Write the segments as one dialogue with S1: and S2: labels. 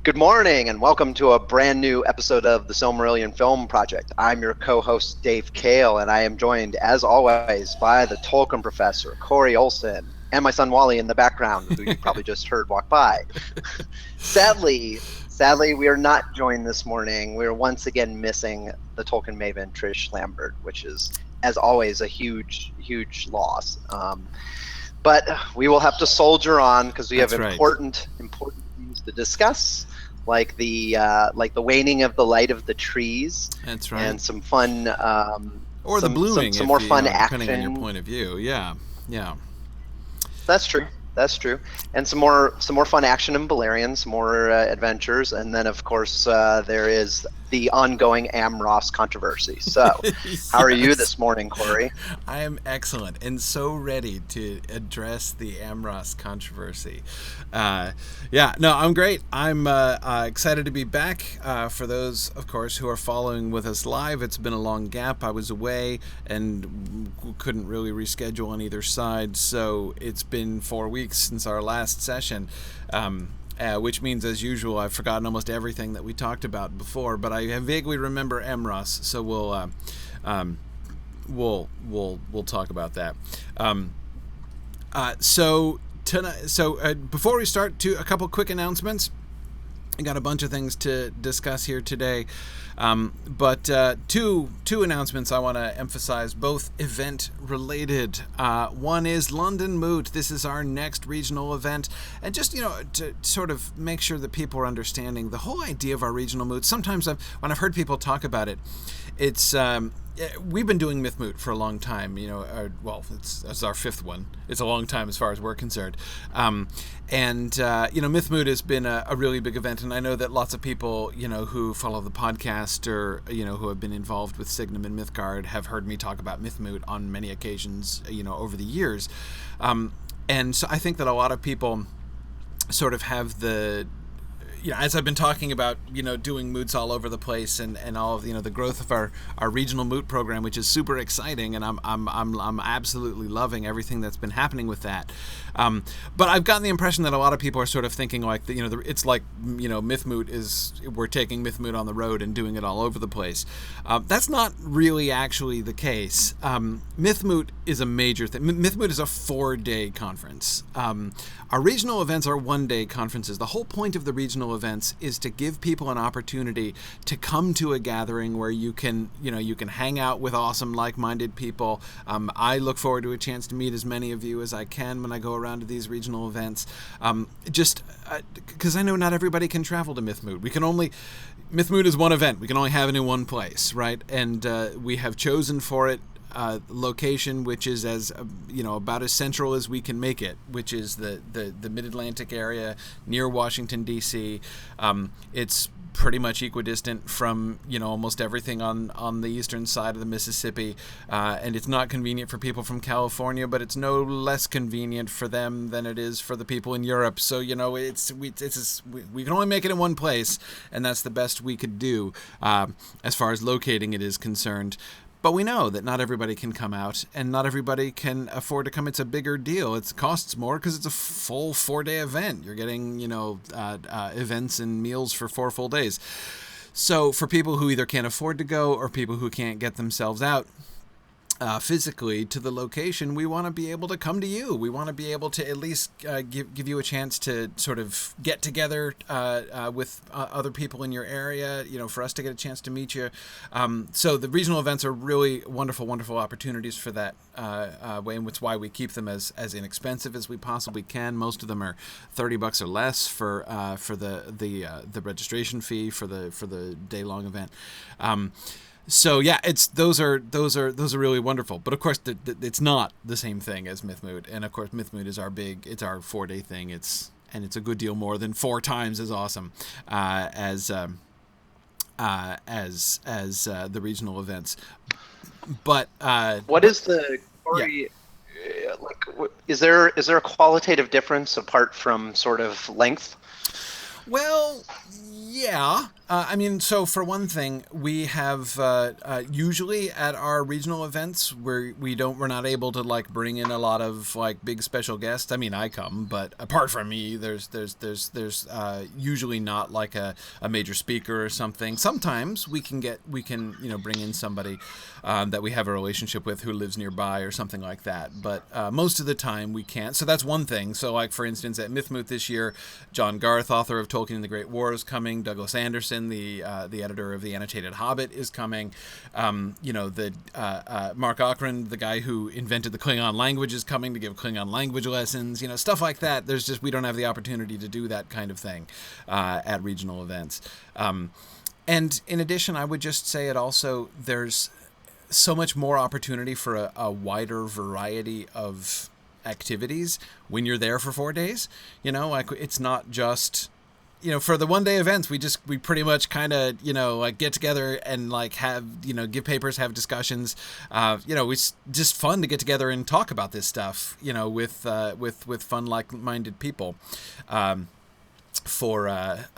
S1: Good morning, and welcome to a brand new episode of the Silmarillion Film Project. I'm your co-host, Dave Kale, and I am joined, as always, by the Tolkien professor, Corey Olson, and my son, Wally, in the background, who you probably just heard walk by. Sadly, we are not joined this morning. We are once again missing the Tolkien maven, Trish Lambert, which is, as always, a huge, huge loss. But we will have to soldier on because we have
S2: That's right.
S1: important things to discuss, like the waning of the light of the trees.
S2: That's right.
S1: And some fun,
S2: or the blooming,
S1: some more fun action,
S2: depending on your point of view. Yeah.
S1: That's true. And some more fun action in Balerion, some more adventures, and then of course there is the ongoing Amros controversy. So,
S2: Yes.
S1: How are you this morning, Corey?
S2: I am excellent and so ready to address the Amros controversy. I'm great. I'm excited to be back. For those, of course, who are following with us live, it's been a long gap. I was away and couldn't really reschedule on either side, so it's been 4 weeks since our last session. Which means, as usual, I've forgotten almost everything that we talked about before, but I vaguely remember Amros, so we'll talk about that. Before we start, a couple quick announcements. I got a bunch of things to discuss here today, but two announcements I want to emphasize, both event related. One is London Moot. This is our next regional event, and just to sort of make sure that people are understanding the whole idea of our regional moot. Sometimes when I've heard people talk about it, it's we've been doing Myth Moot for a long time. It's our fifth one. It's a long time as far as we're concerned. Myth Moot has been a really big event, and I know that lots of people, who follow the podcast or, who have been involved with Signum and Mythgard have heard me talk about Myth Moot on many occasions, over the years. And so I think that a lot of people sort of have the, as I've been talking about, doing moots all over the place and all of the growth of our regional moot program, which is super exciting, and I'm absolutely loving everything that's been happening with that. But I've gotten the impression that a lot of people are sort of thinking like, it's like, Myth Moot we're taking Myth Moot on the road and doing it all over the place. That's not really actually the case. Myth Moot is a major thing. Myth Moot is a 4-day conference. Our regional events are 1-day conferences. The whole point of the regional events is to give people an opportunity to come to a gathering where you can hang out with awesome, like-minded people. I look forward to a chance to meet as many of you as I can when I go around to these regional events. Because I know not everybody can travel to Myth Moot. Myth Moot is one event. We can only have it in one place, right? And we have chosen for it location which is as about as central as we can make it, which is the Mid-Atlantic area near Washington D.C. It's pretty much equidistant from almost everything on the eastern side of the Mississippi, and it's not convenient for people from California, but it's no less convenient for them than it is for the people in Europe. So we can only make it in one place, and that's the best we could do as far as locating it is concerned. But we know that not everybody can come out, and not everybody can afford to come. It's a bigger deal. It costs more because it's a full 4-day event. You're getting, events and meals for 4 full days. So for people who either can't afford to go or people who can't get themselves out physically to the location, we want to be able to come to you. We want to be able to at least give you a chance to sort of get together with other people in your area, for us to get a chance to meet you. So the regional events are really wonderful, wonderful opportunities for that way, and it's why we keep them as inexpensive as we possibly can. Most of them are $30 or less for the registration fee for the day-long event. So yeah, those are really wonderful. But of course, it's not the same thing as Myth Moot, and of course, Myth Moot is our 4-day thing. It's a good deal more than 4 times as awesome as the regional events. But
S1: what is the Corey? Yeah. Is there a qualitative difference apart from sort of length?
S2: Well, yeah. I mean, so for one thing, we have usually at our regional events where we're not able to like bring in a lot of like big special guests. I mean, I come, but apart from me, there's usually not like a major speaker or something. Sometimes we can bring in somebody that we have a relationship with who lives nearby or something like that. But most of the time we can't. So that's one thing. So like for instance, at Mythmoot this year, John Garth, author of Tolkien and the Great War, is coming. Douglas Anderson, the editor of the Annotated Hobbit, is coming. Mark Ochran, the guy who invented the Klingon language, is coming to give Klingon language lessons. Stuff like that. We don't have the opportunity to do that kind of thing at regional events. And in addition, I would just say there's so much more opportunity for a wider variety of activities when you're there for 4 days. Like it's not just for the 1 day events, we pretty much kind of like get together and like have give papers, have discussions. It's just fun to get together and talk about this stuff with fun like-minded people for a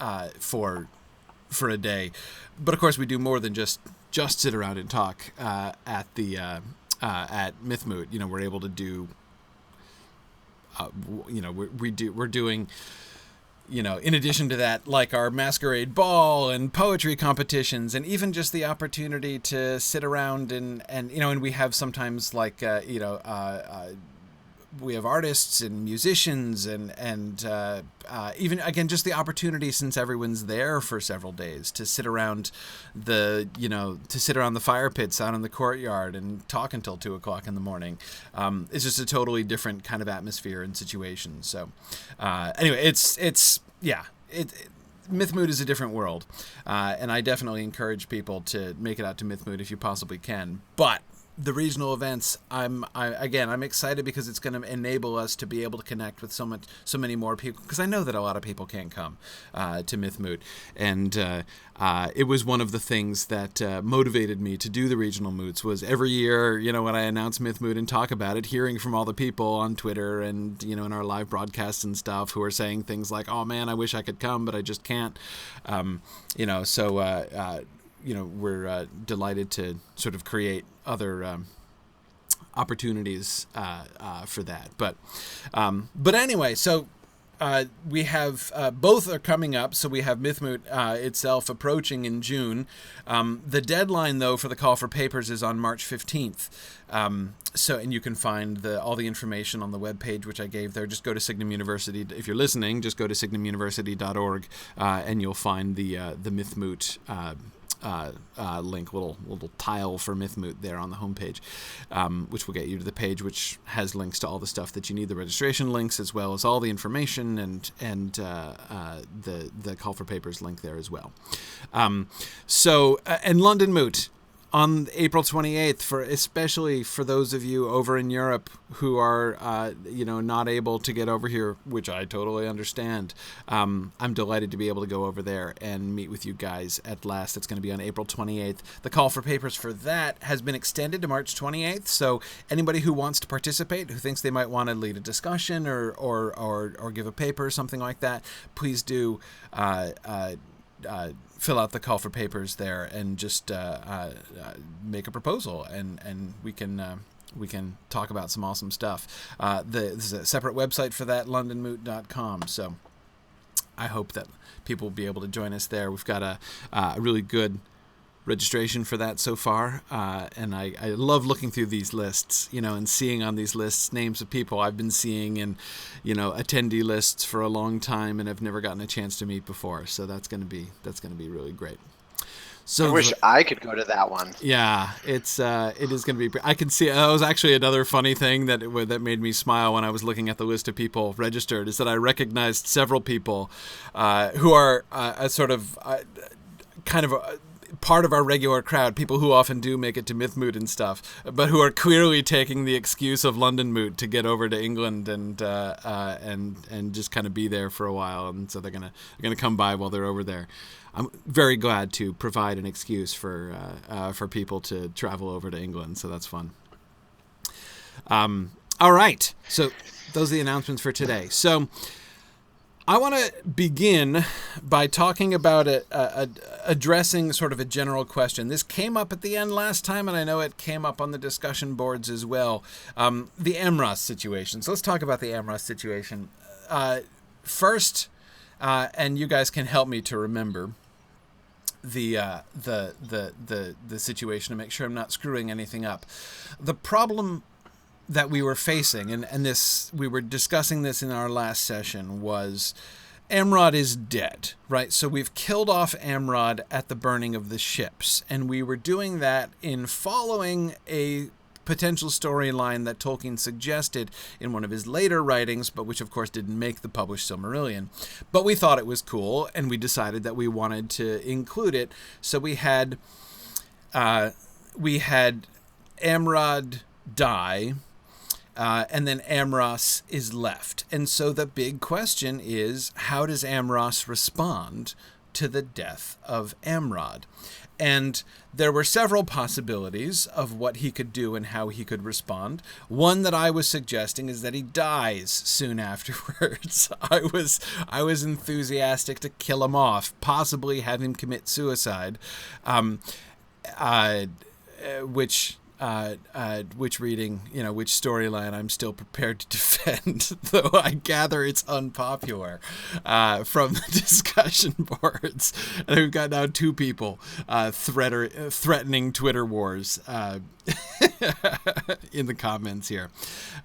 S2: day. But of course we do more than just sit around and talk at Mythmoot. We're able to do we're doing in addition to that, like our masquerade ball and poetry competitions, and even just the opportunity to sit around and we have sometimes like we have artists and musicians and even again just the opportunity, since everyone's there for several days, to sit around the fire pits out in the courtyard and talk until 2:00 in the morning. It's just a totally different kind of atmosphere and situation. So anyway, it's Mythmoot is a different world, and I definitely encourage people to make it out to Mythmoot if you possibly can. But the regional events, I'm excited because it's going to enable us to be able to connect with so many more people, because I know that a lot of people can't come to Mythmoot, and it was one of the things that motivated me to do the regional moots. Was every year, when I announce Mythmoot and talk about it, hearing from all the people on Twitter and in our live broadcasts and stuff who are saying things like, "Oh man, I wish I could come, but I just can't." We're delighted to sort of create other opportunities for that. But anyway, so we have both are coming up. So we have Mythmoot itself approaching in June. The deadline, though, for the call for papers is on March 15th. And you can find all the information on the webpage, which I gave there. Just go to Signum University. If you're listening, just go to signumuniversity.org, and you'll find the Mythmoot link, little tile for Mythmoot there on the homepage, which will get you to the page which has links to all the stuff that you need, the registration links, as well as all the information and the call for papers link there as well. And London Moot on April 28th, especially for those of you over in Europe who are, not able to get over here, which I totally understand. I'm delighted to be able to go over there and meet with you guys at last. It's going to be on April 28th. The call for papers for that has been extended to March 28th. So anybody who wants to participate, who thinks they might want to lead a discussion or give a paper or something like that, please do fill out the call for papers there and just make a proposal, and we can talk about some awesome stuff. There's a separate website for that, londonmoot.com. So I hope that people will be able to join us there. We've got a really good registration for that so far, and I love looking through these lists, and seeing on these lists names of people I've been seeing in, attendee lists for a long time and have never gotten a chance to meet before. So that's going to be really great. So
S1: I wish I could go to that one.
S2: Yeah, it is going to be. I can see. That was actually another funny thing that made me smile when I was looking at the list of people registered, is that I recognized several people who are a sort of kind of part of our regular crowd, people who often do make it to Mythmoot and stuff, but who are clearly taking the excuse of London Moot to get over to England and just kind of be there for a while, and so they're gonna come by while they're over there. I'm very glad to provide an excuse for people to travel over to England, so that's fun. All right, so those are the announcements for today. So I want to begin by talking about addressing sort of a general question. This came up at the end last time, and I know it came up on the discussion boards as well. The Amras situation. So let's talk about the Amras situation. First, and you guys can help me to remember the situation to make sure I'm not screwing anything up. The problem that we were facing, and this, we were discussing this in our last session, was Amrod is dead, right? So we've killed off Amrod at the burning of the ships, and we were doing that in following a potential storyline that Tolkien suggested in one of his later writings, but which of course didn't make the published Silmarillion. But we thought it was cool, and we decided that we wanted to include it. So we had Amrod die, and then Amras is left. And so the big question is, how does Amras respond to the death of Amrod? And there were several possibilities of what he could do and how he could respond. One that I was suggesting is that he dies soon afterwards. I was enthusiastic to kill him off, possibly have him commit suicide, which reading, which storyline I'm still prepared to defend, though I gather it's unpopular from the discussion boards. And we've got now two people threatening Twitter wars in the comments here.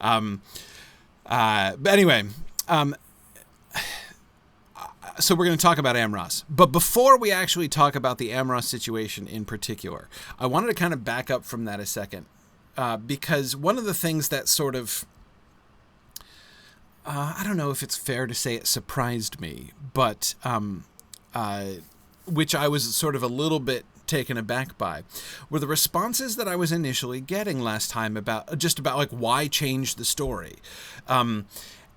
S2: But anyway, so we're going to talk about Amras. But before we actually talk about the Amras situation in particular, I wanted to kind of back up from that a second. Because one of the things that sort of, I don't know if it's fair to say it surprised me, but which I was sort of a little bit taken aback by, were the responses that I was initially getting last time about like why change the story.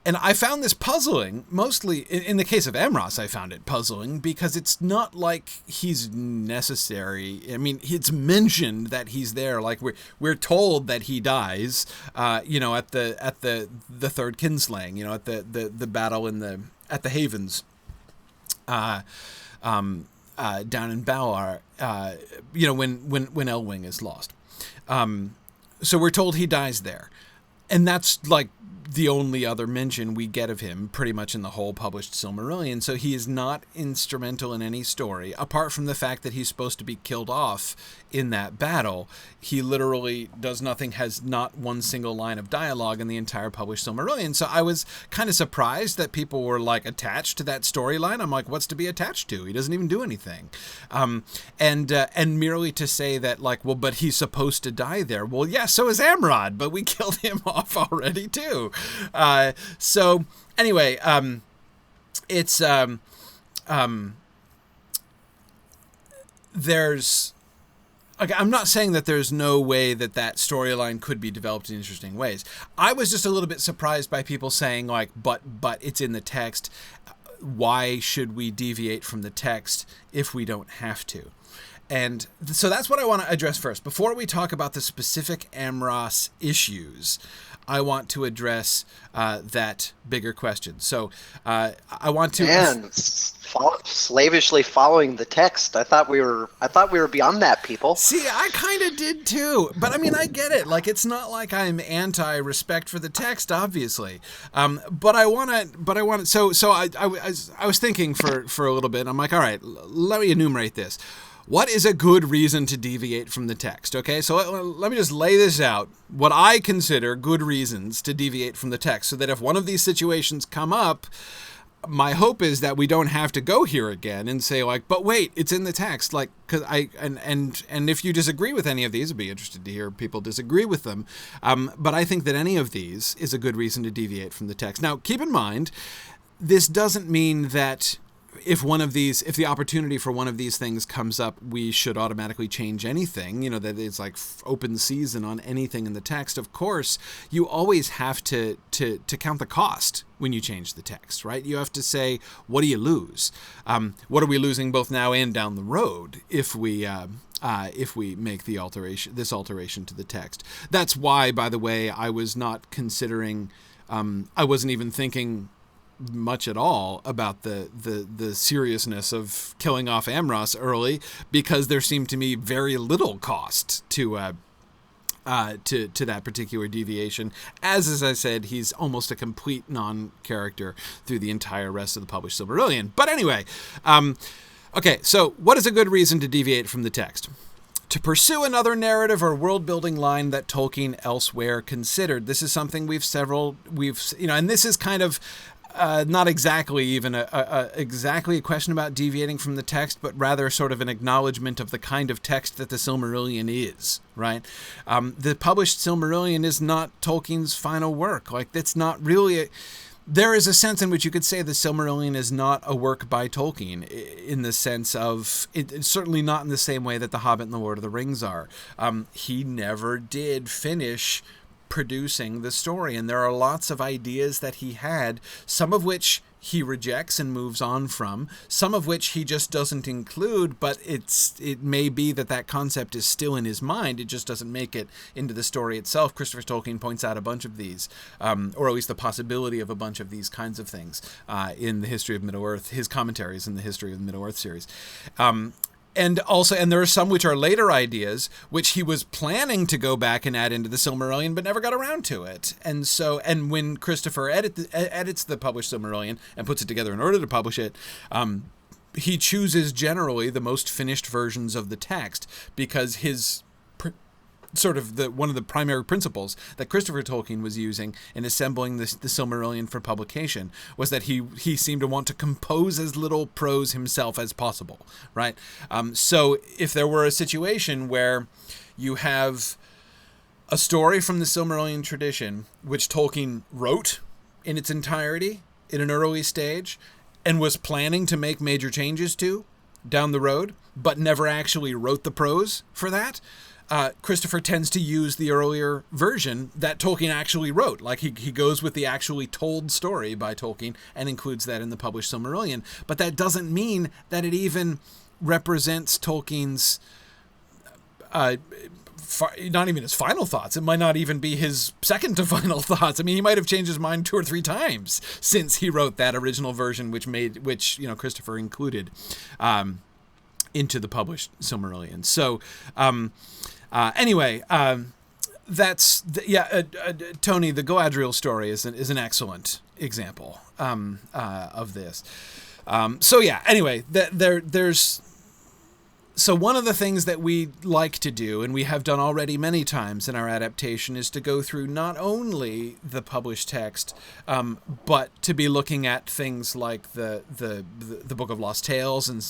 S2: And I found this puzzling, mostly in the case of Amras. I found it puzzling because it's not like he's necessary. I mean, it's mentioned that he's there. Like we're told that he dies, at the third kinslaying, at the battle at the Havens, down in Valar, when Elwing is lost. So we're told he dies there. And that's like the only other mention we get of him pretty much in the whole published Silmarillion. So he is not instrumental in any story, apart from the fact that he's supposed to be killed off in that battle. He literally does nothing, has not one single line of dialogue in the entire published Silmarillion. So I was kind of surprised that people were like attached to that storyline. I'm like, what's to be attached to? He doesn't even do anything. And merely to say that, like, well, but he's supposed to die there. Well, yeah, so is Amrod, but we killed him off already too. So anyway, it's there's, okay, I'm not saying that there's no way that storyline could be developed in interesting ways. I was just a little bit surprised by people saying like, but it's in the text. Why should we deviate from the text if we don't have to? And so that's what I want to address first. Before we talk about the specific Amras issues, I want to address that bigger question. So I want to...
S1: And slavishly following the text. I thought we were beyond that, people.
S2: See, I kind of did too. But I mean, I get it. Like, it's not like I'm anti-respect for the text, obviously. But I want to. So I was thinking for a little bit. I'm like, all right, let me enumerate this. What is a good reason to deviate from the text? Okay, so let me just lay this out. What I consider good reasons to deviate from the text, so that if one of these situations come up, my hope is that we don't have to go here again and say like, but wait, it's in the text. Like, cause and if you disagree with any of these, I'd be interested to hear people disagree with them. But I think that any of these is a good reason to deviate from the text. Now, keep in mind, this doesn't mean that if the opportunity for one of these things comes up, we should automatically change anything, that it's like open season on anything in the text. Of course, you always have to count the cost when you change the text, right? You have to say, what do you lose? What are we losing both now and down the road if we make this alteration to the text? That's why, by the way, I was not considering, I wasn't even thinking much at all about the seriousness of killing off Amras early, because there seemed to me very little cost to that particular deviation. As I said, he's almost a complete non-character through the entire rest of the published Silmarillion. But anyway, okay, so what is a good reason to deviate from the text? To pursue another narrative or world-building line that Tolkien elsewhere considered. This is something and this is kind of not exactly even exactly a question about deviating from the text, but rather sort of an acknowledgement of the kind of text that the Silmarillion is, right? The published Silmarillion is not Tolkien's final work. Like, that's not really there is a sense in which you could say the Silmarillion is not a work by Tolkien, in the sense of, certainly not in the same way that The Hobbit and The Lord of the Rings are. He never did finish producing the story, and there are lots of ideas that he had, some of which he rejects and moves on from, some of which he just doesn't include, but it may be that concept is still in his mind, it just doesn't make it into the story itself. Christopher Tolkien points out a bunch of these, or at least the possibility of a bunch of these kinds of things in the History of Middle-earth, his commentaries in the History of the Middle-earth series. And there are some which are later ideas, which he was planning to go back and add into the Silmarillion, but never got around to it. And when Christopher edits the published Silmarillion and puts it together in order to publish it, he chooses generally the most finished versions of the text, because his one of the primary principles that Christopher Tolkien was using in assembling the Silmarillion for publication was that he seemed to want to compose as little prose himself as possible, right? So if there were a situation where you have a story from the Silmarillion tradition, which Tolkien wrote in its entirety in an early stage and was planning to make major changes to down the road, but never actually wrote the prose for that, Christopher tends to use the earlier version that Tolkien actually wrote. Like, he goes with the actually told story by Tolkien and includes that in the published Silmarillion. But that doesn't mean that it even represents Tolkien's, not even his final thoughts. It might not even be his second to final thoughts. I mean, he might have changed his mind 2 or 3 times since he wrote that original version, which Christopher included into the published Silmarillion. So, Tony, the Galadriel story is an excellent example of this. So one of the things that we like to do, and we have done already many times in our adaptation, is to go through not only the published text, but to be looking at things like the Book of Lost Tales and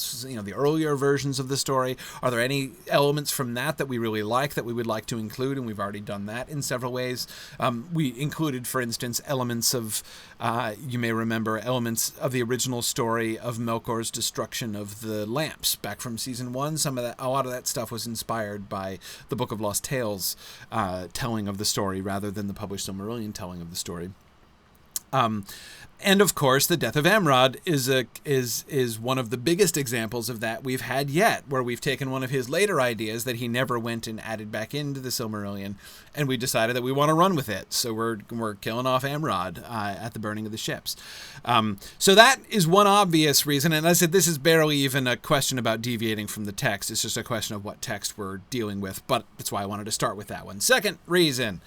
S2: the earlier versions of the story. Are there any elements from that we really like that we would like to include? And we've already done that in several ways. We included, for instance, elements of you may remember elements of the original story of Melkor's destruction of the lamps back from season 1. A lot of that stuff was inspired by the Book of Lost Tales telling of the story rather than the published Silmarillion telling of the story. And of course, the death of Amrod is one of the biggest examples of that we've had yet, where we've taken one of his later ideas that he never went and added back into the Silmarillion, and we decided that we want to run with it. So we're killing off Amrod at the burning of the ships. So that is one obvious reason, and as I said, this is barely even a question about deviating from the text. It's just a question of what text we're dealing with, but that's why I wanted to start with that one. Second reason,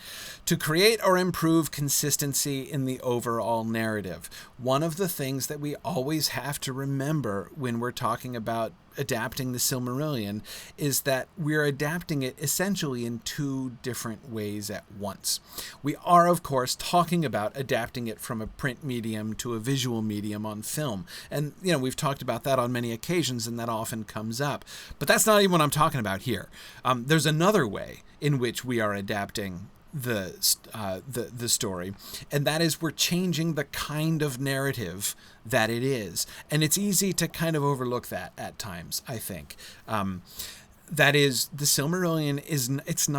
S2: to create or improve consistency in the overall narrative. One of the things that we always have to remember when we're talking about adapting the Silmarillion is that we're adapting it essentially in 2 different ways at once. We are, of course, talking about adapting it from a print medium to a visual medium on film. And, we've talked about that on many occasions, and that often comes up. But that's not even what I'm talking about here. There's another way in which we are adapting the story, and that is we're changing the kind of narrative that it is, and it's easy to kind of overlook that at times, I think. That is, the Silmarillion it's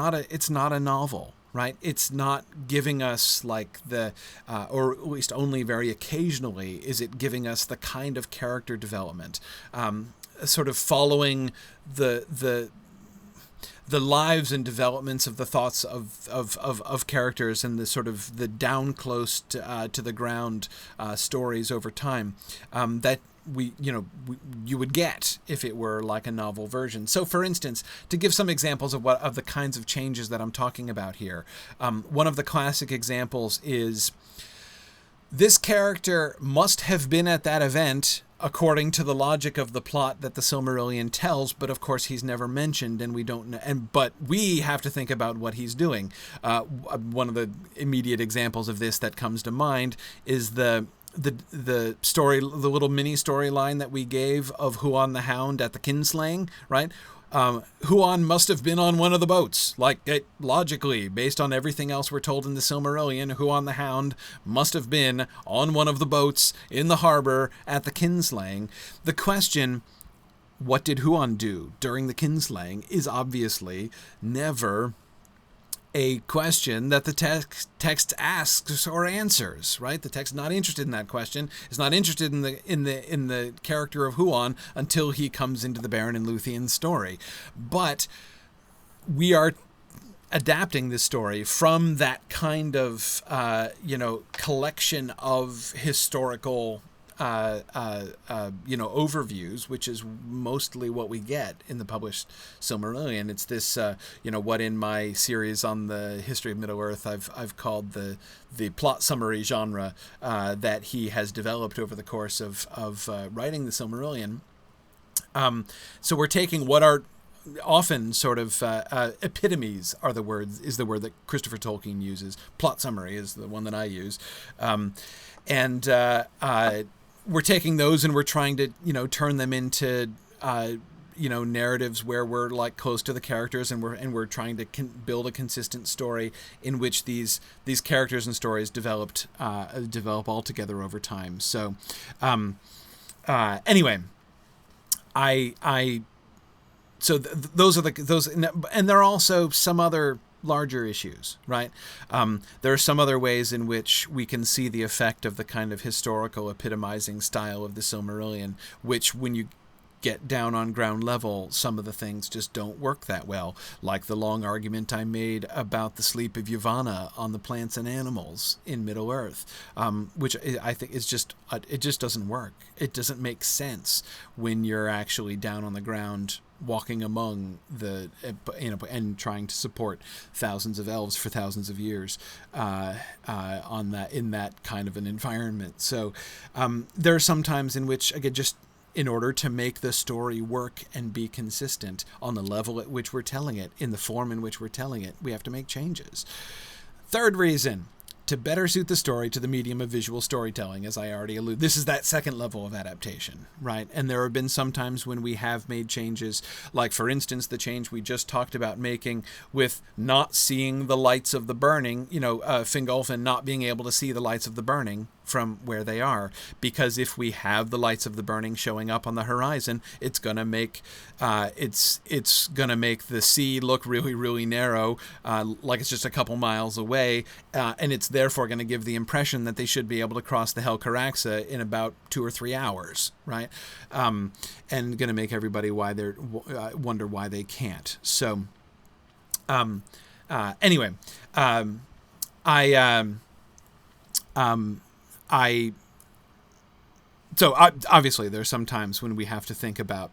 S2: not a novel, right? It's not giving us like or at least only very occasionally is it giving us the kind of character development, sort of following the the lives and developments of the thoughts of characters and the sort of the down close to the ground stories over time that you would get if it were like a novel version. So, for instance, to give some examples of the kinds of changes that I'm talking about here, one of the classic examples is this character must have been at that event according to the logic of the plot that the Silmarillion tells, but of course he's never mentioned, and we don't know. But we have to think about what he's doing. One of the immediate examples of this that comes to mind is the story, the little mini storyline that we gave of Huon the Hound at the kinslaying, right? Huon must have been on one of the boats. Logically, based on everything else we're told in the Silmarillion, Huon the Hound must have been on one of the boats in the harbor at the kinslaying. The question, what did Huon do during the kinslaying, is obviously never a question that the text asks or answers, right? The text is not interested in that question. It's not interested in the character of Huon until he comes into the Beren and Luthien story. But we are adapting this story from that kind of collection of historical overviews, which is mostly what we get in the published Silmarillion. It's this, what in my series on the history of Middle-earth I've called the plot summary genre that he has developed over the course of writing the Silmarillion. So we're taking what are often sort of epitomes is the word that Christopher Tolkien uses. Plot summary is the one that I use. We're taking those and we're trying to, turn them into, narratives where we're like close to the characters, and we're trying to build a consistent story in which these characters and stories develop all together over time. So, anyway, those are those, and there are also some other larger issues, right? There are some other ways in which we can see the effect of the kind of historical epitomizing style of the Silmarillion, which when you get down on ground level, some of the things just don't work that well, like the long argument I made about the sleep of Yavanna on the plants and animals in Middle-earth, which I think is it just doesn't work. It doesn't make sense when you're actually down on the ground walking among and trying to support thousands of elves for thousands of years in that kind of an environment. So there are some times in which, again, just in order to make the story work and be consistent on the level at which we're telling it, in the form in which we're telling it, we have to make changes. Third reason, to better suit the story to the medium of visual storytelling, as I already alluded. This is that second level of adaptation, right? And there have been some times when we have made changes, like, for instance, the change we just talked about making with not seeing the lights of the burning, Fingolfin not being able to see the lights of the burning from where they are, because if we have the lights of the burning showing up on the horizon, it's gonna make the sea look really, really narrow, like it's just a couple miles away, and it's therefore going to give the impression that they should be able to cross the Helcaraxa in about 2 or 3 hours, right? And going to make everybody wonder why they can't. So, anyway, obviously there are some times when we have to think about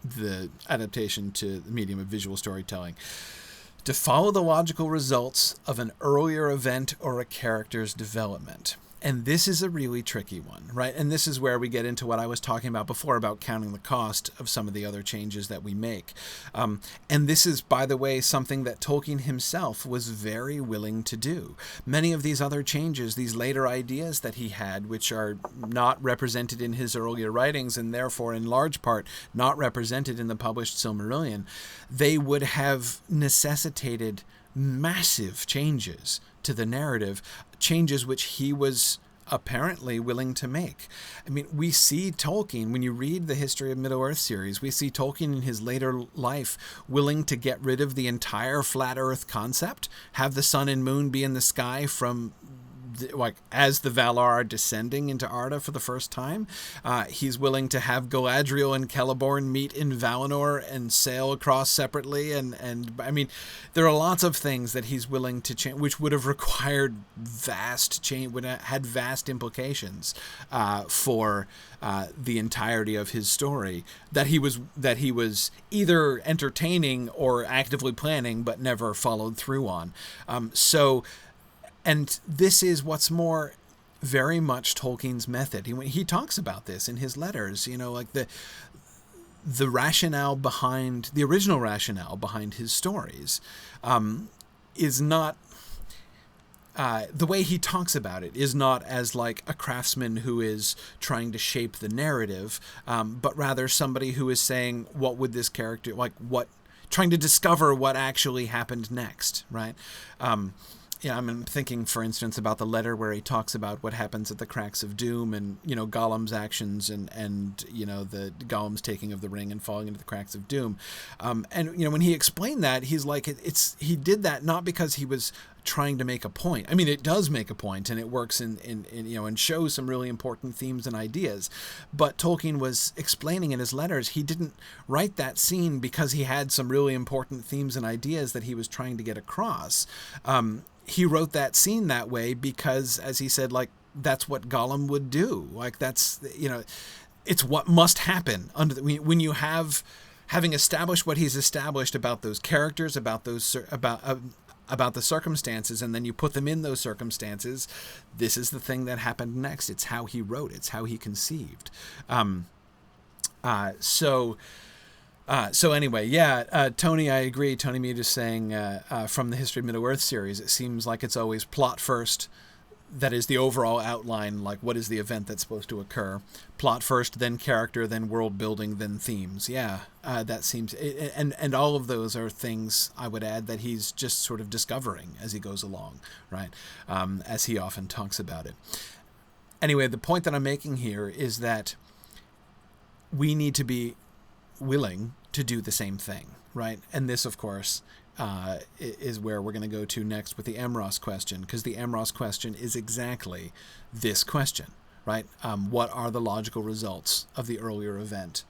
S2: the adaptation to the medium of visual storytelling to follow the logical results of an earlier event or a character's development. And this is a really tricky one, right? And this is where we get into what I was talking about before about counting the cost of some of the other changes that we make. And this is, by the way, something that Tolkien himself was very willing to do. Many of these other changes, these later ideas that he had, which are not represented in his earlier writings and therefore in large part not represented in the published Silmarillion, they would have necessitated massive changes to the narrative, changes which he was apparently willing to make. I mean, we see Tolkien, when you read the History of Middle-earth series, we see Tolkien in his later life willing to get rid of the entire flat earth concept, have the sun and moon be in the sky from like as the Valar are descending into Arda for the first time. He's willing to have Galadriel and Celeborn meet in Valinor and sail across separately, and I mean, there are lots of things that he's willing to change, which would have required vast change, would have had vast implications for the entirety of his story that he was either entertaining or actively planning, but never followed through on. And this is what's more very much Tolkien's method. He talks about this in his letters, like the rationale behind, the original rationale behind his stories is not, the way he talks about it is not as like a craftsman who is trying to shape the narrative, but rather somebody who is saying, what would this character, trying to discover what actually happened next, right? I'm thinking, for instance, about the letter where he talks about what happens at the Cracks of Doom, and Gollum's actions, and the Gollum's taking of the ring and falling into the Cracks of Doom, and when he explained that, he's like, he did that not because he was trying to make a point. I mean, it does make a point, and it works in and shows some really important themes and ideas. But Tolkien was explaining in his letters, he didn't write that scene because he had some really important themes and ideas that he was trying to get across. He wrote that scene that way because, as he said, like, that's what Gollum would do. Like, that's, it's what must happen when you having established what he's established about those characters, about the circumstances, and then you put them in those circumstances. This is the thing that happened next. It's how he wrote. It's how he conceived. So anyway, Tony, I agree. Tony Mead is saying from the History of Middle-earth series, it seems like it's always plot first. That is the overall outline, like what is the event that's supposed to occur. Plot first, then character, then world building, then themes. Yeah, that seems... And all of those are things, I would add, that he's just sort of discovering as he goes along, right? As he often talks about it. Anyway, the point that I'm making here is that we need to be willing to do the same thing, right? And this, of course, is where we're going to go to next with the Amras question, because the Amras question is exactly this question, right? What are the logical results of the earlier event,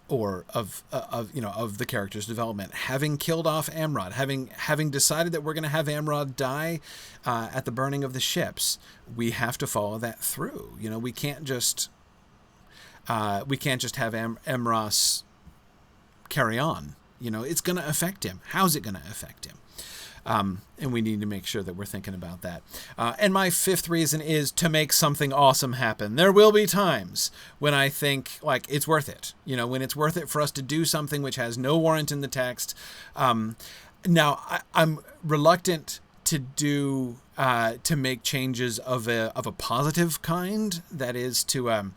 S2: or of the character's development? Having killed off Amrod, having decided that we're going to have Amrod die at the burning of the ships, we have to follow that through. We can't just have Amras carry on. It's going to affect him. How's it going to affect him? And we need to make sure that we're thinking about that. And my fifth reason is to make something awesome happen. There will be times when I think, like, it's worth it. When it's worth it for us to do something which has no warrant in the text. Now, I'm reluctant to make changes of a positive kind. That is to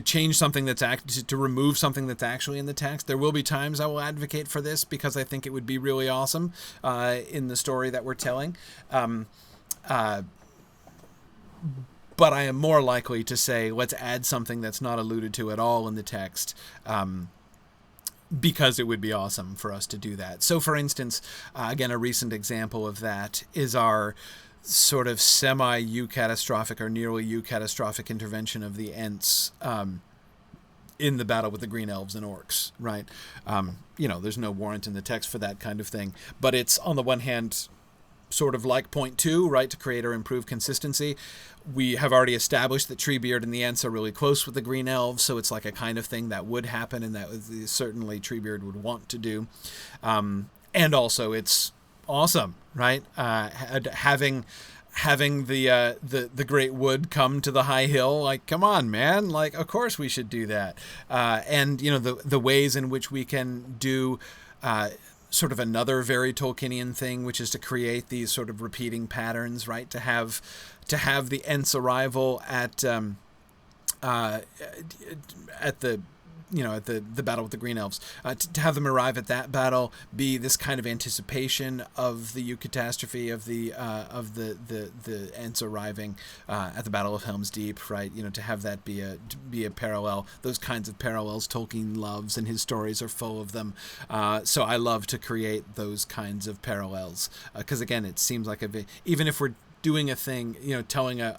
S2: change something to remove something that's actually in the text. There will be times I will advocate for this because I think it would be really awesome in the story that we're telling. But I am more likely to say, let's add something that's not alluded to at all in the text, because it would be awesome for us to do that. So, for instance, again, a recent example of that is our sort of semi-eucatastrophic or nearly eucatastrophic intervention of the Ents in the battle with the Green Elves and Orcs, right? There's no warrant in the text for that kind of thing, but it's, on the one hand, sort of like point 2, right, to create or improve consistency. We have already established that Treebeard and the Ents are really close with the Green Elves, so it's like a kind of thing that would happen and that certainly Treebeard would want to do. And also, it's awesome, right? Having the great wood come to the high hill, like, come on, man, like, of course we should do that. And the ways in which we can do sort of another very Tolkienian thing, which is to create these sort of repeating patterns, right? To have the Ents' arrival at the battle with the Green Elves, to have them arrive at that battle, be this kind of anticipation of the eucatastrophe of the Ents arriving at the Battle of Helm's Deep, right? To have that be a parallel. Those kinds of parallels Tolkien loves, and his stories are full of them. So I love to create those kinds of parallels because, again, it seems like even if we're doing a thing, telling an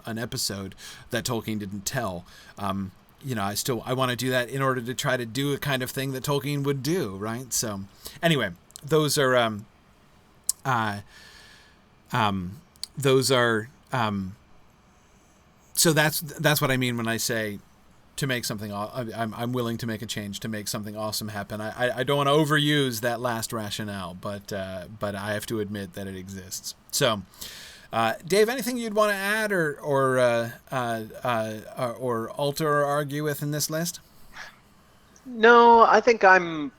S2: episode that Tolkien didn't tell. I want to do that in order to try to do a kind of thing that Tolkien would do, right? So, anyway, those are so that's what I mean when I say to make something. I'm willing to make a change to make something awesome happen. I don't want to overuse that last rationale, but I have to admit that it exists. So, Dave, anything you'd want to add or alter or argue with in this list?
S1: No, I think I'm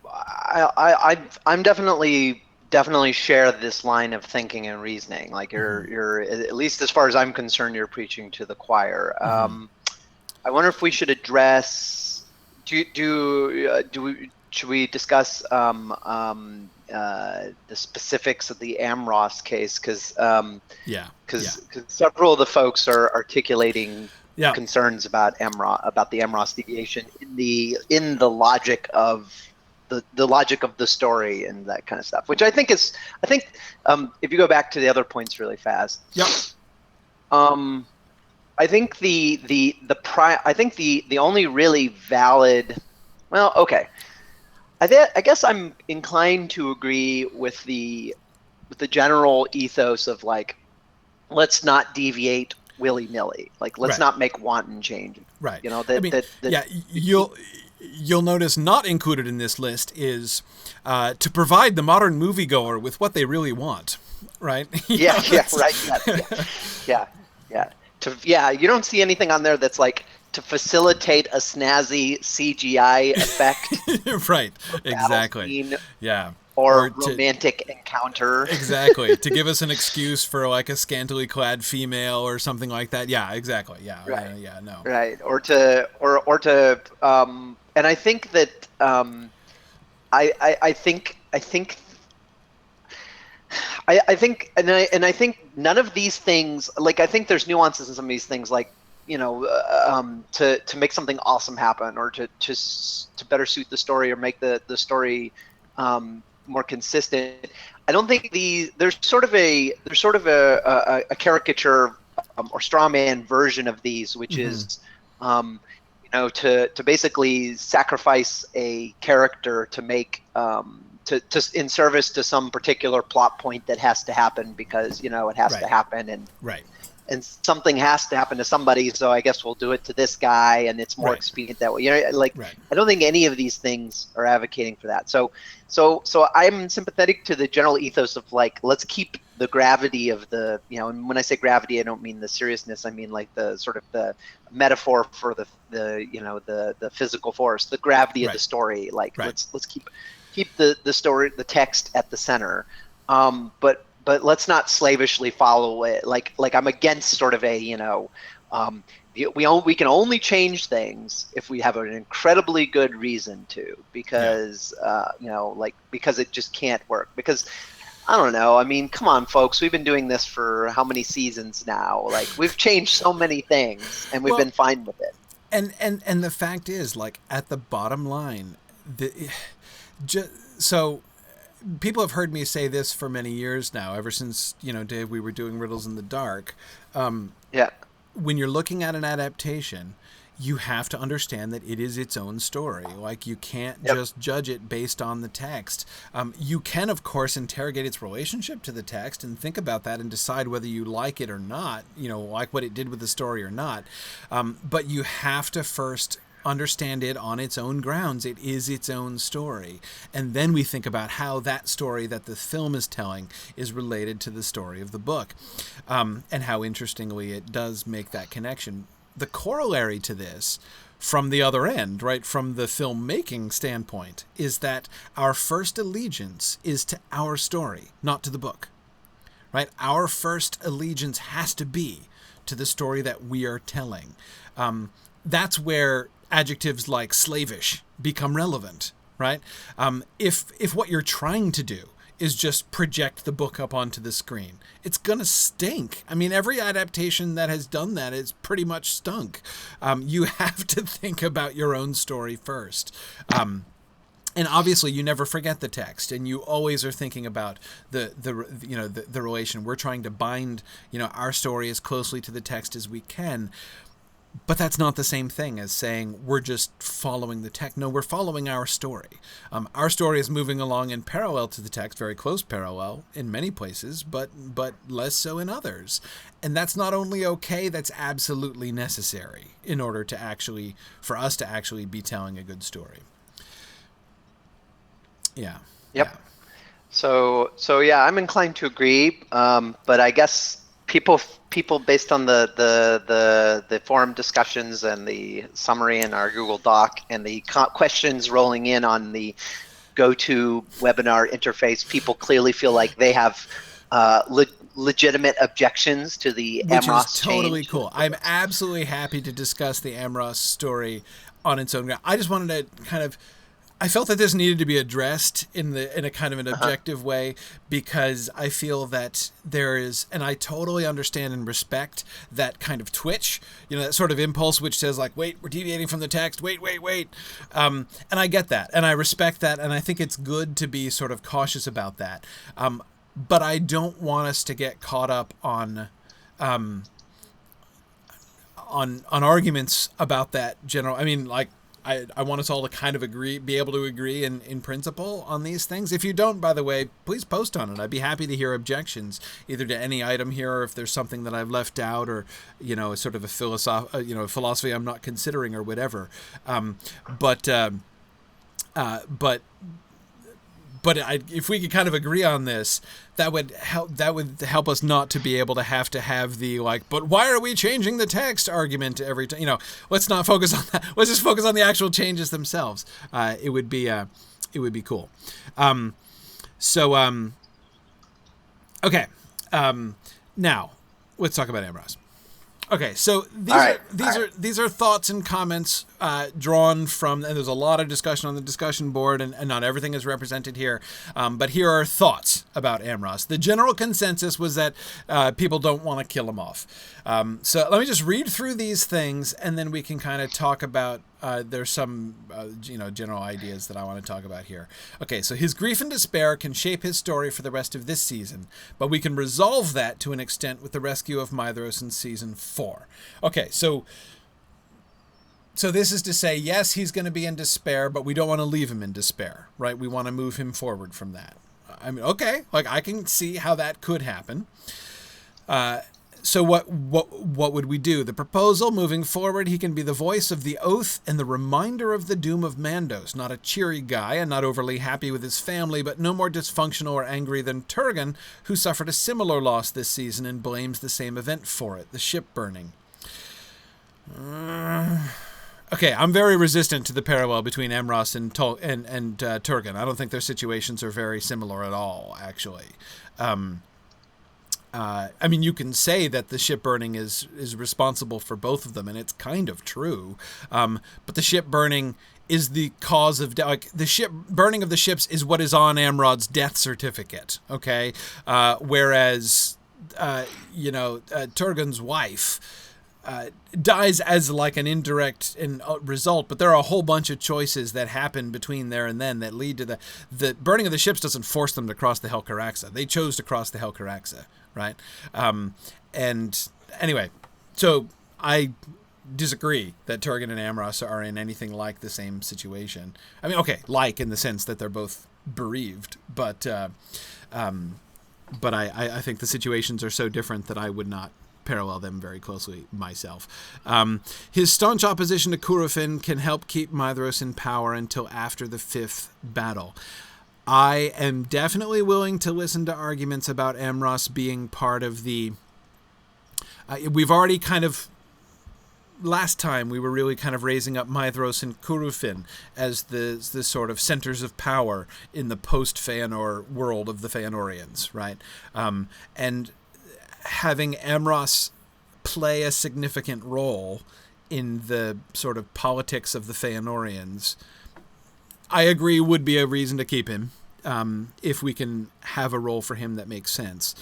S1: definitely share this line of thinking and reasoning. Like you're at least as far as I'm concerned, you're preaching to the choir. I wonder if we should address. Should we discuss the specifics of the Amros case? Because several of the folks are articulating concerns about the Amros deviation in the logic of the logic of the story and that kind of stuff, which I think if you go back to the other points really fast. I think the only really valid, well, okay. I guess I'm inclined to agree with the general ethos of like, let's not deviate willy-nilly. Like, let's not make wanton changes.
S2: Right.
S1: You'll
S2: notice not included in this list is to provide the modern moviegoer with what they really want. Right.
S1: Yeah. You don't see anything on there that's like to facilitate a snazzy CGI effect.
S2: Right. Exactly. Yeah.
S1: Or romantic encounter.
S2: Exactly. To give us an excuse for like a scantily clad female or something like that. Yeah, exactly. Yeah.
S1: Right.
S2: No.
S1: Right. Or to and I think that I think none of these things, like, I think there's nuances in some of these things, like, to make something awesome happen, or to better suit the story, or make the story more consistent. I don't think there's sort of a caricature or straw man version of these, which is to basically sacrifice a character to make to in service to some particular plot point that has to happen because it has to happen, and something has to happen to somebody, so I guess we'll do it to this guy, and it's more expedient that way. I don't think any of these things are advocating for that. So I'm sympathetic to the general ethos of like, let's keep the gravity of the, and when I say gravity, I don't mean the seriousness. I mean like the sort of the metaphor for the physical force, the gravity of the story. Like let's keep the story, the text at the center, but let's not slavishly follow it. Like I'm against sort of a we can only change things if we have an incredibly good reason to, because because it just can't work. Because I don't know. I mean, come on, folks. We've been doing this for how many seasons now? Like, we've changed so many things, and we've been fine with it.
S2: And the fact is, like, at the bottom line, so people have heard me say this for many years now, ever since, Dave, we were doing Riddles in the Dark. When you're looking at an adaptation, you have to understand that it is its own story. Like, you can't just judge it based on the text. You can, of course, interrogate its relationship to the text and think about that and decide whether you like it or not, like what it did with the story or not. But you have to first understand it on its own grounds. It is its own story. And then we think about how that story that the film is telling is related to the story of the book, and how interestingly it does make that connection. The corollary to this, from the other end, right, from the filmmaking standpoint, is that our first allegiance is to our story, not to the book, right? Our first allegiance has to be to the story that we are telling. That's where adjectives like slavish become relevant, right? If what you're trying to do is just project the book up onto the screen, it's gonna stink. I mean, every adaptation that has done that is pretty much stunk. You have to think about your own story first. And obviously, you never forget the text, and you always are thinking about the relation. We're trying to bind our story as closely to the text as we can, but that's not the same thing as saying we're just following the text. No, we're following our story. Our story is moving along in parallel to the text, very close parallel in many places, but less so in others. And that's not only okay, that's absolutely necessary in order for us to actually be telling a good story. Yeah.
S1: Yep.
S2: Yeah.
S1: So yeah, I'm inclined to agree. But I guess people based on the forum discussions and the summary in our Google Doc and the questions rolling in on the GoToWebinar interface, people clearly feel like they have legitimate objections to the
S2: Which is
S1: Amros
S2: totally
S1: change.
S2: cool. I'm absolutely happy to discuss the Amros story on its own ground. I just wanted to I felt that this needed to be addressed in a kind of an objective way, because I feel that there is, and I totally understand and respect that kind of twitch, that sort of impulse which says like, wait, we're deviating from the text, wait. And I get that, and I respect that, and I think it's good to be sort of cautious about that. But I don't want us to get caught up on arguments about that general. I mean, like, I want us all to kind of be able to agree in principle on these things. If you don't, by the way, please post on it. I'd be happy to hear objections, either to any item here, or if there's something that I've left out, or, sort of a philosophy I'm not considering, or whatever. But if we could kind of agree on this, that would help us not to be able to have the like, but why are we changing the text argument every time? Let's not focus on that. Let's just focus on the actual changes themselves. It would be cool. Okay. Now let's talk about Amros. Okay, so these are thoughts and comments drawn from, and there's a lot of discussion on the discussion board, and not everything is represented here, but here are thoughts about Amros. The general consensus was that people don't want to kill him off. So let me just read through these things, and then we can kind of talk about, there's some general ideas that I want to talk about here. Okay, so his grief and despair can shape his story for the rest of this season, but we can resolve that to an extent with the rescue of Maedhros in season 4. Okay, so this is to say, yes, he's going to be in despair, but we don't want to leave him in despair, right? We want to move him forward from that. I mean, okay, like, I can see how that could happen. So what would we do? The proposal, moving forward, he can be the voice of the oath and the reminder of the doom of Mandos. Not a cheery guy and not overly happy with his family, but no more dysfunctional or angry than Turgon, who suffered a similar loss this season and blames the same event for it, the ship burning. Okay, I'm very resistant to the parallel between Amros and Turgon. I don't think their situations are very similar at all, actually. I mean, you can say that the ship burning is responsible for both of them, and it's kind of true. But the ship burning is the cause of death. Like, the ship burning of the ships is what is on Amrod's death certificate. Okay, whereas Turgon's wife dies as like an indirect result, but there are a whole bunch of choices that happen between there and then that lead to the burning of the ships. Doesn't force them to cross the Helcaraxa. They chose to cross the Helcaraxa, right? And anyway, so I disagree that Turgon and Amros are in anything like the same situation. I mean, okay, like in the sense that they're both bereaved, but I think the situations are so different that I would not parallel them very closely myself. His staunch opposition to Curufin can help keep Maedhros in power until after the 5th battle. I am definitely willing to listen to arguments about Amros being part of the... we've already kind of... Last time we were really kind of raising up Maedhros and Curufin as the sort of centers of power in the post-Fëanor world of the Fëanorians, right? And having Amros play a significant role in the sort of politics of the Fëanorians, I agree, would be a reason to keep him, if we can have a role for him that makes sense.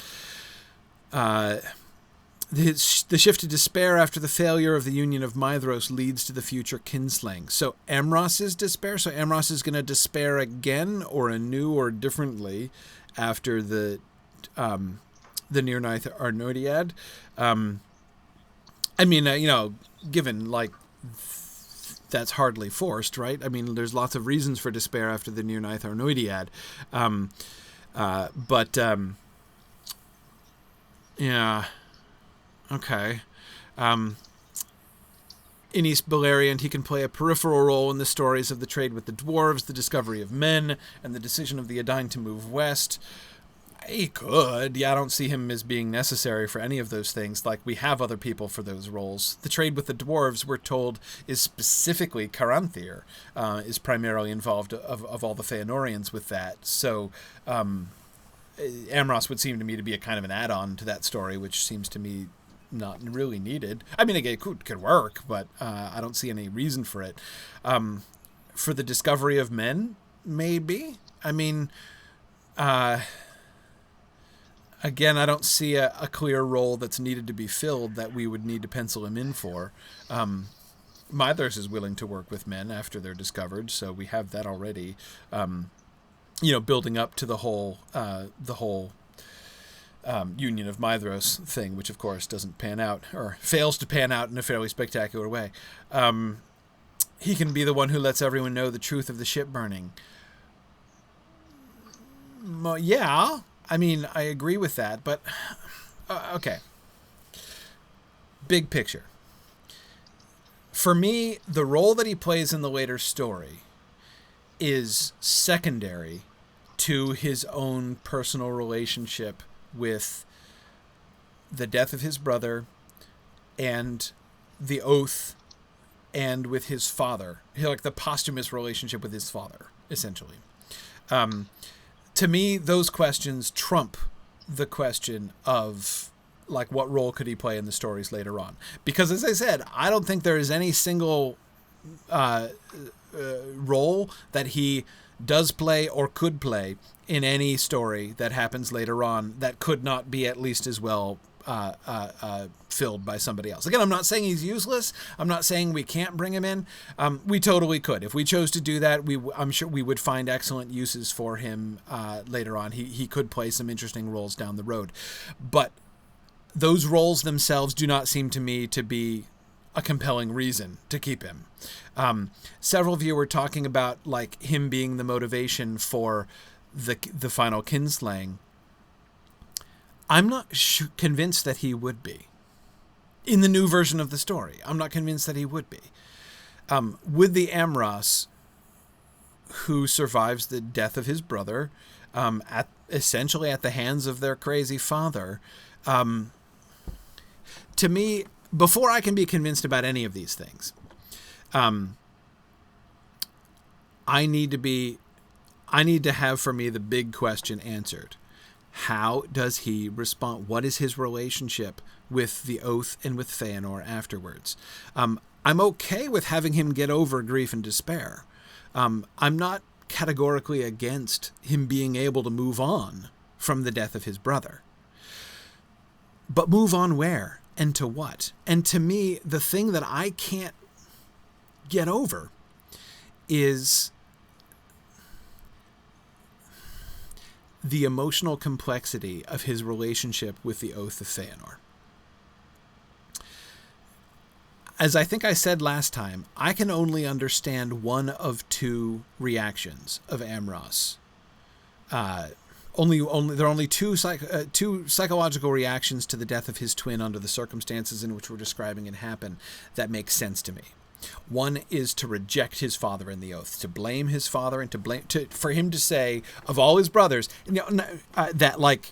S2: The shift to despair after the failure of the Union of Maedhros leads to the future kinslaying. So Amros's despair. So Amros is going to despair again, or anew, or differently, after the Nirnaeth Arnodiad. I mean, given like that's hardly forced, right? I mean, there's lots of reasons for despair after the Nirnaeth Arnodiad, but yeah. Okay. In East Beleriand, he can play a peripheral role in the stories of the trade with the dwarves, the discovery of men, and the decision of the Edain to move west. He could. Yeah, I don't see him as being necessary for any of those things. Like, we have other people for those roles. The trade with the dwarves, we're told, is specifically Caranthir, is primarily involved of all the Fëanorians with that. So, Amros would seem to me to be a kind of an add-on to that story, which seems to me not really needed. I mean, it could work, but I don't see any reason for it. For the discovery of men, maybe. I mean, again, I don't see a clear role that's needed to be filled that we would need to pencil him in for. Maedhros is willing to work with men after they're discovered, so we have that already. Building up to the whole Union of Maedhros thing, which of course doesn't pan out, or fails to pan out in a fairly spectacular way. He can be the one who lets everyone know the truth of the ship burning. Yeah, I mean, I agree with that, but okay. Big picture. For me, the role that he plays in the later story is secondary to his own personal relationship with the death of his brother and the oath, and with his father, like the posthumous relationship with his father, essentially. To me, those questions trump the question of, like, what role could he play in the stories later on? Because, as I said, I don't think there is any single role that he does play or could play in any story that happens later on that could not be at least as well filled by somebody else. Again, I'm not saying he's useless. I'm not saying we can't bring him in. We totally could. If we chose to do that, I'm sure we would find excellent uses for him later on. He could play some interesting roles down the road. But those roles themselves do not seem to me to be a compelling reason to keep him. Several of you were talking about, like, him being the motivation for the final kinslaying. I'm not convinced that he would be. In the new version of the story, I'm not convinced that he would be. With the Amras, who survives the death of his brother, essentially at the hands of their crazy father, to me, before I can be convinced about any of these things, I need to have for me the big question answered. How does he respond? What is his relationship with the Oath and with Fëanor afterwards? I'm okay with having him get over grief and despair. I'm not categorically against him being able to move on from the death of his brother. But move on where and to what? And to me, the thing that I can't get over is the emotional complexity of his relationship with the Oath of Fëanor. As I think I said last time, I can only understand one of two reactions of Amros. There are only two psychological reactions to the death of his twin under the circumstances in which we're describing it happen that make sense to me. One is to reject his father in the oath, to blame his father, and for him to say of all his brothers, that, like,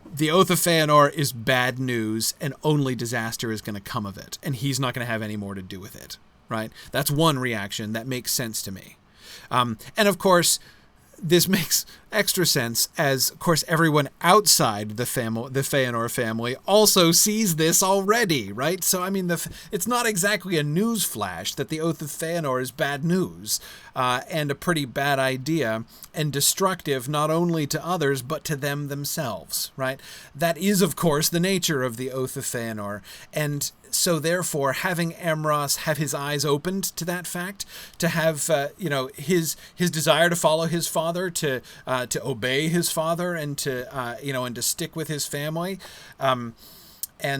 S2: the Oath of Fëanor is bad news and only disaster is going to come of it, and he's not going to have any more to do with it. Right? That's one reaction that makes sense to me. And of course, this makes extra sense as, of course, everyone outside the Fëanor family also sees this already, right? So, I mean, it's not exactly a news flash that the Oath of Fëanor is bad news and a pretty bad idea and destructive not only to others but to them themselves, right? That is, of course, the nature of the Oath of Fëanor, and so therefore, having Amras have his eyes opened to that fact, to have his desire to follow his father, to obey his father, and to and to stick with his family, and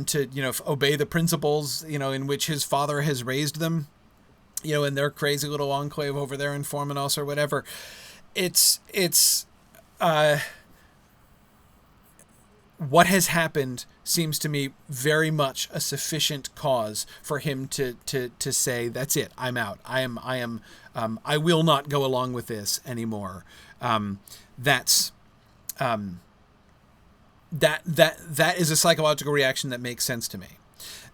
S2: to obey the principles in which his father has raised them, in their crazy little enclave over there in Formenos or whatever. It's what has happened seems to me very much a sufficient cause for him to say, that's it, I'm out. I will not go along with this anymore. That is a psychological reaction that makes sense to me.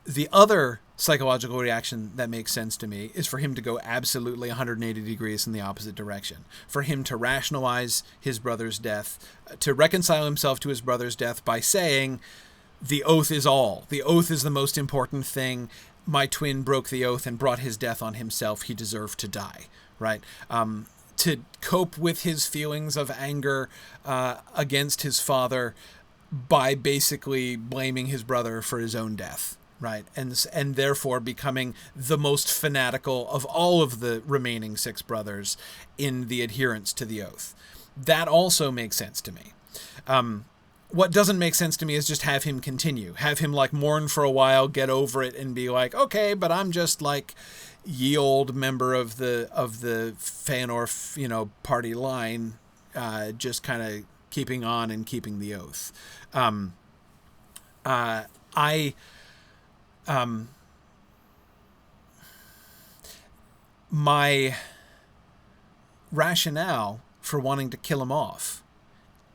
S2: The other psychological reaction that makes sense to me is for him to go absolutely 180 degrees in the opposite direction, for him to rationalize his brother's death, to reconcile himself to his brother's death by saying, the oath is all. The oath is the most important thing. My twin broke the oath and brought his death on himself. He deserved to die, right? To cope with his feelings of anger against his father by basically blaming his brother for his own death, right? And therefore becoming the most fanatical of all of the remaining 6 brothers in the adherence to the oath. That also makes sense to me. What doesn't make sense to me is just have him continue. Have him mourn for a while, get over it, and be like, okay, but I'm just ye old member of the Fëanor, party line, just kind of keeping on and keeping the oath. My rationale for wanting to kill him off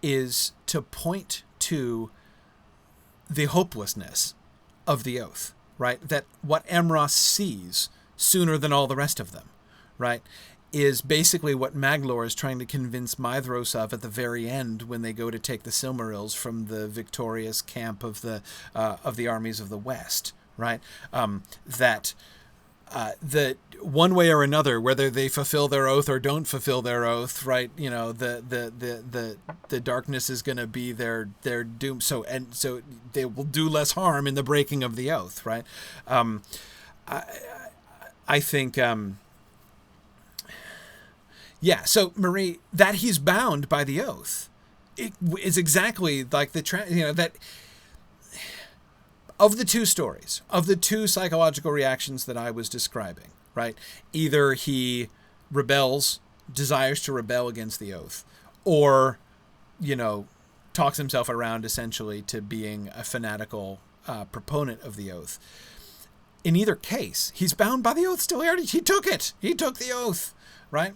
S2: is to point to the hopelessness of the oath, right? That what Amras sees sooner than all the rest of them, right, is basically what Maglor is trying to convince Maedhros of at the very end when they go to take the Silmarils from the victorious camp of the armies of the West, right? That one way or another, whether they fulfill their oath or don't fulfill their oath, right? The darkness is going to be their doom. So they will do less harm in the breaking of the oath, right? I think, So Marie, that he's bound by the oath, it is exactly like that. Of the 2 stories, of the 2 psychological reactions that I was describing, right? Either he rebels, desires to rebel against the oath, or, talks himself around essentially to being a fanatical proponent of the oath. In either case, he's bound by the oath still. He took it. He took the oath, right?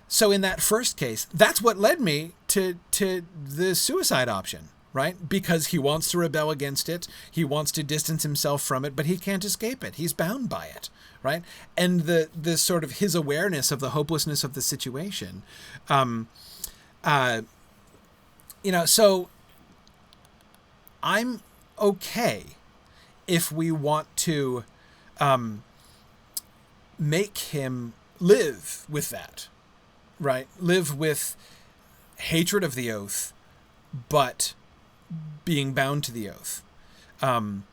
S2: So in that first case, that's what led me to the suicide option, right? Because he wants to rebel against it. He wants to distance himself from it, but he can't escape it. He's bound by it, right? And the sort of his awareness of the hopelessness of the situation, so I'm okay if we want to make him live with that, right? Live with hatred of the oath, but being bound to the oath. And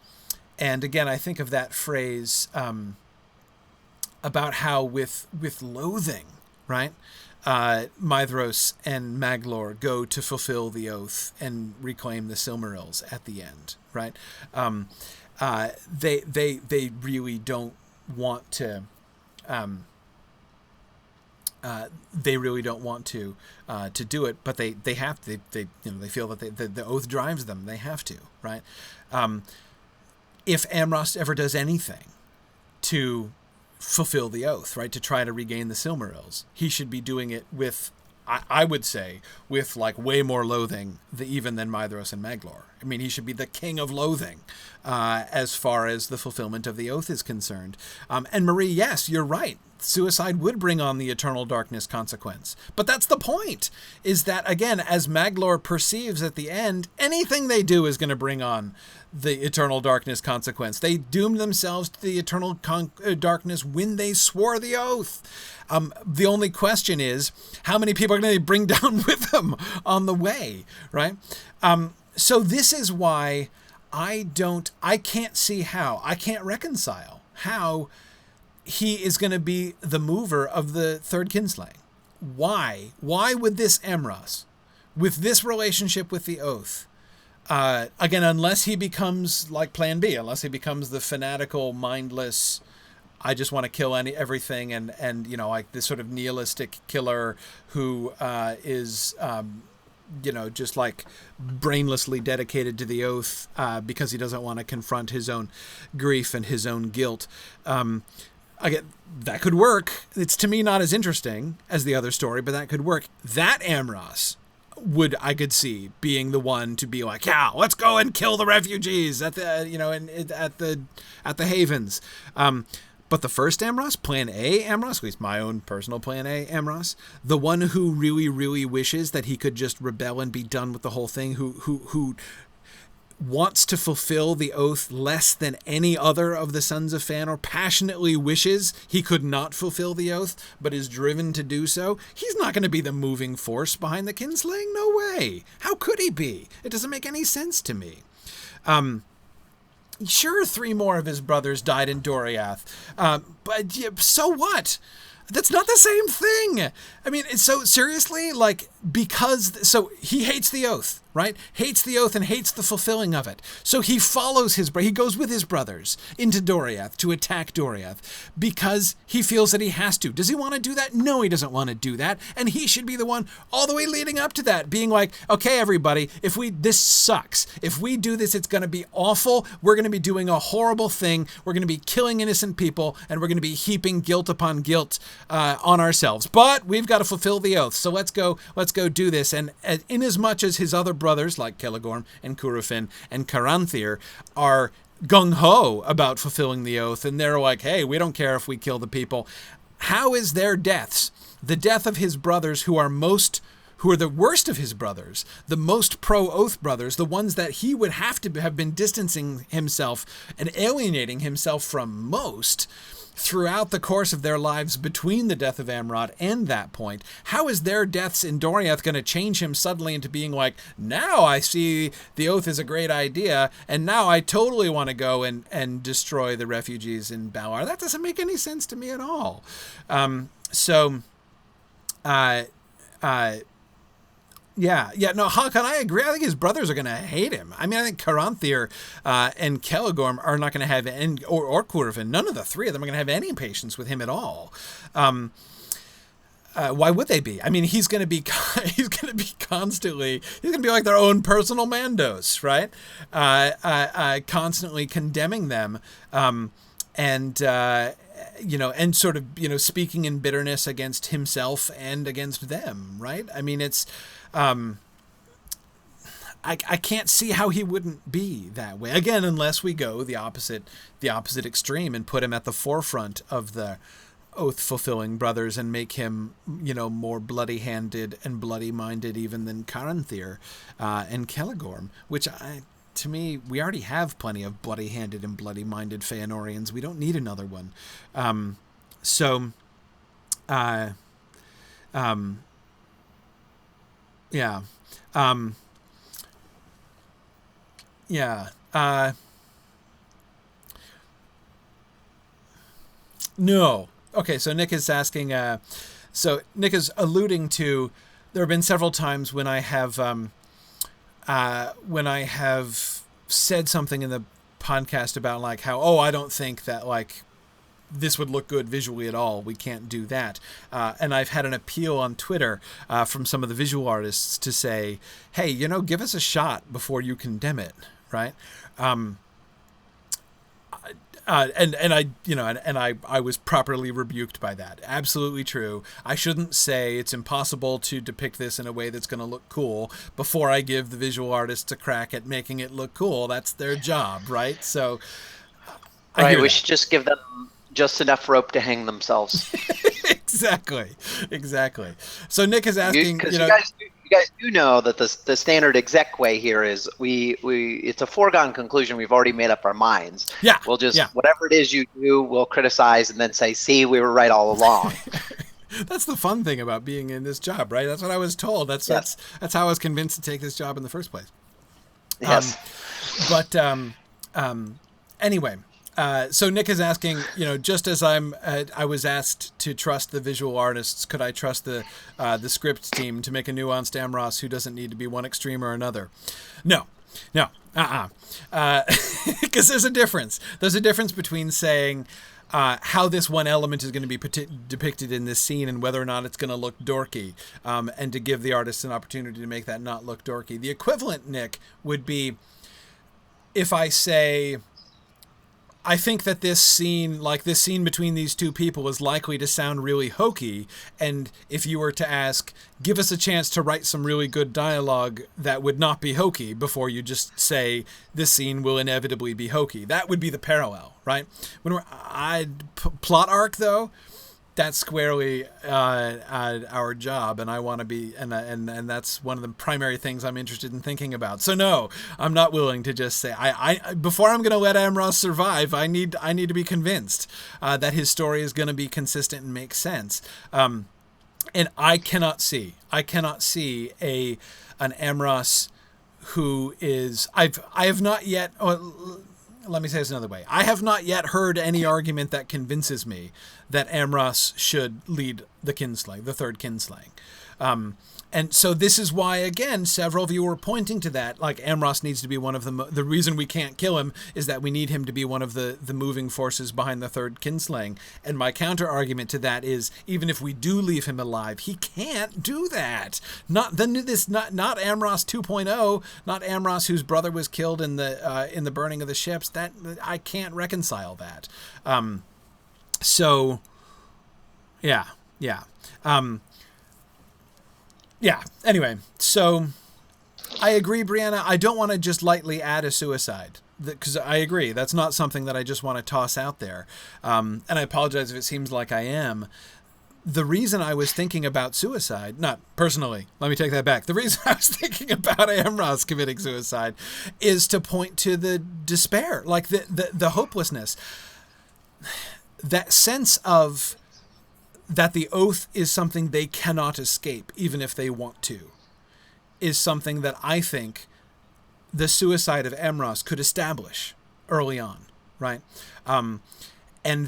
S2: again, I think of that phrase about how with loathing, right? Maedhros and Maglor go to fulfill the oath and reclaim the Silmarils at the end, right? They really don't want to. They really don't want to do it, but they have to. They feel that the oath drives them. They have to, right? If Amras ever does anything to fulfill the oath, right, to try to regain the Silmarils, he should be doing it with, I would say, with way more loathing even than Maedhros and Maglor. I mean, he should be the king of loathing as far as the fulfillment of the oath is concerned. And Marie, yes, you're right. Suicide would bring on the eternal darkness consequence. But that's the point, is that, again, as Maglor perceives at the end, anything they do is going to bring on the eternal darkness consequence. They doomed themselves to the eternal darkness when they swore the oath. The only question is, how many people are going to bring down with them on the way, right? So this is why I can't reconcile how he is going to be the mover of the third kinslaying. Why? Why would this Amras, with this relationship with the oath, again, unless he becomes like Plan B, unless he becomes the fanatical, mindless, I just want to kill everything, and like this sort of nihilistic killer who is just like brainlessly dedicated to the oath because he doesn't want to confront his own grief and his own guilt. Again, that could work. It's, to me, not as interesting as the other story, but that could work. That Amras I could see being the one to be like, yeah, let's go and kill the refugees at the at the havens. But the first Amras, Plan A Amras, at least my own personal Plan A Amras, the one who really, really wishes that he could just rebel and be done with the whole thing, who wants to fulfill the oath less than any other of the sons of Fëanor, passionately wishes he could not fulfill the oath, but is driven to do so, he's not going to be the moving force behind the kinslaying. No way. How could he be? It doesn't make any sense to me. Sure, 3 more of his brothers died in Doriath, but so what? That's not the same thing. I mean, so seriously, so he hates the oath, right? Hates the oath and hates the fulfilling of it. So he follows he goes with his brothers into Doriath to attack Doriath because he feels that he has to. Does he want to do that? No, he doesn't want to do that. And he should be the one all the way leading up to that, being like, okay, everybody, this sucks. If we do this, it's going to be awful. We're going to be doing a horrible thing. We're going to be killing innocent people, and we're going to be heaping guilt upon guilt on ourselves. But we've got to fulfill the oath. So let's go do this. And in as much as his other brothers like Celegorm and Curufin and Caranthir are gung-ho about fulfilling the oath, and they're like, hey, we don't care if we kill the people. How is their deaths, the death of his brothers who are the worst of his brothers, the most pro-oath brothers, the ones that he would have to have been distancing himself and alienating himself from most throughout the course of their lives between the death of Amrod and that point? How is their deaths in Doriath going to change him suddenly into being like, now I see the oath is a great idea, and now I totally want to go and destroy the refugees in Valar? That doesn't make any sense to me at all. No, Hakan, I agree. I think his brothers are going to hate him. I mean, I think Caranthir and Celegorm are not going to have, or Curufin, none of the 3 of them are going to have any patience with him at all. Why would they be? I mean, he's going to be constantly, he's going to be like their own personal Mandos, right? Constantly condemning them, and sort of, speaking in bitterness against himself and against them, right? I mean, it's, I can't see how he wouldn't be that way. Again, unless we go the opposite extreme and put him at the forefront of the oath-fulfilling brothers and make him, more bloody-handed and bloody-minded even than Caranthir and Celegorm, which to me, we already have plenty of bloody-handed and bloody-minded Fëanorians. We don't need another one. No. Okay, so Nick is asking, Nick is alluding to, there have been several times when I have said something in the podcast about how, I don't think that this would look good visually at all. We can't do that. And I've had an appeal on Twitter from some of the visual artists to say, hey, give us a shot before you condemn it, right? And I, I was properly rebuked by that. Absolutely true. I shouldn't say it's impossible to depict this in a way that's going to look cool before I give the visual artists a crack at making it look cool. That's their job, right? So I
S1: Right,
S2: hear
S1: we
S2: that.
S1: should just give them just enough rope to hang themselves.
S2: Exactly. So Nick is asking,
S1: Because you guys do know that the standard exec way here is we it's a foregone conclusion. We've already made up our minds.
S2: yeah,
S1: We'll just
S2: yeah.
S1: whatever it is you do, we'll criticize and then say, "See, we were right all along."
S2: That's the fun thing about being in this job, right? That's what I was told.
S1: Yes.
S2: That's how I was convinced to take this job in the first place. Um,
S1: Yes.
S2: but anyway, so Nick is asking, just as I was asked to trust the visual artists, could I trust the script team to make a nuanced Amros who doesn't need to be one extreme or another? No, because there's a difference. There's a difference between saying how this one element is going to be depicted in this scene and whether or not it's going to look dorky, and to give the artist an opportunity to make that not look dorky. The equivalent, Nick, would be if I say, I think that this scene between these two people is likely to sound really hokey, and if you were to ask, give us a chance to write some really good dialogue that would not be hokey before you just say, this scene will inevitably be hokey. That would be the parallel, right? Plot arc, though, that's squarely our job, and I want to be, and that's one of the primary things I'm interested in thinking about. So no, I'm not willing to just say I before I'm going to let Amros survive. I need to be convinced that his story is going to be consistent and make sense. And I cannot see an Amros who is I have not yet. Let me say this another way. I have not yet heard any argument that convinces me that Amras should lead the kinslaying, the third kinslaying. And so this is why, again, several of you were pointing to that. Like, Amras needs to be one of the reason we can't kill him is that we need him to be one of the moving forces behind the third kinslaying. And my counter argument to that is, even if we do leave him alive, he can't do that. Not Amras 2.0, not Amras whose brother was killed in the burning of the ships. That I can't reconcile that. So, yeah. Anyway, so I agree, Brianna. I don't want to just lightly add a suicide, because I agree. That's not something that I just want to toss out there. And I apologize if it seems like I am. The reason I was thinking about suicide, not personally, let me take that back. The reason I was thinking about Amros committing suicide is to point to the despair, like the hopelessness. That sense of that the oath is something they cannot escape, even if they want to, is something that I think the suicide of Amros could establish early on, right? And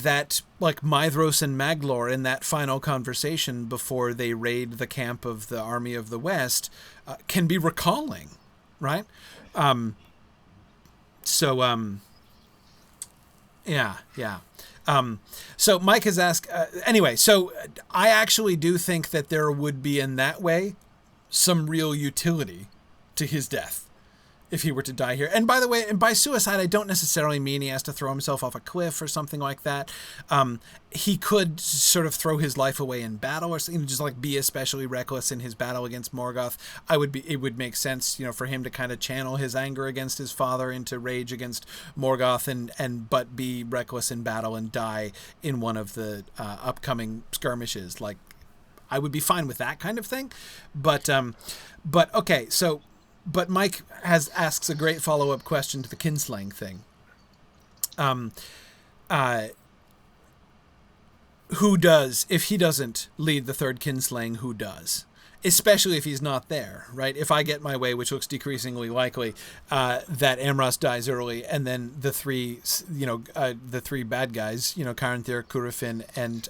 S2: that, like, Maedhros and Maglor in that final conversation before they raid the camp of the Army of the West can be recalling, right? So Mike has asked, anyway, so I actually do think that there would be in that way some real utility to his death if he were to die here. And by the way, and by suicide, I don't necessarily mean he has to throw himself off a cliff or something like that. He could sort of throw his life away in battle, or just like be especially reckless in his battle against Morgoth. It would make sense, for him to kind of channel his anger against his father into rage against Morgoth, but be reckless in battle and die in one of the upcoming skirmishes. Like, I would be fine with that kind of thing. But okay, so. But Mike asks a great follow-up question to the kinslaying thing. Who does, if he doesn't lead the third kinslaying, who does? Especially if he's not there, right? If I get my way, which looks decreasingly likely, that Amros dies early, and then the three bad guys, Caranthir, Curufin, and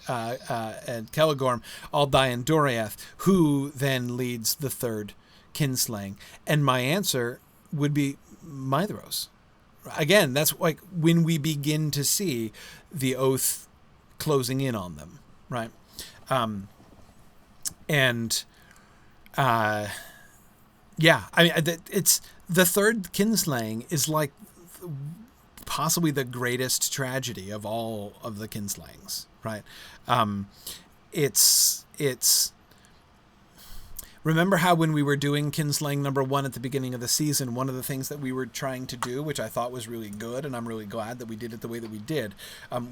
S2: Celegorm, all die in Doriath, who then leads the third kinslaying? And my answer would be Maedhros. Again, that's like when we begin to see the oath closing in on them, right? Yeah, I mean, it's the third kinslaying is like possibly the greatest tragedy of all of the kinslayings, right? It's remember how when we were doing Kinslaying #1 at the beginning of the season, one of the things that we were trying to do, which I thought was really good, and I'm really glad that we did it the way that we did,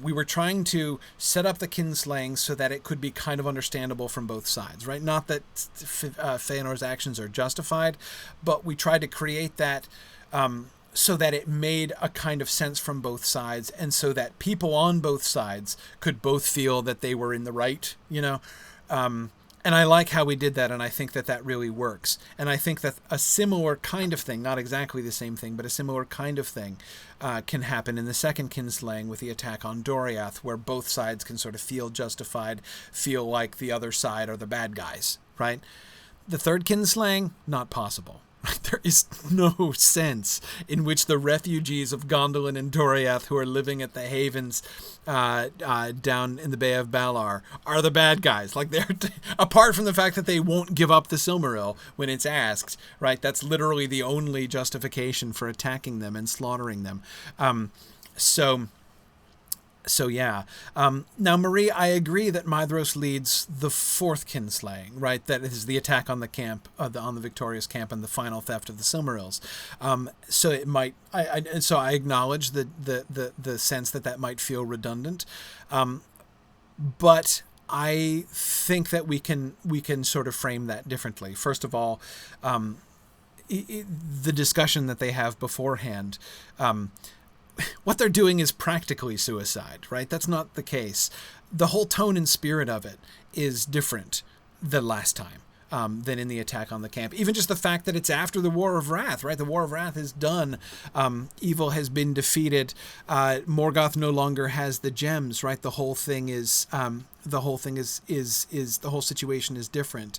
S2: we were trying to set up the Kinslaying so that it could be kind of understandable from both sides, right? Not that Fëanor's actions are justified, but we tried to create that so that it made a kind of sense from both sides, and so that people on both sides could both feel that they were in the right, you know? And I like how we did that, and I think that that really works. And I think that a similar kind of thing, not exactly the same thing, but a similar kind of thing can happen in the second Kinslaying with the attack on Doriath, where both sides can sort of feel justified, feel like the other side are the bad guys, right? The third Kinslaying, not possible. There is no sense in which the refugees of Gondolin and Doriath who are living at the havens down in the Bay of Valar are the bad guys. Like, they're apart from the fact that they won't give up the Silmaril when it's asked, right? That's literally the only justification for attacking them and slaughtering them. So yeah. Now, Marie, I agree that Maedhros leads the fourth Kinslaying, right? That is the attack on the camp, on the victorious camp, and the final theft of the Silmarils. So it might. So I acknowledge the sense that might feel redundant, but I think that we can sort of frame that differently. First of all, the discussion that they have beforehand. What they're doing is practically suicide, right? That's not the case. The whole tone and spirit of it is different the last time than in the attack on the camp. Even just the fact that it's after the War of Wrath, right? The War of Wrath is done. Evil has been defeated. Morgoth no longer has the gems, right? The whole thing is the whole situation is different.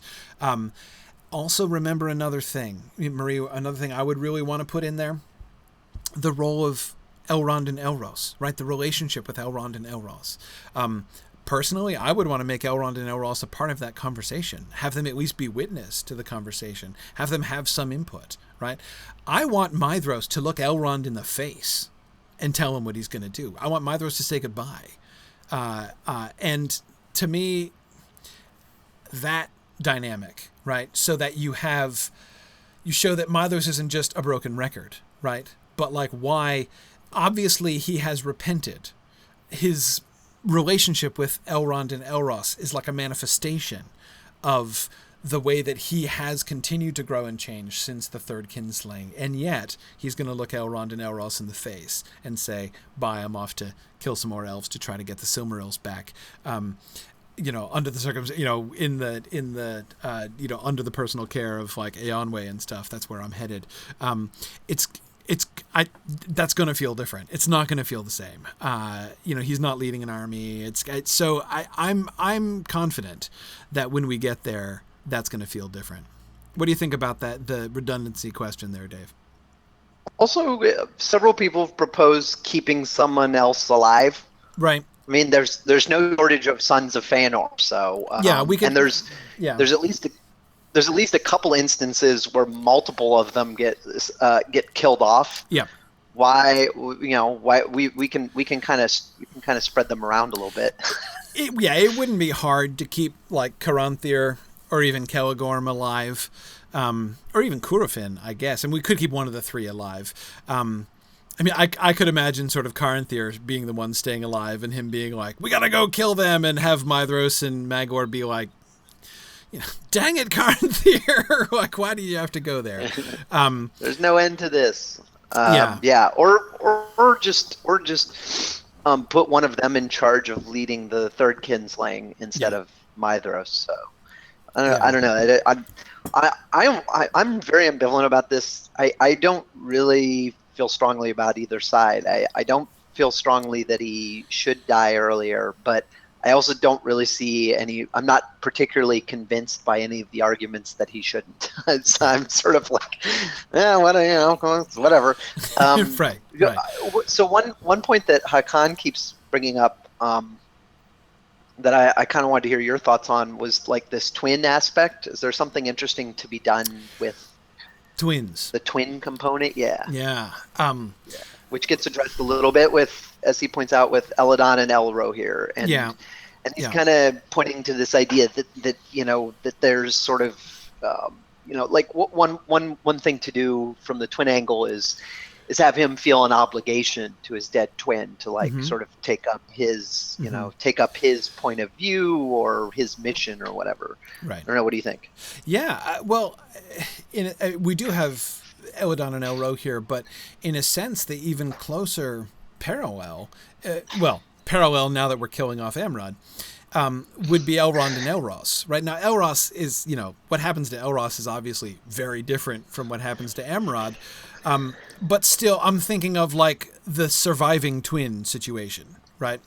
S2: Also, remember another thing, Marie. Another thing I would really want to put in there: the role of Elrond and Elros, right? The relationship with Elrond and Elros. Personally, I would want to make Elrond and Elros a part of that conversation. Have them at least be witness to the conversation. Have them have some input, right? I want Maedhros to look Elrond in the face and tell him what he's going to do. I want Maedhros to say goodbye. And to me, that dynamic, right? So that you show that Maedhros isn't just a broken record, right? But like, why... Obviously, he has repented. His relationship with Elrond and Elros is like a manifestation of the way that he has continued to grow and change since the third Kinslaying. And yet, he's going to look Elrond and Elros in the face and say, bye, I'm off to kill some more elves to try to get the Silmarils back. Under the circumstances, in the under the personal care of like Eonwë and stuff. That's where I'm headed. That's going to feel different. It's not going to feel the same. He's not leading an army. So I'm confident that when we get there, that's going to feel different. What do you think about that? The redundancy question there, Dave?
S1: Also, several people have proposed keeping someone else alive.
S2: Right.
S1: I mean, there's no shortage of sons of Fëanor. So
S2: yeah, we could.
S1: And there's at least a couple instances where multiple of them get killed off.
S2: Yeah.
S1: Why we can kind of spread them around a little bit.
S2: It wouldn't be hard to keep like Caranthir or even Celegorm alive, or even Curufin, I guess, and we could keep one of the three alive. I could imagine sort of Caranthir being the one staying alive and him being like, we gotta go kill them, and have Maedhros and Magor be like, dang it, Caranthir! Like, why do you have to go there?
S1: There's no end to this. Or just put one of them in charge of leading the third Kinslaying instead of Maedhros. So I don't know. I'm very ambivalent about this. I don't really feel strongly about either side. I don't feel strongly that he should die earlier, but I also don't really see any. I'm not particularly convinced by any of the arguments that he shouldn't. So I'm sort of like, whatever.
S2: Right.
S1: So one point that Hakan keeps bringing up, that I kind of wanted to hear your thoughts on, was like this twin aspect. Is there something interesting to be done with
S2: twins?
S1: The twin component, yeah.
S2: Yeah.
S1: which gets addressed a little bit with, as he points out, with Eladon and Elro here,
S2: Yeah.
S1: and he's
S2: Yeah.
S1: kind of pointing to this idea that that there's sort of like one thing to do from the twin angle is have him feel an obligation to his dead twin to like
S2: Mm-hmm.
S1: sort of take up his
S2: Mm-hmm.
S1: point of view or his mission or whatever.
S2: Right.
S1: I don't know. What do you think?
S2: Yeah. Well, we do have Eladon and Elro here, but in a sense, the even closer parallel, parallel now that we're killing off Amrod, would be Elrond and Elros. Right now, Elros is, what happens to Elros is obviously very different from what happens to Amrod. But still, I'm thinking of like the surviving twin situation, right?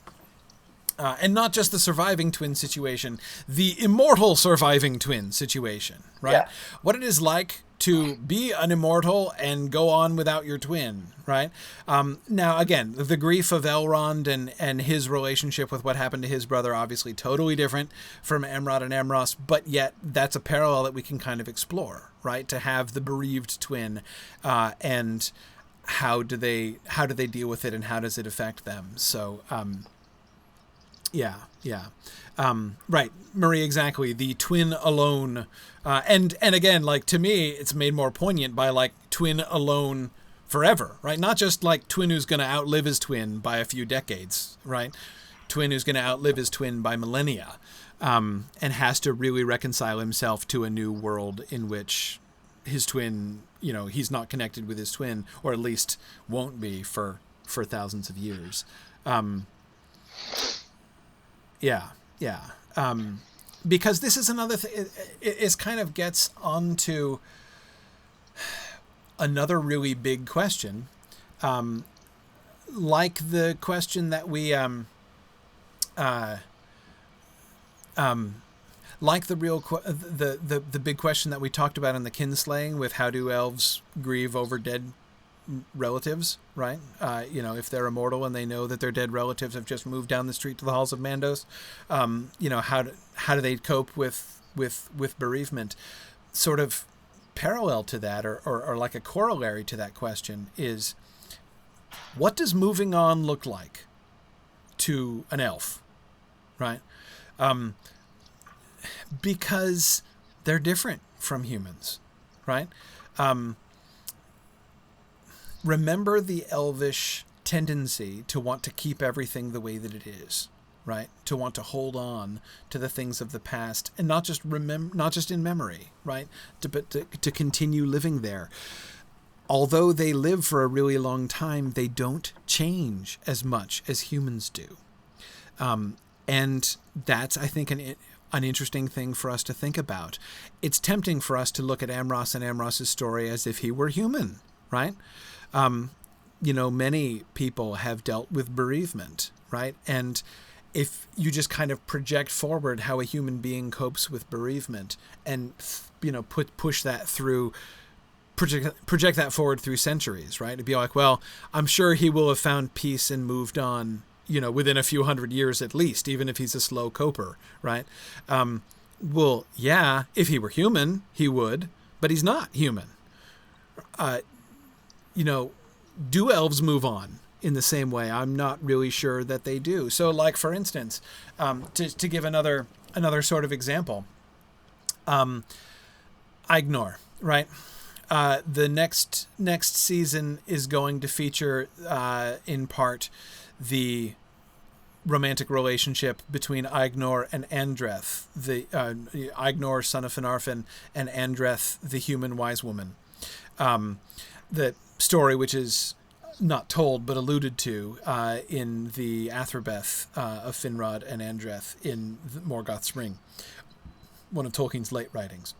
S2: And not just the surviving twin situation, the immortal surviving twin situation, right?
S1: Yeah.
S2: What it is like to be an immortal and go on without your twin, right? Now, again, the grief of Elrond and his relationship with what happened to his brother, obviously totally different from Amrod and Amras, but yet that's a parallel that we can kind of explore, right? To have the bereaved twin, and how do they deal with it, and how does it affect them? So, yeah. Right, Marie, exactly. The twin alone, and again, like to me, it's made more poignant by like twin alone forever, right? Not just like twin who's going to outlive his twin by a few decades, right? Twin who's going to outlive his twin by millennia, and has to really reconcile himself to a new world in which his twin, he's not connected with his twin, or at least won't be for thousands of years. Yeah. Because this is another thing. It kind of gets onto another really big question, like the question that we, like the big question that we talked about in the kinslaying, with how do elves grieve over dead relatives, right? If they're immortal and they know that their dead relatives have just moved down the street to the halls of Mandos, how do they cope with bereavement? Sort of parallel to that, or like a corollary to that question, is what does moving on look like to an elf, right? Because they're different from humans, right? Remember the elvish tendency to want to keep everything the way that it is, right? To want to hold on to the things of the past, and not just in memory, right? But to continue living there. Although they live for a really long time, they don't change as much as humans do. And that's, I think, an interesting thing for us to think about. It's tempting for us to look at Amras and Amras' story as if he were human, right? Many people have dealt with bereavement, right? And if you just kind of project forward how a human being copes with bereavement, and push that through, project that forward through centuries, right? It'd be like, well, I'm sure he will have found peace and moved on, within a few hundred years at least, even if he's a slow coper, right? Well, yeah, if he were human, he would, but he's not human. Do elves move on in the same way? I'm not really sure that they do. So, like, for instance, to give another sort of example, Ignor, right? The next season is going to feature, in part, the romantic relationship between Ignor and Andreth, the Ignor, son of Fëanor, and Andreth, the human wise woman. The story, which is not told but alluded to in the Athrobeth of Finrod and Andreth in Morgoth's Ring, one of Tolkien's late writings.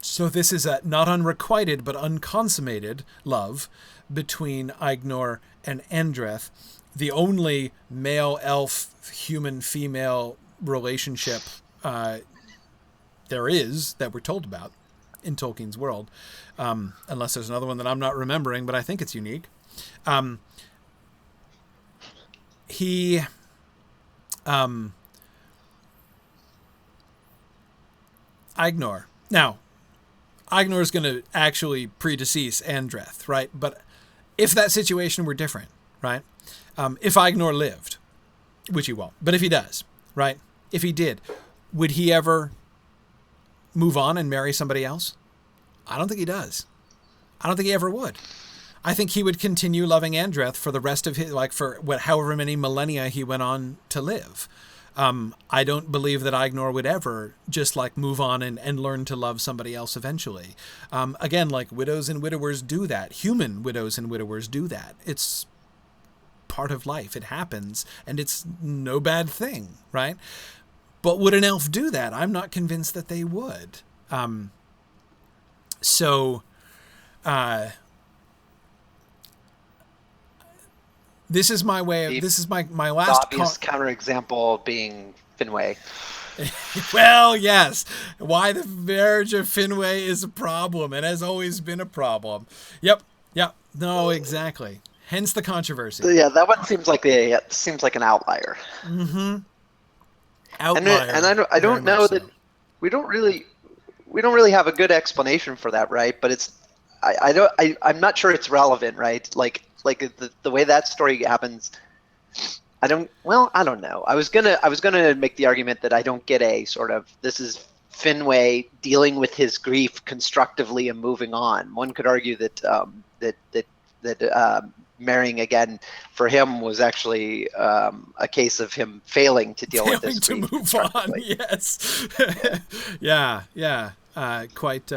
S2: So this is a not unrequited but unconsummated love between Ignor and Andreth, the only male elf human female relationship there is that we're told about in Tolkien's world, unless there's another one that I'm not remembering, but I think it's unique. Ignor. Now, Ignor is going to actually predecease Andreth, right? But if that situation were different, right? If Ignor lived, which he won't, but if he does, right? If he did, would he ever move on and marry somebody else? I don't think he does. I don't think he ever would. I think he would continue loving Andreth for the rest of his, like for however many millennia he went on to live. I don't believe that Ignor would ever just like move on and learn to love somebody else eventually. Again, like widows and widowers do that. Human widows and widowers do that. It's part of life. It happens, and it's no bad thing, right? But would an elf do that? I'm not convinced that they would. This is my way of, this is my last
S1: obvious counterexample being Finwë.
S2: Well, yes. Why the marriage of Finwë is a problem and has always been a problem. Yep. No, exactly. Hence the controversy.
S1: Yeah, that one seems like an outlier.
S2: Mm-hmm. Outlier.
S1: And I don't know that we don't really have a good explanation for that, right? But I'm not sure it's relevant, right? Like the way that story happens, I don't know. I was gonna make the argument that I don't get a sort of, this is Finwë dealing with his grief constructively and moving on. One could argue that marrying again for him was actually a case of him failing to deal with this grief.
S2: To move on, yes. yeah. Quite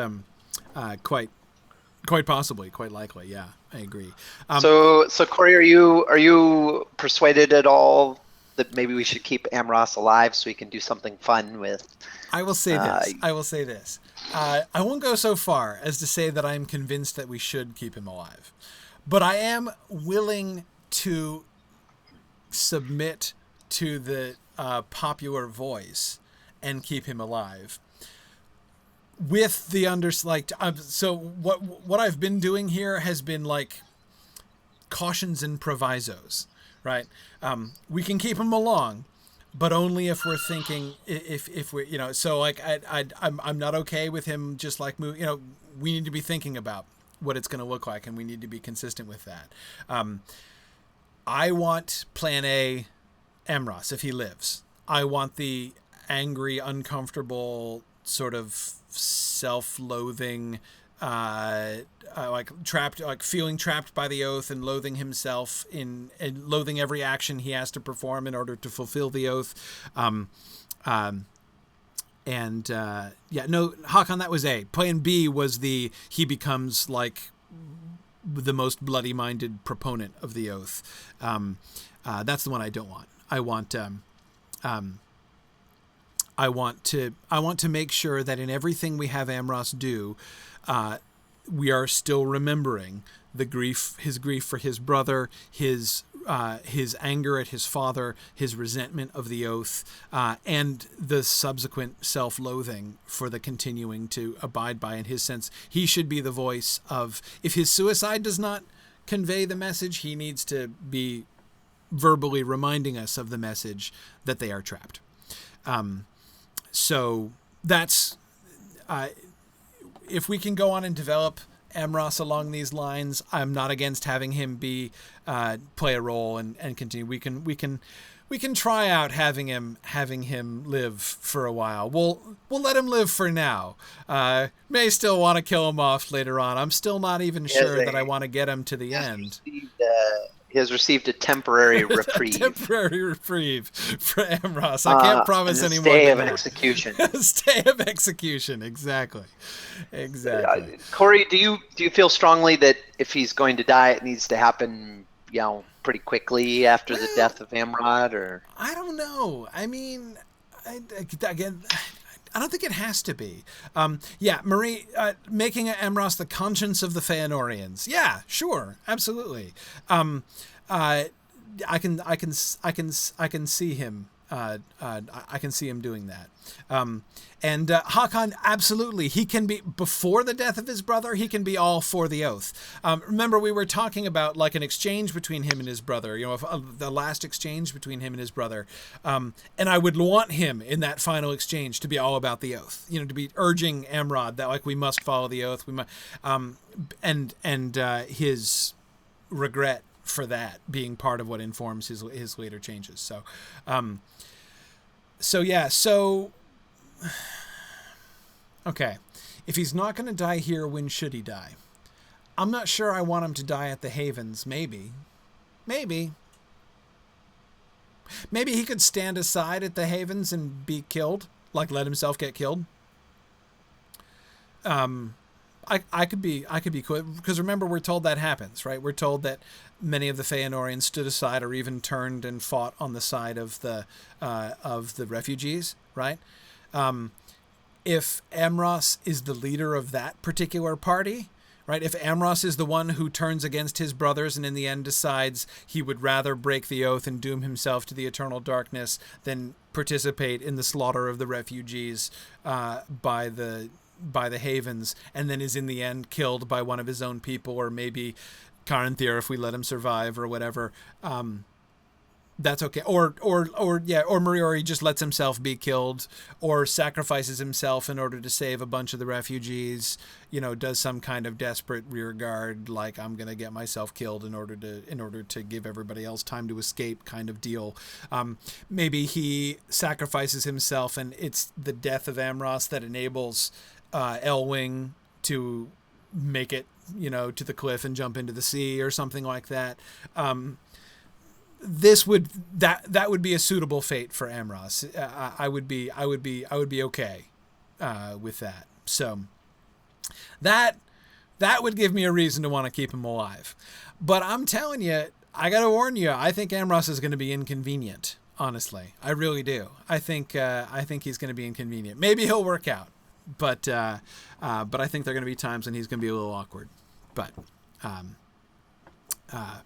S2: possibly, quite likely. Yeah, I agree.
S1: So Corey, are you persuaded at all that maybe we should keep Amras alive so we can do something fun with?
S2: I will say this. I won't go so far as to say that I am convinced that we should keep him alive, but I am willing to submit to the popular voice and keep him alive. With the so what I've been doing here has been like cautions and provisos, right? We can keep him along, but only if we're thinking, if we, so like I'm not okay with him just like move. We need to be thinking about what it's going to look like, and we need to be consistent with that. I want Plan A, Amras, if he lives. I want the angry, uncomfortable, sort of self-loathing, feeling trapped by the oath and loathing himself and loathing every action he has to perform in order to fulfill the oath. Hakon, that was A. Plan B was he becomes like the most bloody-minded proponent of the oath. That's the one I don't want. I want to make sure that in everything we have Amras do, we are still remembering his grief for his brother, his anger at his father, his resentment of the oath, and the subsequent self-loathing for the continuing to abide by. In his sense, he should be the voice of, if his suicide does not convey the message, he needs to be verbally reminding us of the message that they are trapped. So that's, if we can go on and develop Amras along these lines, I'm not against having him play a role and continue. We can try out having him live for a while. We'll let him live for now. May still want to kill him off later on. I'm still not even sure that I want to get him to the end.
S1: He has received a temporary reprieve.
S2: Temporary reprieve for Amras. I can't promise any more.
S1: Stay of execution.
S2: Stay of execution. Exactly.
S1: Corey, do you feel strongly that if he's going to die, it needs to happen, pretty quickly after the death of Amrod, or?
S2: I don't know. I mean, again, I don't think it has to be. Marie, making Amras the conscience of the Fëanorians. Yeah, sure, absolutely. I can see him. I can see him doing that. And Hakon, absolutely, he can be, before the death of his brother, he can be all for the oath. Remember, we were talking about like an exchange between him and his brother, the last exchange between him and his brother. And I would want him in that final exchange to be all about the oath, to be urging Amrod that like we must follow the oath. We must, regret for that being part of what informs his later changes. So okay, if he's not going to die here, when should he die? I'm not sure I want him to die at the Havens. Maybe he could stand aside at the Havens and be killed, like let himself get killed. I could be cool, because remember, we're told that happens, right? We're told that many of the Fëanorians stood aside or even turned and fought on the side of the refugees, right? If Amras is the leader of that particular party, right? If Amras is the one who turns against his brothers and in the end decides he would rather break the oath and doom himself to the eternal darkness than participate in the slaughter of the refugees by the Havens, and then is in the end killed by one of his own people, or maybe Caranthir if we let him survive, or whatever, that's okay. Or Moriori just lets himself be killed, or sacrifices himself in order to save a bunch of the refugees, does some kind of desperate rear guard, like I'm going to get myself killed in order to give everybody else time to escape kind of deal. Maybe he sacrifices himself and it's the death of Amras that enables Elwing to make it, to the cliff and jump into the sea or something like that. That would be a suitable fate for Amras. I would be okay with that. So that would give me a reason to want to keep him alive. But I'm telling you, I got to warn you, I think Amras is going to be inconvenient. Honestly, I really do. I think he's going to be inconvenient. Maybe he'll work out, but I think there are going to be times when he's going to be a little awkward. But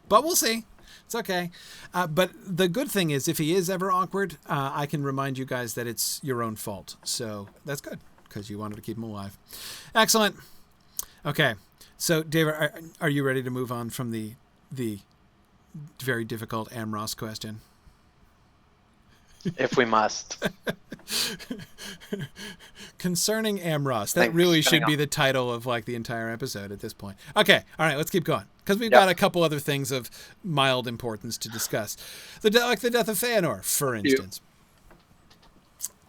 S2: we'll see. It's okay. But the good thing is, if he is ever awkward, I can remind you guys that it's your own fault. So that's good, because you wanted to keep him alive. Excellent. Okay. So, David, are you ready to move on from the very difficult Amras question?
S1: If we must.
S2: Concerning Amras. That really should be the title of the entire episode at this point. Okay. All right. Let's keep going, because we've got a couple other things of mild importance to discuss. The death of Fëanor, for instance.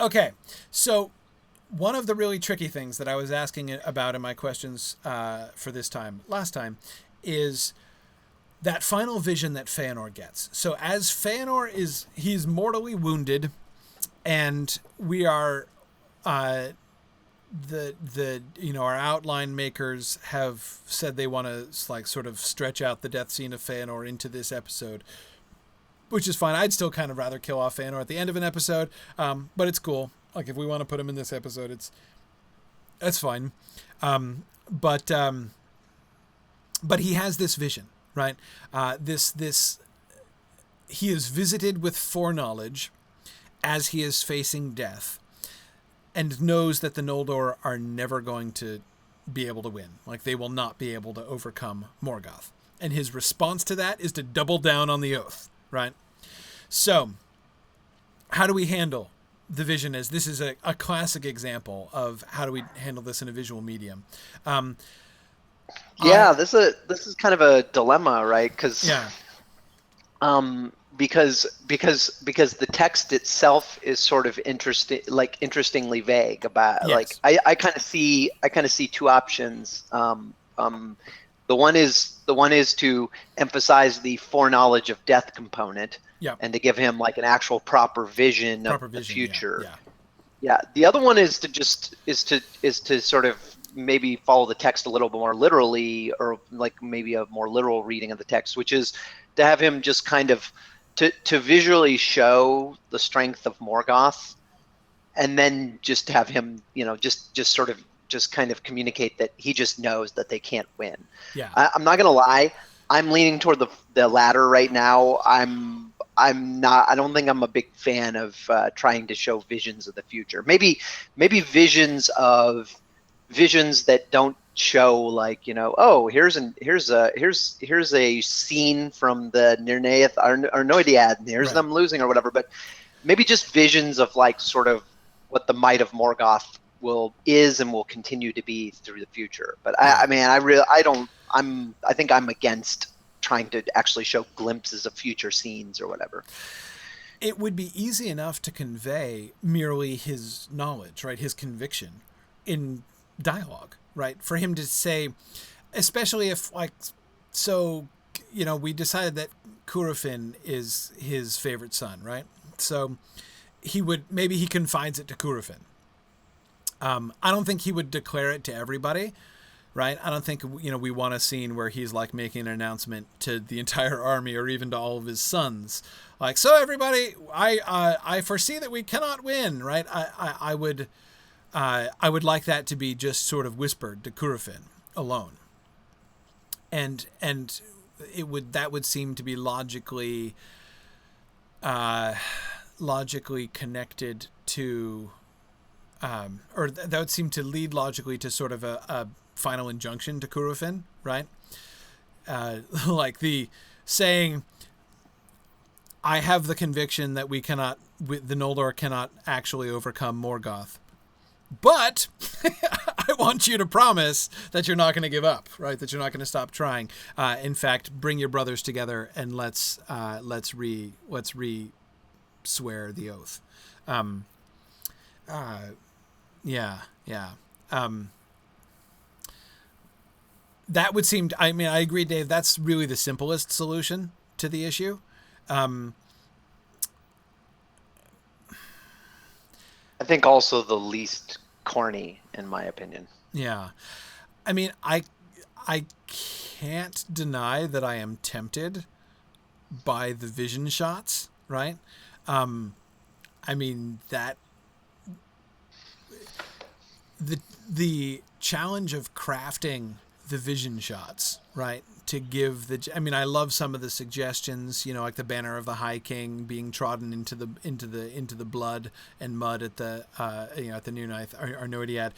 S2: Okay. So one of the really tricky things that I was asking about in my questions for last time, is that final vision that Fëanor gets. So as Fëanor he's mortally wounded, and we are, our outline makers have said they want to sort of stretch out the death scene of Fëanor into this episode, which is fine. I'd still kind of rather kill off Fëanor at the end of an episode, but it's cool. If we want to put him in this episode, that's fine. But he has this vision. Right, he is visited with foreknowledge as he is facing death, and knows that the Noldor are never going to be able to win. They will not be able to overcome Morgoth, and his response to that is to double down on the oath. Right. So, how do we handle the vision? As this is a classic example of how do we handle this in a visual medium.
S1: This is kind of a dilemma, right? Because the text itself is sort of interestingly vague about.
S2: Yes.
S1: I kind of see two options. The one is to emphasize the foreknowledge of death component, and to give him an actual proper vision of the future. Yeah. The other one is to sort of maybe follow the text a little bit more literally, or maybe a more literal reading of the text, which is to have him just kind of to visually show the strength of Morgoth, and then just have him, just kind of communicate that he just knows that they can't win.
S2: Yeah.
S1: I'm not gonna lie, I'm leaning toward the latter right now. I don't think I'm a big fan of trying to show visions of the future. Maybe visions that don't show here's a scene from the Nirnaeth or Noediad, and here's them losing or whatever, but maybe just visions of sort of what the might of Morgoth is and will continue to be through the future. But I think I'm against trying to actually show glimpses of future scenes or whatever.
S2: It would be easy enough to convey merely his knowledge, right? His conviction in dialogue, right? For him to say, especially if, like, so, we decided that Curufin is his favorite son, right? So maybe he confides it to Curufin. I don't think he would declare it to everybody, right? I don't think, we want a scene where he's like making an announcement to the entire army or even to all of his sons. Like, so everybody, I foresee that we cannot win, right? I would like that to be just sort of whispered to Curufin alone. And that would seem to be logically connected to, or that would seem to lead logically to sort of a final injunction to Curufin, right? Like the saying, I have the conviction that the Noldor cannot actually overcome Morgoth, but I want you to promise that you're not going to give up, right? That you're not going to stop trying. In fact, bring your brothers together and let's swear the oath. Yeah. That would seem, I agree, Dave, that's really the simplest solution to the issue.
S1: I think also the least corny, in my opinion.
S2: Yeah. I can't deny that I am tempted by the vision shots, right? That the challenge of crafting the vision shots, right? To give I love some of the suggestions, like the banner of the High King being trodden into the blood and mud at the at the Nunith or Noediad,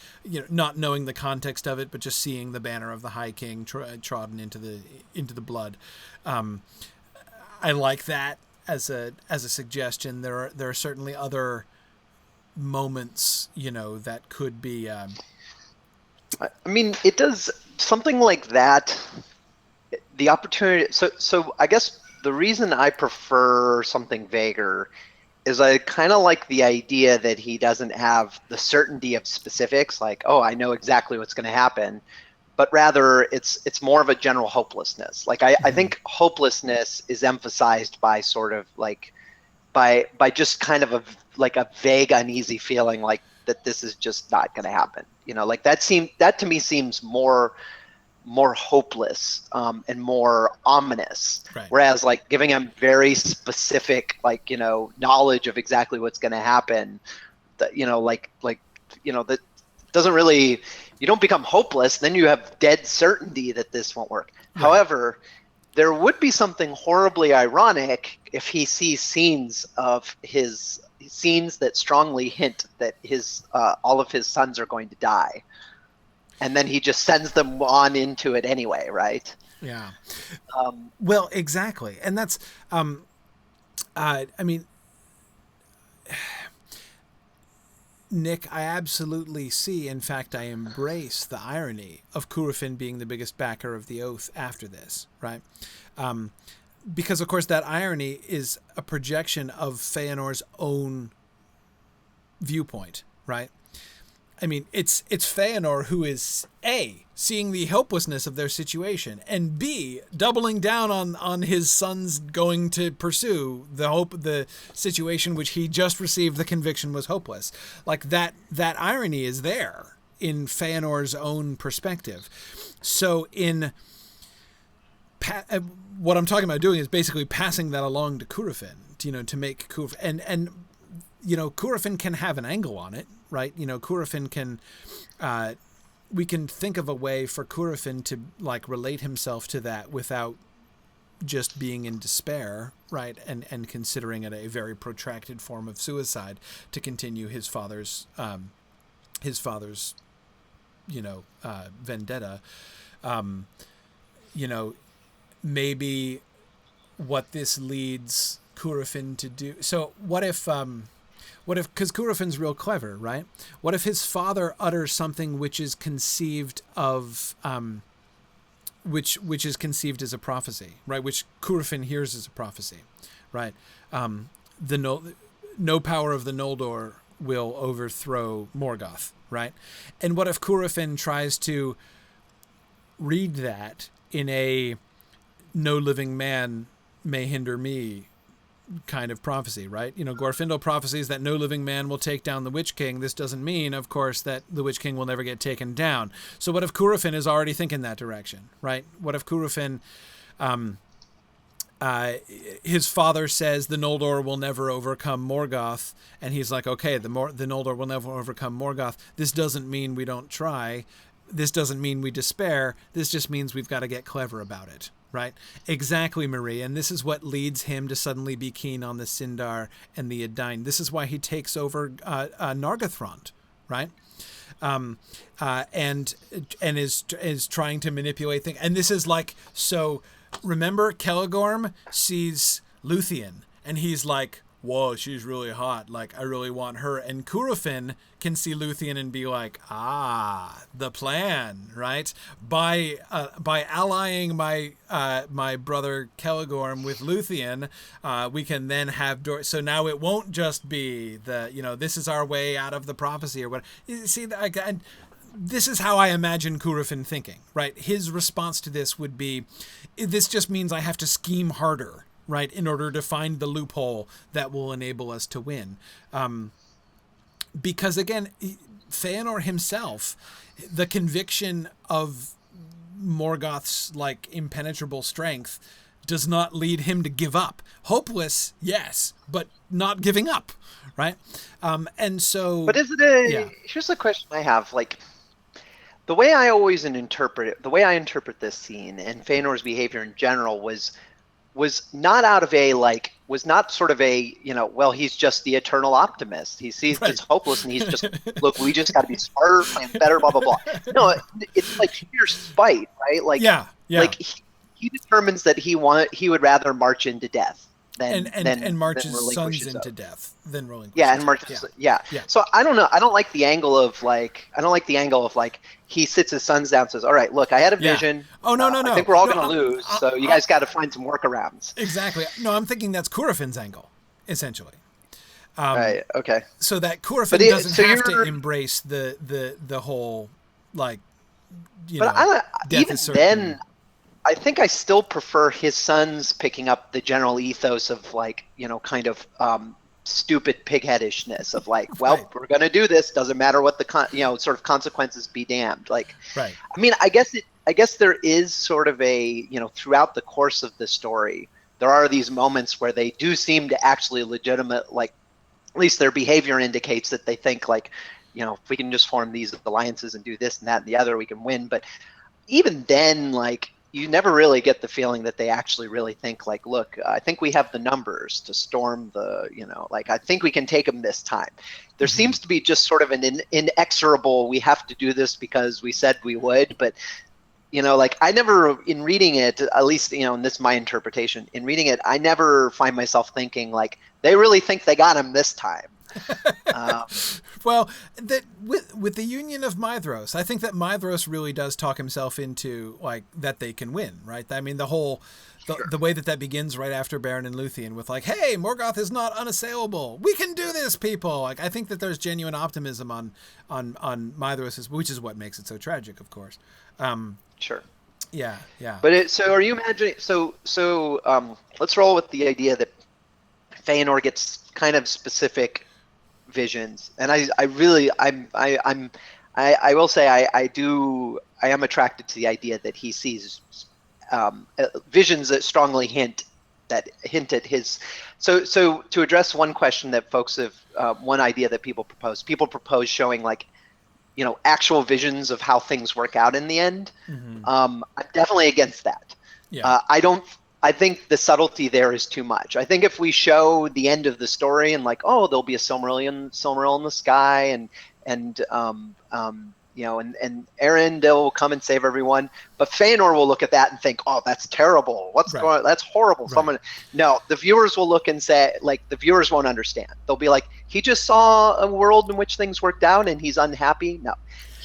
S2: not knowing the context of it, but just seeing the banner of the High King trodden into the blood. I like that as a suggestion. There are certainly other moments, that could be.
S1: It does something like that. The opportunity. So I guess the reason I prefer something vaguer is I kind of like the idea that he doesn't have the certainty of specifics, like, oh, I know exactly what's going to happen, but rather it's more of a general hopelessness. Like I think hopelessness is emphasized by sort of like by just kind of a vague uneasy feeling like that this is just not going to happen. Like that to me seems more hopeless and more ominous.
S2: Right.
S1: Whereas like giving him very specific knowledge of exactly what's going to happen, that that doesn't really, you don't become hopeless, then you have dead certainty that this won't work. Right. However, there would be something horribly ironic if he sees scenes that strongly hint that all of his sons are going to die, and then he just sends them on into it anyway, right?
S2: Yeah. Well, exactly, and that's Nick, I absolutely see, in fact, I embrace the irony of Curufin being the biggest backer of the oath after this, right? Because, of course, that irony is a projection of Fëanor's own viewpoint, right? It's Fëanor who is, A, seeing the helplessness of their situation, and B, doubling down on his sons going to pursue the situation which he just received the conviction was hopeless. Like that irony is there in Fëanor's own perspective. So what I'm talking about doing is basically passing that along to Curufin, to make Curufin, and Curufin can have an angle on it, right? Curufin can, we can think of a way for Curufin to relate himself to that without just being in despair, right? And considering it a very protracted form of suicide to continue his father's vendetta. Maybe what this leads Curufin to do. So what if, because Curufin's real clever, right? What if his father utters something which is conceived of, which is conceived as a prophecy, right? Which Curufin hears as a prophecy, right? No power of the Noldor will overthrow Morgoth, right? And what if Curufin tries to read that in a no living man may hinder me kind of prophecy, right? Glorfindel prophesies that no living man will take down the Witch King. This doesn't mean, of course, that the Witch King will never get taken down. So what if Curufin is already thinking that direction, right? What if Curufin, his father says the Noldor will never overcome Morgoth, and he's like, okay, the Noldor will never overcome Morgoth. This doesn't mean we don't try. This doesn't mean we despair. This just means we've got to get clever about it. Right? Exactly, Marie. And this is what leads him to suddenly be keen on the Sindar and the Edain. This is why he takes over Nargothrond, right? And is trying to manipulate things. And this is like, so remember Celegorm sees Luthien and he's like, whoa, she's really hot. Like, I really want her. And Curufin can see Luthien and be like, the plan, right? By allying my brother Celegorm with Luthien, we can then have so now it won't just be this is our way out of the prophecy or what. You see, this is how I imagine Curufin thinking, right? His response to this would be, this just means I have to scheme harder, right, in order to find the loophole that will enable us to win. Because again, Fëanor himself, the conviction of Morgoth's like impenetrable strength does not lead him to give up. Hopeless, yes, but not giving up, right? And so...
S1: But is it Here's the question I have, like... The way I interpret this scene and Fëanor's behavior in general was not out of was not sort of well, he's just the eternal optimist. He sees it's hopeless and he's just, look, we just got to be smarter, plan better, blah, blah, blah. No, it's like sheer spite, right? Like, like he determines that he would rather march into death than march his sons into death than relinquish. Yeah, and marches. Yeah. So I don't know. I don't like the angle of he sits his sons down and says, all right, look, I had a vision.
S2: Oh, no.
S1: I think we're all going to lose. So you guys got to find some workarounds.
S2: Exactly. No, I'm thinking that's Curufin's angle, essentially.
S1: Right. Okay.
S2: So that Curufin doesn't have to embrace the whole, like, death
S1: even
S2: is certain.
S1: Then, I think I still prefer his sons picking up the general ethos of kind of stupid pigheadishness of well, we're going to do this. Doesn't matter what the sort of consequences, be damned. Like, right. I mean, I guess there is sort of a, throughout the course of the story, there are these moments where they do seem to actually legitimate, like, at least their behavior indicates that they think if we can just form these alliances and do this and that and the other, we can win. But even then, you never really get the feeling that they actually really think look, I think we have the numbers to storm the, I think we can take them this time. There seems to be just sort of an inexorable, we have to do this because we said we would, but I never, in reading it, at least, and this is my interpretation, in reading it, I never find myself thinking they really think they got him this time.
S2: Well, with the union of Maedhros, I think that Maedhros really does talk himself into that they can win, right? I mean, the way that begins right after Beren and Luthien with hey, Morgoth is not unassailable. We can do this, people. I think that there's genuine optimism on Maedhros, which is what makes it so tragic, of course.
S1: Sure.
S2: Yeah.
S1: But so are you imagining? So let's roll with the idea that Fëanor gets kind of specific visions, and I will say I am attracted to the idea that he sees visions that strongly hint at his. So to address one question that folks have, one idea that people propose showing actual visions of how things work out in the end. I'm definitely against that. Yeah. I think the subtlety there is too much. I think if we show the end of the story and there'll be a Silmaril in the sky and Erend will come and save everyone, but Fëanor will look at that and think, oh, that's terrible. What's going on? That's horrible. Right. No, the viewers will look and say, the viewers won't understand. They'll be he just saw a world in which things worked out and he's unhappy. No,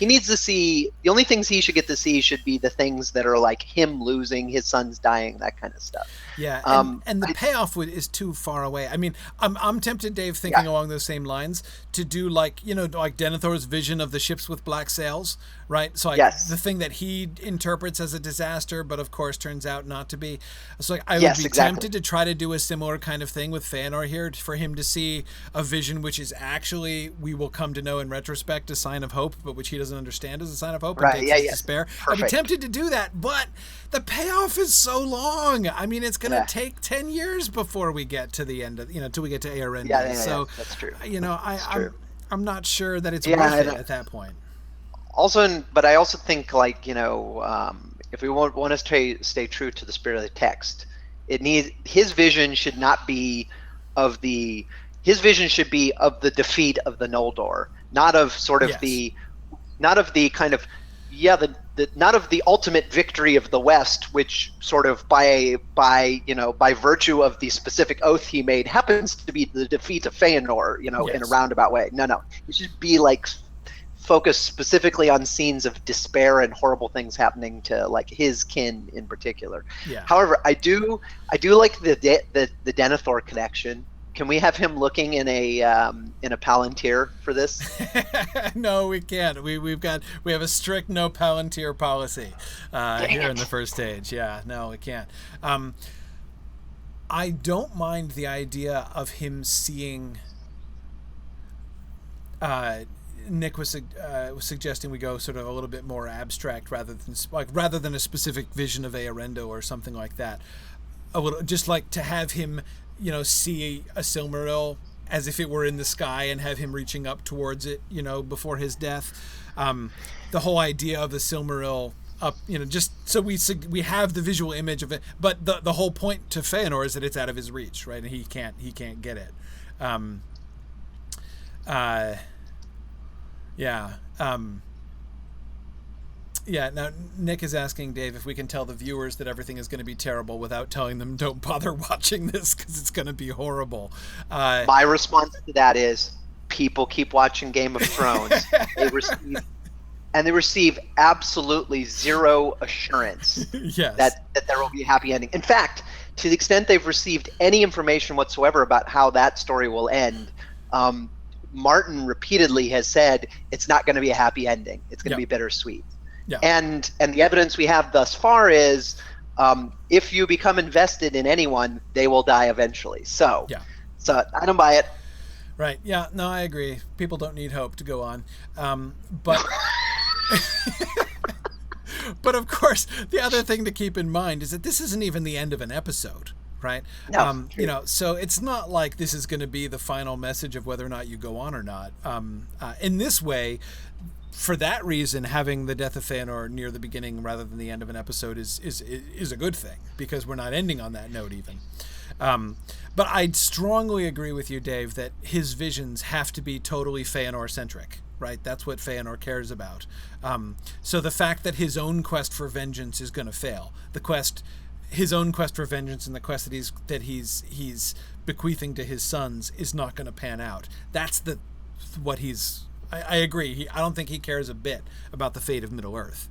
S1: he needs to see, the only things he should get to see should be the things that are like him losing, his son's dying, that kind of stuff.
S2: Yeah, and the payoff is too far away. I mean, I'm tempted, Dave, thinking along those same lines, to do like, you know, like Denethor's vision of the ships with black sails, right? So like the thing that he interprets as a disaster, but of course turns out not to be. So like I would be tempted to try to do a similar kind of thing with Fëanor here, for him to see a vision which is actually, we will come to know in retrospect, a sign of hope, but which he doesn't understand as a sign of hope, and takes his despair. I'd be tempted to do that, but the payoff is so long. I mean, it's going to take 10 years before we get to the end of, you know, till we get to Eärendil. So
S1: that's true.
S2: You know, I'm not sure that it's worth it at that point.
S1: Also, but I also think, like, you know, if we want to stay true to the spirit of the text, his vision should not be of the, his vision should be of the defeat of the Noldor, not of sort of not of the kind of, not of the ultimate victory of the West, which sort of by virtue of the specific oath he made happens to be the defeat of Fëanor, you know, in a roundabout way. No, it should be like focused specifically on scenes of despair and horrible things happening to like his kin in particular. However, I do like the Denethor connection. Can we have him looking in a Palantir for this?
S2: No, we can't. We have a strict no Palantir policy here in the first stage. Yeah, no, we can't. I don't mind the idea of him seeing. Nick was suggesting we go sort of a little bit more abstract rather than a specific vision of Eärendil or something like that. A little, just like to have him, you know, see a Silmaril as if it were in the sky and have him reaching up towards it, you know, before his death. The whole idea of the Silmaril up, you know, just so we have the visual image of it, but the whole point to Fëanor is that it's out of his reach, right? And he can't get it. Now Nick is asking Dave if we can tell the viewers that everything is going to be terrible without telling them don't bother watching this because it's going to be horrible.
S1: My response to that is people keep watching Game of Thrones. They receive absolutely zero assurance that there will be a happy ending. In fact, to the extent they've received any information whatsoever about how that story will end, Martin repeatedly has said it's not going to be a happy ending. It's going to be bittersweet. And the evidence we have thus far is if you become invested in anyone, they will die eventually. So I don't buy it.
S2: Right. Yeah. No, I agree. People don't need hope to go on. But but of course, the other thing to keep in mind is that this isn't even the end of an episode. Right.
S1: No,
S2: you know, so it's not like this is going to be the final message of whether or not you go on or not. In this way, for that reason, having the death of Fëanor near the beginning rather than the end of an episode is a good thing, because we're not ending on that note even. But I'd strongly agree with you, Dave, that his visions have to be totally Fëanor centric. Right, that's what Fëanor cares about. So the fact that his own quest for vengeance is going to fail, his own quest for vengeance and the quest that he's bequeathing to his sons is not going to pan out. That's what he's. I agree. I don't think he cares a bit about the fate of Middle Earth.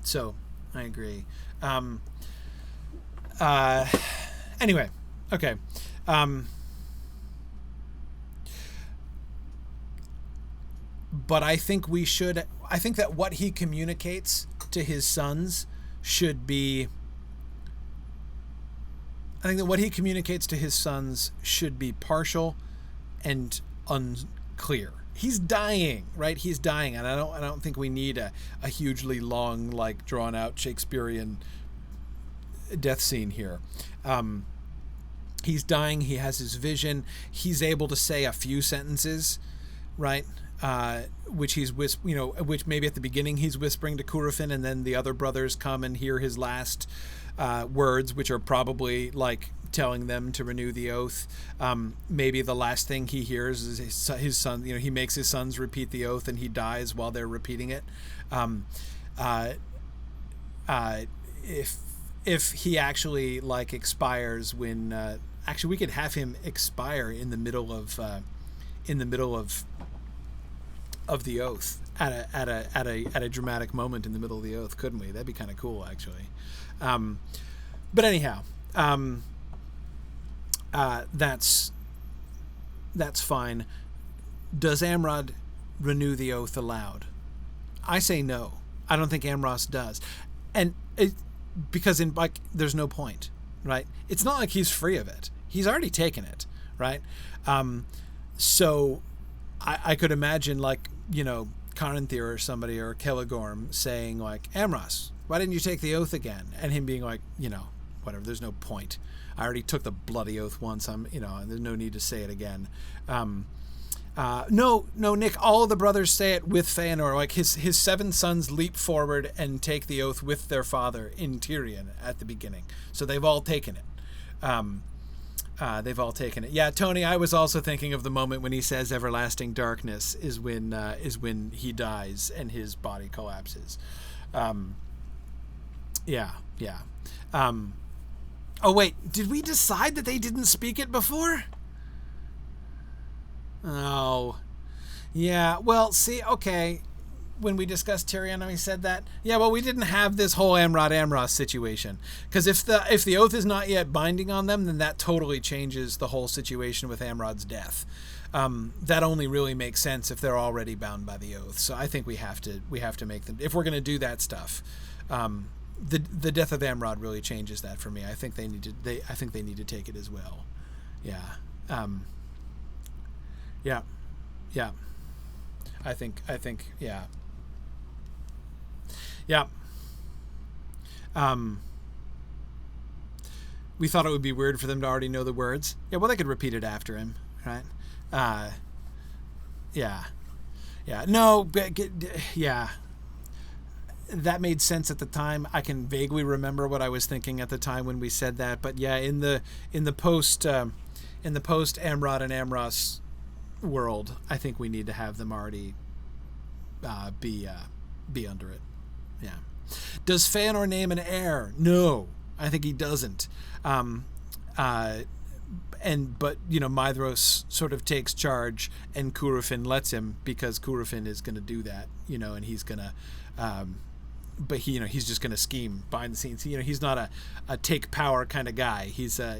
S2: So I agree. Anyway, okay. But I think that what he communicates to his sons should be partial and unclear. He's dying, right? He's dying, and I don't think we need a hugely long, like, drawn out Shakespearean death scene here. He's dying, he has his vision, he's able to say a few sentences, right? Which which maybe at the beginning he's whispering to Curufin, and then the other brothers come and hear his last words, which are probably like telling them to renew the oath. Maybe the last thing he hears is his son. You know, he makes his sons repeat the oath, and he dies while they're repeating it. If he actually like expires when actually we could have him expire in the middle of of the oath at a dramatic moment in the middle of the oath, couldn't we? That'd be kind of cool, actually. But anyhow, that's fine. Does Amrod renew the oath aloud? I say no. I don't think Amras does, and because there's no point, right? It's not like he's free of it. He's already taken it, right? So I could imagine, like, Caranthir or somebody, or Celegorm saying, like, Amras, why didn't you take the oath again? And him being like, whatever, there's no point. I already took the bloody oath once. There's no need to say it again. No, Nick, all of the brothers say it with Fëanor. Like, his 7 sons leap forward and take the oath with their father in Tyrion at the beginning. So they've all taken it. They've all taken it. Yeah, Tony, I was also thinking of the moment when he says everlasting darkness is when he dies and his body collapses. Yeah. Oh, wait, did we decide that they didn't speak it before? Oh, yeah, well, see, okay, when we discussed Tyrion, we said that. Yeah, well, we didn't have this whole Amrod Amras situation, because if the oath is not yet binding on them, then that totally changes the whole situation with Amrod's death. That only really makes sense if they're already bound by the oath. So I think we have to make them, if we're going to do that stuff. The death of Amrod really changes that for me. I think they need to take it as well. Yeah. Yeah. I think, yeah. Yeah. We thought it would be weird for them to already know the words. Yeah, well, they could repeat it after him, right? Yeah. No, yeah. That made sense at the time. I can vaguely remember what I was thinking at the time when we said that, but yeah, in the post Amrod and Amras world, I think we need to have them already be under it. Yeah. Does Fëanor name an heir? No, I think he doesn't. But Maedhros sort of takes charge, and Curufin lets him, because Curufin is going to do that, and he's going to. But he's just going to scheme behind the scenes. He's not a take power kind of guy. He's a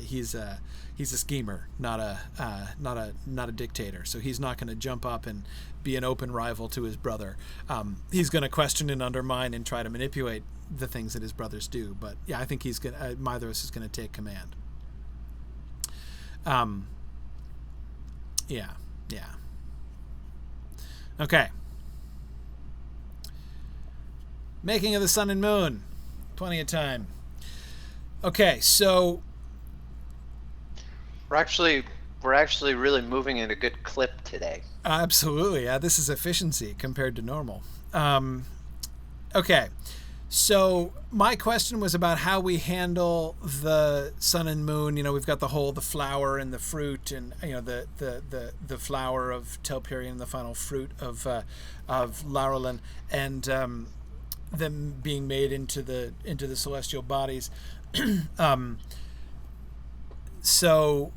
S2: schemer, not a dictator. So he's not going to jump up and be an open rival to his brother. He's going to question and undermine and try to manipulate the things that his brothers do. But yeah, I think Maedhros is going to take command. Yeah. Okay. Making of the Sun and Moon. Plenty of time. Okay, so
S1: we're actually really moving at a good clip today.
S2: Absolutely. Yeah, this is efficiency compared to normal. Okay. So my question was about how we handle the sun and moon. We've got the flower and the fruit, and the flower of Telperion and the final fruit of Laurelin, and them being made into the celestial bodies. So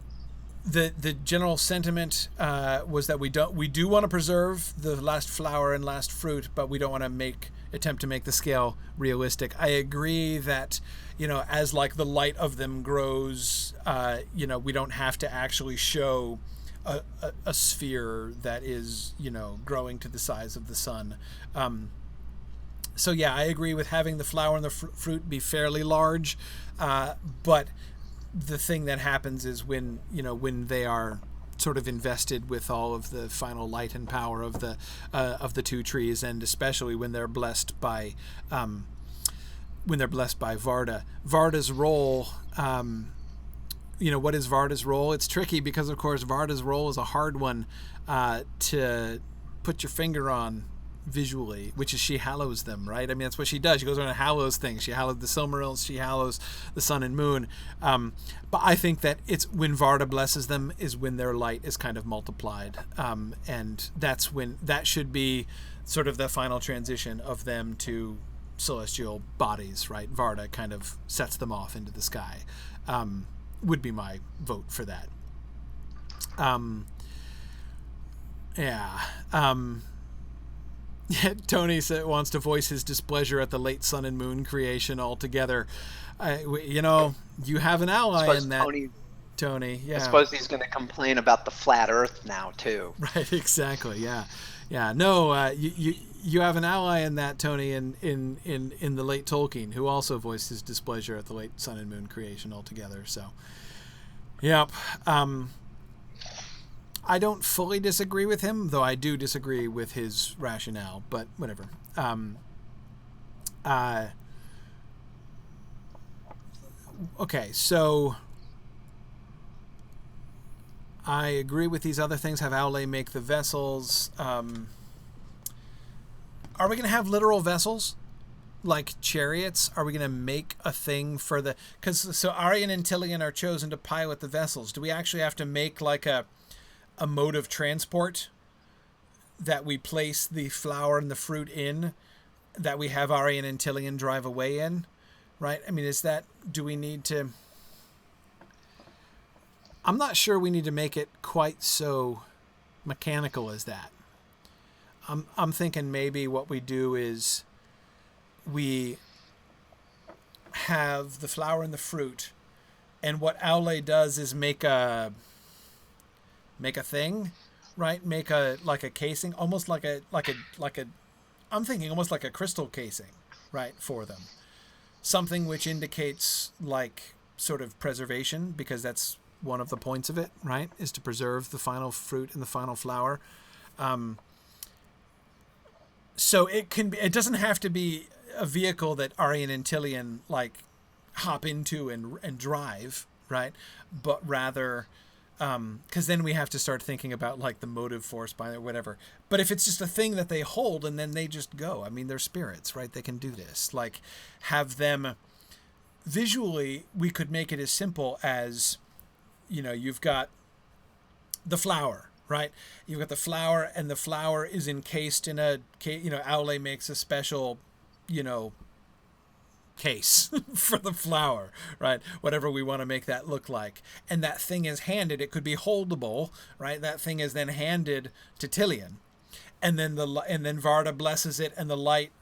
S2: the general sentiment was that we do want to preserve the last flower and last fruit, but we don't want to attempt to make the scale realistic. I agree that as like the light of them grows, we don't have to actually show a sphere that is growing to the size of the sun. So yeah, I agree with having the flower and the fruit be fairly large, but the thing that happens is when they are sort of invested with all of the final light and power of the two trees, and especially when they're blessed by Varda. Varda's role, what is Varda's role? It's tricky because of course Varda's role is a hard one to put your finger on visually, which is she hallows them, right? I mean, that's what she does. She goes around and hallows things. She hallows the Silmarils, she hallows the sun and moon. But I think that it's when Varda blesses them is when their light is kind of multiplied. And that's when that should be sort of the final transition of them to celestial bodies, right? Varda kind of sets them off into the sky. Would be my vote for that. Yeah. Yeah, Tony wants to voice his displeasure at the late sun and moon creation altogether. You have an
S1: I
S2: ally
S1: suppose
S2: in that,
S1: Tony.
S2: Tony.
S1: I
S2: Yeah,
S1: suppose he's going to complain about the flat Earth now too.
S2: right. Exactly. Yeah, yeah. No, you have an ally in that, Tony, in the late Tolkien, who also voiced his displeasure at the late sun and moon creation altogether. So, yep. I don't fully disagree with him, though I do disagree with his rationale. But whatever. Okay, so I agree with these other things. Have Aule make the vessels. Are we going to have literal vessels? Like chariots? Are we going to make a thing for the... Because so Aryan and Tilion are chosen to pilot the vessels. Do we actually have to make like a mode of transport that we place the flower and the fruit in, that we have Aryan and Tilion drive away in? Right? I mean, do we need to... I'm not sure we need to make it quite so mechanical as that. I'm thinking maybe what we do is we have the flower and the fruit, and what Aule does is make a thing, right? Make a casing, almost like a I'm thinking almost like a crystal casing, right, for them. Something which indicates like sort of preservation, because that's one of the points of it, right, is to preserve the final fruit and the final flower. So it doesn't have to be a vehicle that Aryan and Tilion like hop into and drive, right? But rather, because then we have to start thinking about like the motive force by it, whatever. But if it's just a thing that they hold and then they just go, I mean, they're spirits, right? They can do this. Like, have them visually, we could make it as simple as, you've got the flower, right? You've got the flower, and the flower is encased in Aule makes a special, case for the flower, right? Whatever we want to make that look like. And that thing is handed, it could be holdable, right? That thing is then handed to Tilion. And then Varda blesses it, and the light,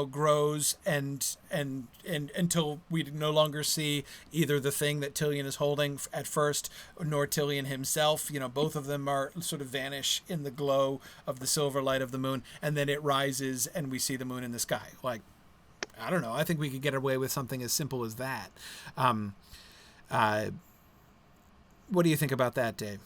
S2: grows and until we no longer see either the thing that Tilion is holding at first, nor Tilion himself. Both of them are sort of vanish in the glow of the silver light of the moon, and then it rises, and we see the moon in the sky. Like, I don't know. I think we could get away with something as simple as that. What do you think about that, Dave?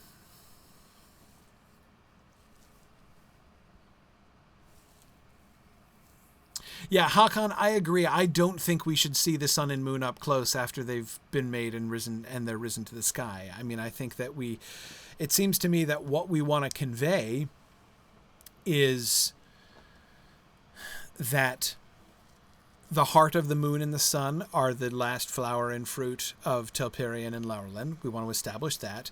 S2: Yeah, Hakan, I agree. I don't think we should see the sun and moon up close after they've been made and risen, and they're risen to the sky. I mean, I think that it seems to me that what we want to convey is that the heart of the moon and the sun are the last flower and fruit of Telperion and Laurelin. We want to establish that.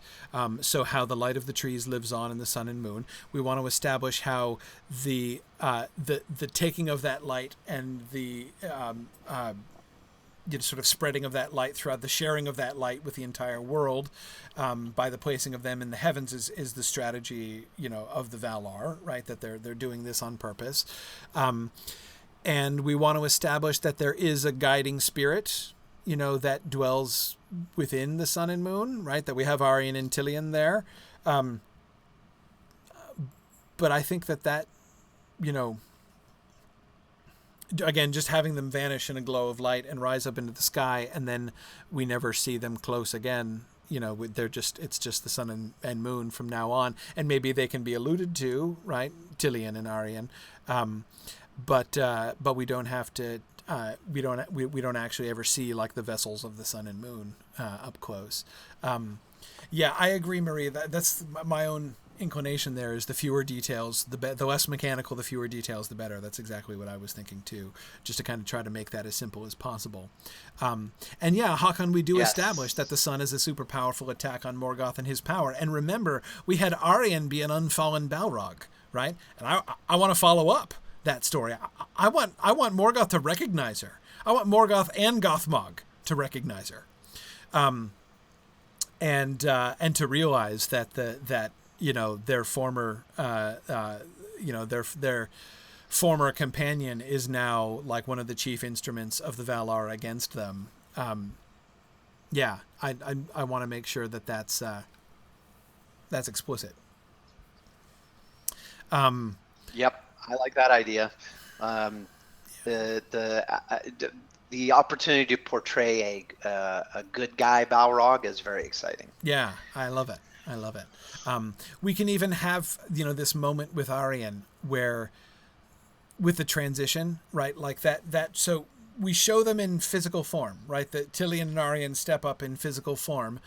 S2: So how the light of the trees lives on in the sun and moon. We want to establish how the taking of that light and the sort of spreading of that light throughout, the sharing of that light with the entire world by the placing of them in the heavens is the strategy, of the Valar, right? That they're doing this on purpose. And we want to establish that there is a guiding spirit, that dwells within the sun and moon, right? That we have Aryan and Tilion there. But I think that, again, just having them vanish in a glow of light and rise up into the sky, and then we never see them close again. It's just the sun and moon from now on. And maybe they can be alluded to, right? Tilion and Aryan. But we don't have to. We don't actually ever see like the vessels of the sun and moon up close. Yeah, I agree, Maria. That's my own inclination. There is the fewer details, the less mechanical, the fewer details, the better. That's exactly what I was thinking too. Just to kind of try to make that as simple as possible. And yeah, Hakan, we do establish that the sun is a super powerful attack on Morgoth and his power. And remember, we had Aryan be an unfallen Balrog, right? And I want to follow up that story. I want Morgoth to recognize her. I want Morgoth and Gothmog to recognize her, and to realize that their former former companion is now like one of the chief instruments of the Valar against them. Yeah, I want to make sure that that's explicit.
S1: Yep, I like that idea. Um, the opportunity to portray a good guy Balrog is very exciting.
S2: Yeah, I love it. I love it. We can even have, this moment with Aryan where, with the transition, right? Like so we show them in physical form, right? That Tilion and Aryan step up in physical form,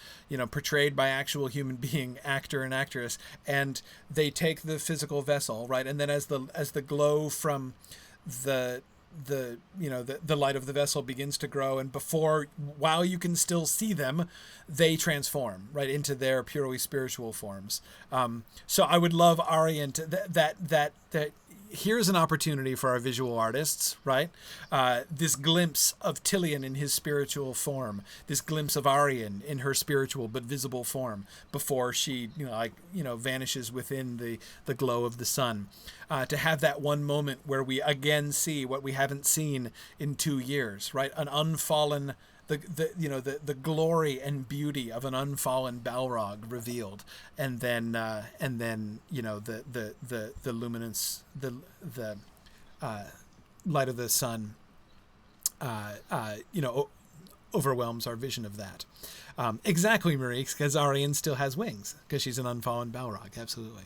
S2: portrayed by actual human being, actor and actress, and they take the physical vessel, right? And then as the glow from the light of the vessel begins to grow, and while you can still see them, they transform right into their purely spiritual forms. So I would love Aryan to that here's an opportunity for our visual artists, right? This glimpse of Tilion in his spiritual form, this glimpse of Aryan in her spiritual but visible form before she, vanishes within the glow of the sun. To have that one moment where we again see what we haven't seen in 2 years, right? An unfallen, the glory and beauty of an unfallen Balrog revealed, and then the luminance, the light of the sun, overwhelms our vision of that. Exactly, Marie, because Aryan still has wings because she's an unfallen Balrog. Absolutely.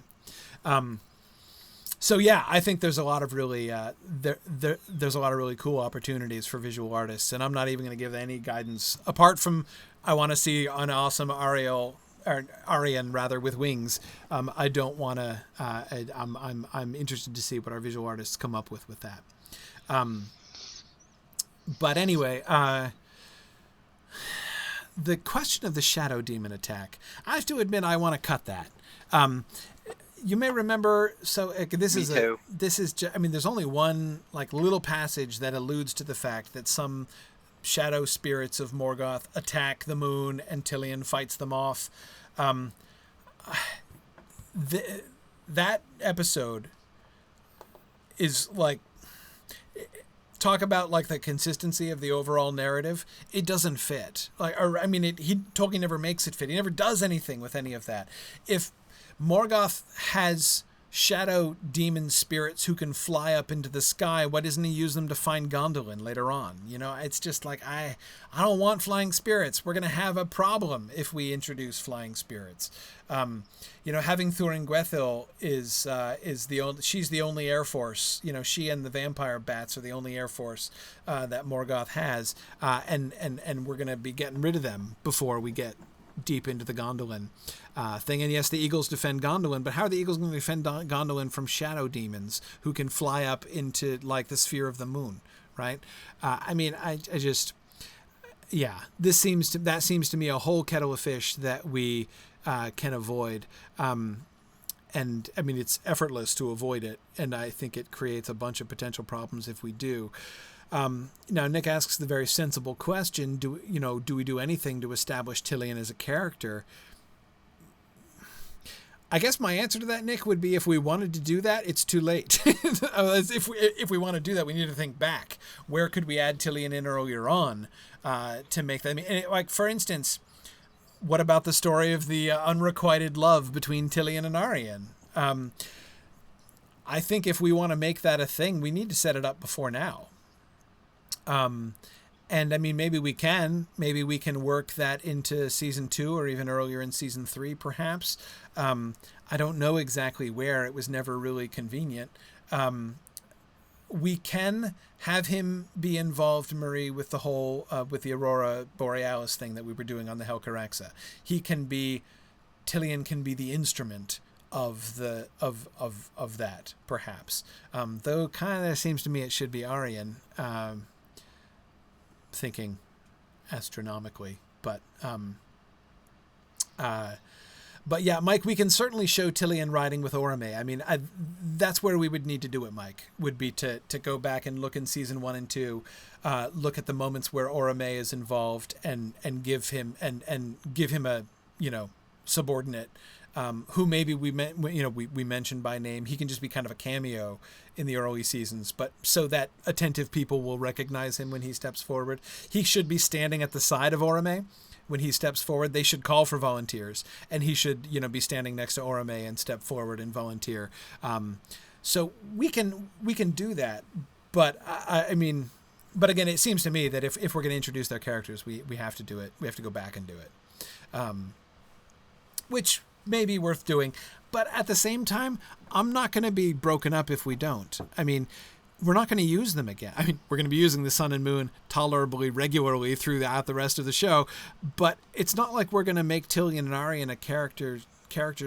S2: So yeah, I think there's a lot of really there's a lot of really cool opportunities for visual artists, and I'm not even going to give any guidance apart from I want to see an awesome Aryan rather with wings. I don't want to. I'm interested to see what our visual artists come up with that. But anyway, the question of the shadow demon attack, I have to admit I want to cut that. You may remember, there's only one like little passage that alludes to the fact that some shadow spirits of Morgoth attack the moon and Tilion fights them off. That episode is like, talk about like the consistency of the overall narrative. It doesn't fit. Tolkien never makes it fit. He never does anything with any of that. If Morgoth has shadow demon spirits who can fly up into the sky, why doesn't he use them to find Gondolin later on? It's just like, I don't want flying spirits. We're going to have a problem if we introduce flying spirits. Having Thuringwethil she's the only Air Force. She and the vampire bats are the only Air Force that Morgoth has, and we're going to be getting rid of them before we get deep into the Gondolin thing. And yes, the eagles defend Gondolin, but how are the eagles going to defend Gondolin from shadow demons who can fly up into like the sphere of the moon, right? That seems to me a whole kettle of fish that we can avoid. It's effortless to avoid it, and I think it creates a bunch of potential problems if we do. Now, Nick asks the very sensible question: do we do anything to establish Tilion as a character? I guess my answer to that, Nick, would be if we wanted to do that, it's too late. If we want to do that, we need to think back. Where could we add Tilion in earlier on to make that? For instance, what about the story of the unrequited love between Tilion and Aryan? I think if we want to make that a thing, we need to set it up before now. Maybe we can work that into season 2 or even earlier in season 3, perhaps. I don't know exactly where. It was never really convenient. We can have him be involved, Marie, with the whole, with the Aurora Borealis thing that we were doing on the Helcaraxa. Tilion can be the instrument of that, perhaps. Though kind of seems to me it should be Aryan, thinking astronomically, but yeah, Mike, we can certainly show Tilion riding with Orome. That's where we would need to do it, Mike, would be to go back and look in season 1 and 2, look at the moments where Orome is involved and give him a, subordinate who maybe we mentioned by name. He can just be kind of a cameo in the early seasons, but so that attentive people will recognize him when he steps forward. He should be standing at the side of Orome. When he steps forward, they should call for volunteers, and he should, be standing next to Orome and step forward and volunteer. So we can do that, but but again, it seems to me that if we're going to introduce their characters, we have to do it. We have to go back and do it, which may be worth doing. But at the same time, I'm not going to be broken up if we don't. I mean, we're not going to use them again. I mean, we're going to be using the sun and moon tolerably regularly throughout the rest of the show, but it's not like we're going to make Tilion and Aryan characters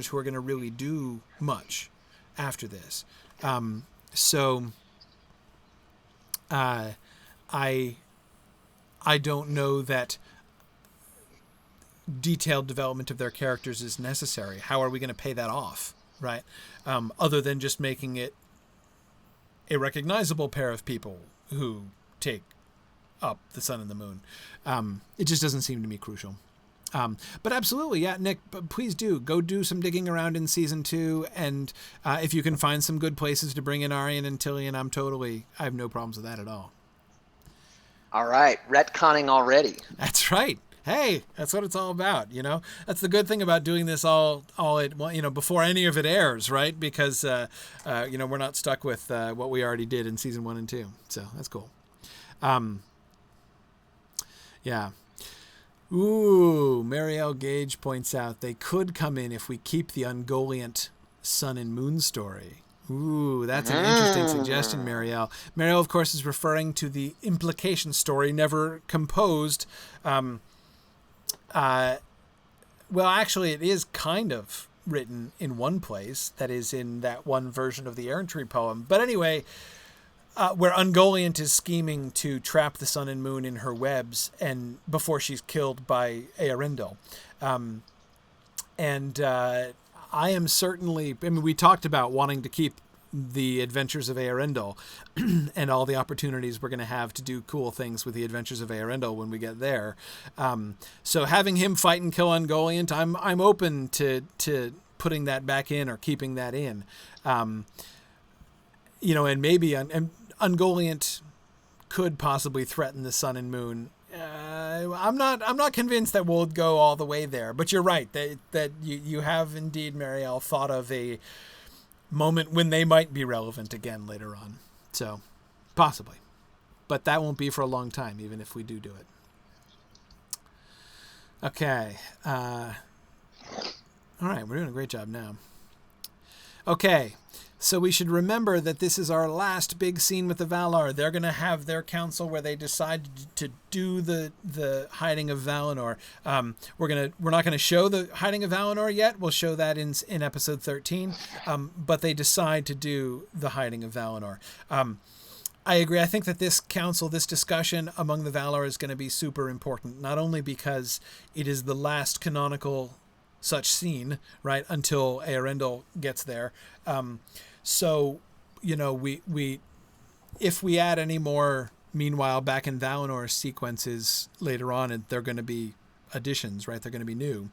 S2: who are going to really do much after this. So I don't know that detailed development of their characters is necessary. How are we going to pay that off, right? Other than just making it a recognizable pair of people who take up the sun and the moon. It just doesn't seem to me crucial. But absolutely, yeah, Nick, please go do some digging around in season 2. And if you can find some good places to bring in Aryan and Tilion, I have no problems with that at all.
S1: All right. Retconning already.
S2: That's right. Hey, that's what it's all about, That's the good thing about doing this all at before any of it airs, right? Because we're not stuck with what we already did in season 1 and 2. So that's cool. Yeah. Ooh, Marielle Gage points out they could come in if we keep the Ungoliant sun and moon story. Ooh, that's an interesting suggestion, Marielle. Marielle, of course, is referring to the implication story never composed. Well, actually, it is kind of written in one place. That is in that one version of the Errantry poem. But anyway, where Ungoliant is scheming to trap the sun and moon in her webs and before she's killed by Eärendil. I am certainly... we talked about wanting to keep the adventures of Eärendil and all the opportunities we're going to have to do cool things with the adventures of Eärendil when we get there. So having him fight and kill Ungoliant, I'm open to putting that back in or keeping that in. And maybe Ungoliant could possibly threaten the sun and moon. I'm not convinced that we'll go all the way there, but you're right that you have indeed, Marielle, thought of a moment when they might be relevant again later on. So possibly, but that won't be for a long time, even if we do it. Okay. All right. We're doing a great job now. Okay. So we should remember that this is our last big scene with the Valar. They're going to have their council where they decide to do the hiding of Valinor. We're not going to show the hiding of Valinor yet. We'll show that in episode 13. But they decide to do the hiding of Valinor. I agree. I think that this council, this discussion among the Valar is going to be super important, not only because it is the last canonical such scene, right, until Eärendil gets there. So, we if we add any more meanwhile back in Valinor sequences later on, they're going to be additions, right? They're going to be new.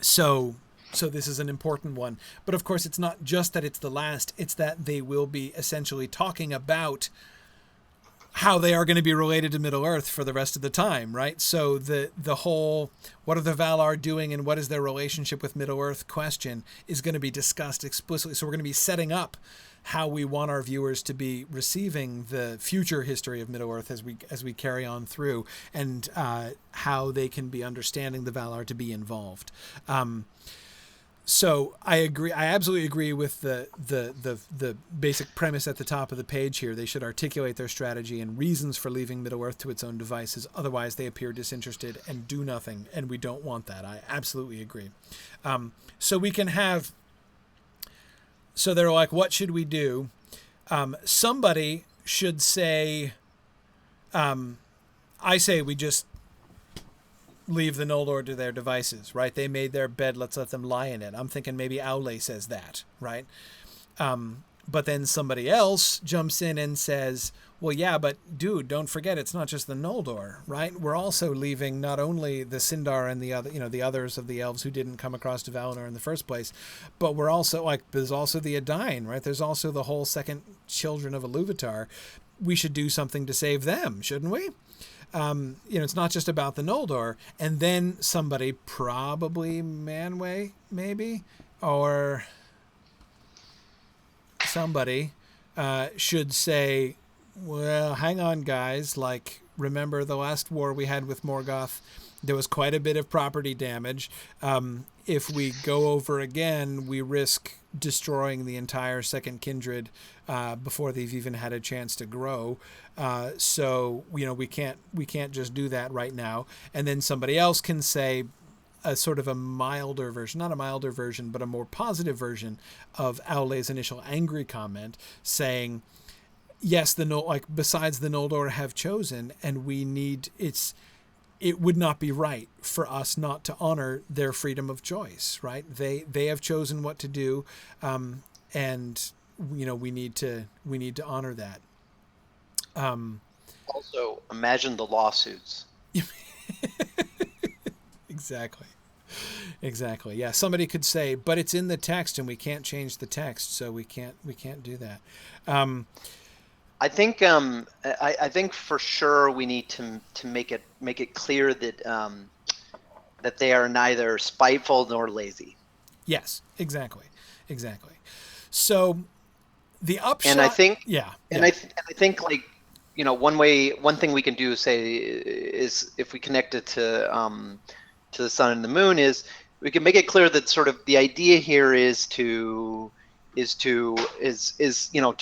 S2: So this is an important one. But of course, it's not just that it's the last, it's that they will be essentially talking about how they are going to be related to Middle-earth for the rest of the time, right? So the whole, what are the Valar doing and what is their relationship with Middle-earth question is going to be discussed explicitly. So we're going to be setting up how we want our viewers to be receiving the future history of Middle-earth as we carry on through, and how they can be understanding the Valar to be involved. So I agree. I absolutely agree with the basic premise at the top of the page here. They should articulate their strategy and reasons for leaving Middle-earth to its own devices. Otherwise, they appear disinterested and do nothing, and we don't want that. I absolutely agree. So we can have... So they're like, what should we do? Somebody should say... I say we just leave the Noldor to their devices, right? They made their bed, let's let them lie in it. I'm thinking maybe Aule says that, right? But then somebody else jumps in and says, well, yeah, but dude, don't forget, it's not just the Noldor, right? We're also leaving not only the Sindar and the other, the others of the elves who didn't come across to Valinor in the first place, but we're also there's also the Edain, right? There's also the whole second children of Iluvatar. We should do something to save them, shouldn't we? It's not just about the Noldor. And then somebody, probably Manwë, maybe, or somebody should say, well, hang on, guys. Remember the last war we had with Morgoth? There was quite a bit of property damage. If we go over again, we risk destroying the entire second kindred before they've even had a chance to grow. So we can't just do that right now. And then somebody else can say a sort of a milder version, not a milder version, but a more positive version of Aule's initial angry comment, saying, yes, besides the Noldor have chosen, and it would not be right for us not to honor their freedom of choice, right? They have chosen what to do, and we need to honor that.
S1: Also, imagine the lawsuits.
S2: Exactly. Yeah, somebody could say, but it's in the text, and we can't change the text, so we can't do that.
S1: I think I think for sure we need to make it clear that that they are neither spiteful nor lazy.
S2: Yes, exactly. So the upshot,
S1: and I think
S2: I
S1: think one thing we can do is if we connect it to the sun and the moon, is we can make it clear that sort of the idea here is to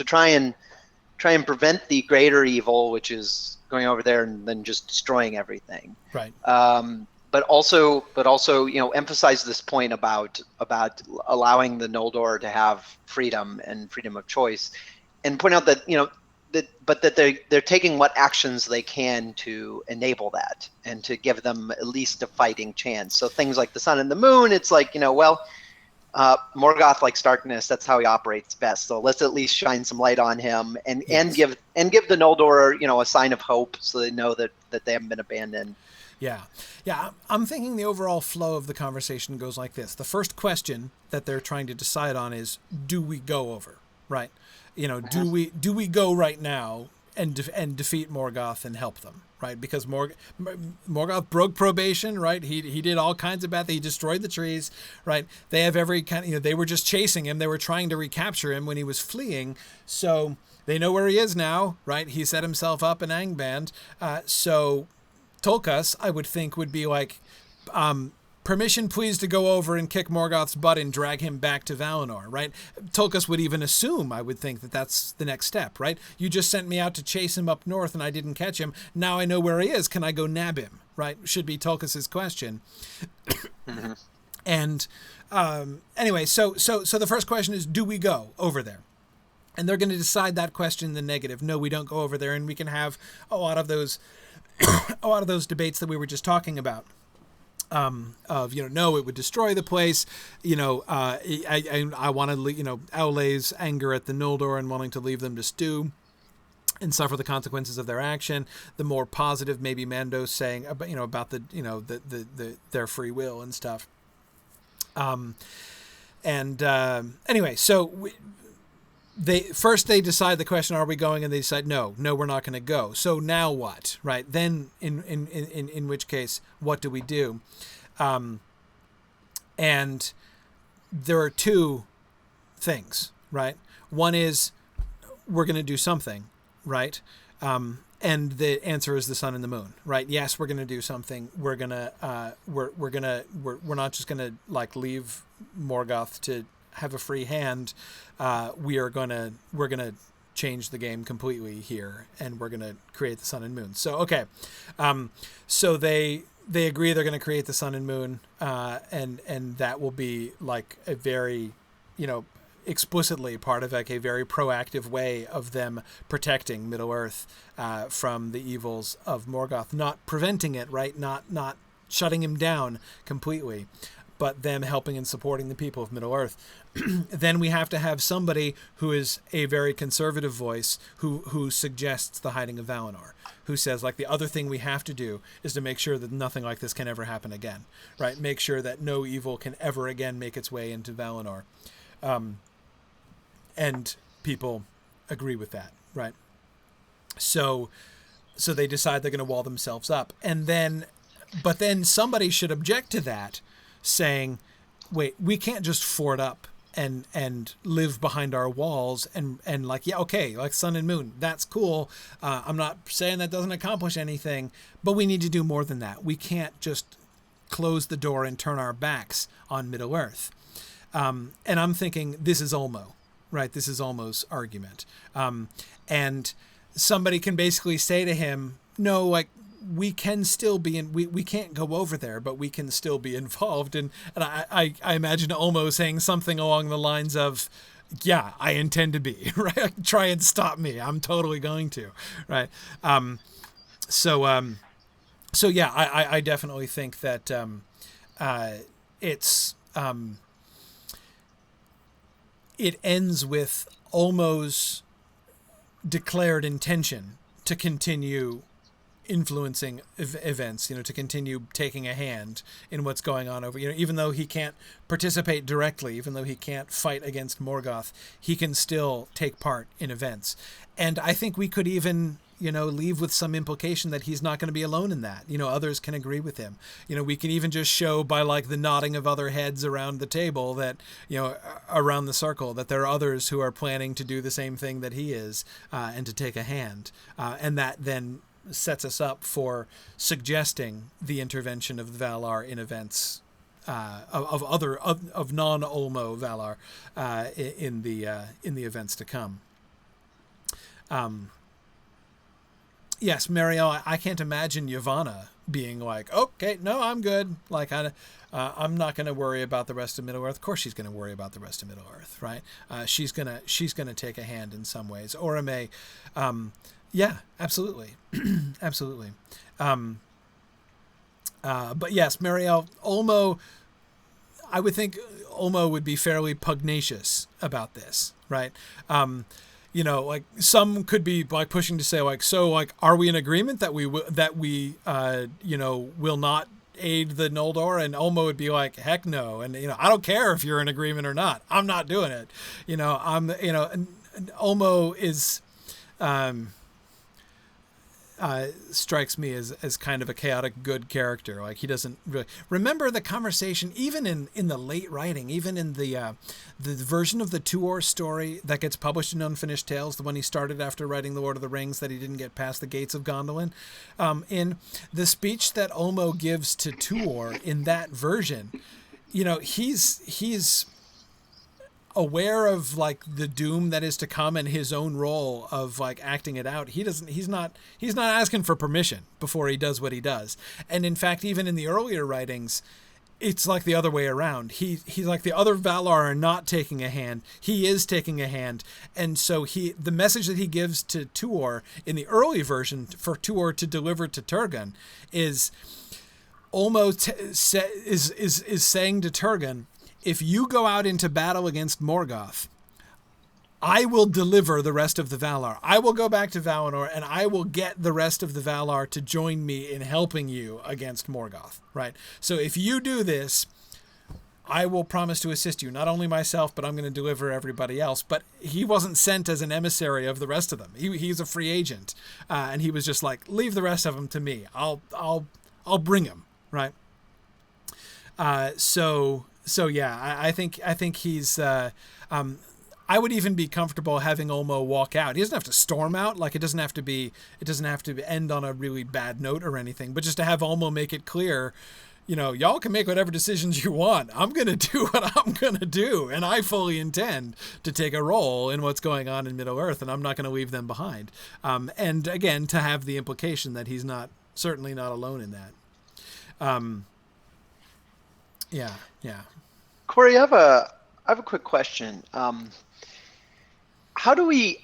S1: try and prevent the greater evil, which is going over there and then just destroying everything.
S2: Right.
S1: But also, emphasize this point about allowing the Noldor to have freedom and freedom of choice, and point out that that they're taking what actions they can to enable that and to give them at least a fighting chance. So things like the sun and the moon, it's Morgoth likes darkness. That's how he operates best. So let's at least shine some light on him and give the Noldor, a sign of hope, so they know that they haven't been abandoned.
S2: Yeah. I'm thinking the overall flow of the conversation goes like this. The first question that they're trying to decide on is, do we go over? Right. Do we go right now and defeat Morgoth and help them? Right, because Morgoth broke probation, right? He did all kinds of bad things. He destroyed the trees, right? They have every kind of, they were just chasing him. They were trying to recapture him when he was fleeing. So they know where he is now, right? He set himself up in Angband. So Tolkas, I would think, would be like, permission please to go over and kick Morgoth's butt and drag him back to Valinor, right? Tolkas would even assume, I would think, that that's the next step, right? You just sent me out to chase him up north and I didn't catch him. Now I know where he is. Can I go nab him, right? Should be Tolkas's question. Mm-hmm. And anyway, so the first question is, do we go over there? And they're going to decide that question in the negative. No, we don't go over there, and we can have a lot of those debates that we were just talking about. No, it would destroy the place. I want to, Aule's anger at the Noldor and wanting to leave them to stew and suffer the consequences of their action. The more positive, maybe Mando saying about their free will and stuff. Anyway, so they decide the question, are we going? And they decide, no, we're not going to go. So now what, right? Then in which case, what do we do? And there are two things, right? One is we're going to do something, right? And the answer is the sun and the moon, right? Yes, we're going to do something. We're not just going to leave Morgoth to have a free hand. We're gonna change the game completely here, and we're gonna create the sun and moon. So okay, so they agree they're gonna create the sun and moon, and that will be a very, explicitly part of a very proactive way of them protecting Middle Earth from the evils of Morgoth, not preventing it, right? Not shutting him down completely, but them helping and supporting the people of Middle-earth. Then we have to have somebody who is a very conservative voice who suggests the hiding of Valinor, who says, like, the other thing we have to do is to make sure that nothing like this can ever happen again, right? Make sure that no evil can ever again make its way into Valinor. And people agree with that, right? So they decide they're going to wall themselves up. But then somebody should object to that, saying, wait, we can't just fort up and live behind our walls and like, yeah, okay, like sun and moon, that's cool. I'm not saying that doesn't accomplish anything, but we need to do more than that. We can't just close the door and turn our backs on Middle-earth. And I'm thinking, this is Ulmo, right? This is Ulmo's argument. And somebody can basically say to him, no, like, we can still be in, we can't go over there, but we can still be involved. And I imagine Ulmo saying something along the lines of, yeah, I intend to be, right? Try and stop me. I'm totally going to, right? So yeah, I definitely think that it ends with Ulmo's declared intention to continue influencing events, to continue taking a hand in what's going on over, even though he can't participate directly, even though he can't fight against Morgoth, he can still take part in events. And I think we could even, leave with some implication that he's not going to be alone in that. Others can agree with him. We can even just show by like the nodding of other heads around the table that, around the circle, that there are others who are planning to do the same thing that he is, and to take a hand. And that then sets us up for suggesting the intervention of the Valar in events of non-Ulmo Valar in the events to come. Yes, Mariel, I can't imagine Yavanna being like, okay, no, I'm good. Like, I'm not going to worry about the rest of Middle-earth. Of course she's going to worry about the rest of Middle-earth, right? She's gonna take a hand in some ways. Orome, yeah, absolutely. Absolutely. But yes, Mariel, Ulmo, I would think Ulmo would be fairly pugnacious about this, right? Like some could be like pushing to say like, so like, are we in agreement that we will not aid the Noldor? And Ulmo would be like, heck no. And, I don't care if you're in agreement or not. I'm not doing it. And Ulmo is, strikes me as kind of a chaotic good character. Like, he doesn't really remember the conversation, even in the late writing, even in the version of the Tuor story that gets published in Unfinished Tales, the one he started after writing The Lord of the Rings that he didn't get past the gates of Gondolin. In the speech that Ulmo gives to Tuor in that version, he's aware of like the doom that is to come and his own role of like acting it out. He's not asking for permission before he does what he does. And in fact, even in the earlier writings, it's like the other way around. He's like, the other Valar are not taking a hand. He is taking a hand. And so the message that he gives to Tuor in the early version for Tuor to deliver to Turgon is almost is saying to Turgon, if you go out into battle against Morgoth, I will deliver the rest of the Valar. I will go back to Valinor and I will get the rest of the Valar to join me in helping you against Morgoth, right? So if you do this, I will promise to assist you, not only myself, but I'm going to deliver everybody else. But he wasn't sent as an emissary of the rest of them. He's a free agent. And he was just like, leave the rest of them to me. I'll bring them, right? So yeah, I think he's. I would even be comfortable having Ulmo walk out. He doesn't have to storm out. Like, it doesn't have to end on a really bad note or anything. But just to have Ulmo make it clear, y'all can make whatever decisions you want. I'm gonna do what I'm gonna do, and I fully intend to take a role in what's going on in Middle-earth, and I'm not gonna leave them behind. And again, to have the implication that he's certainly not alone in that. Yeah.
S1: Corey, I have a quick question. How do we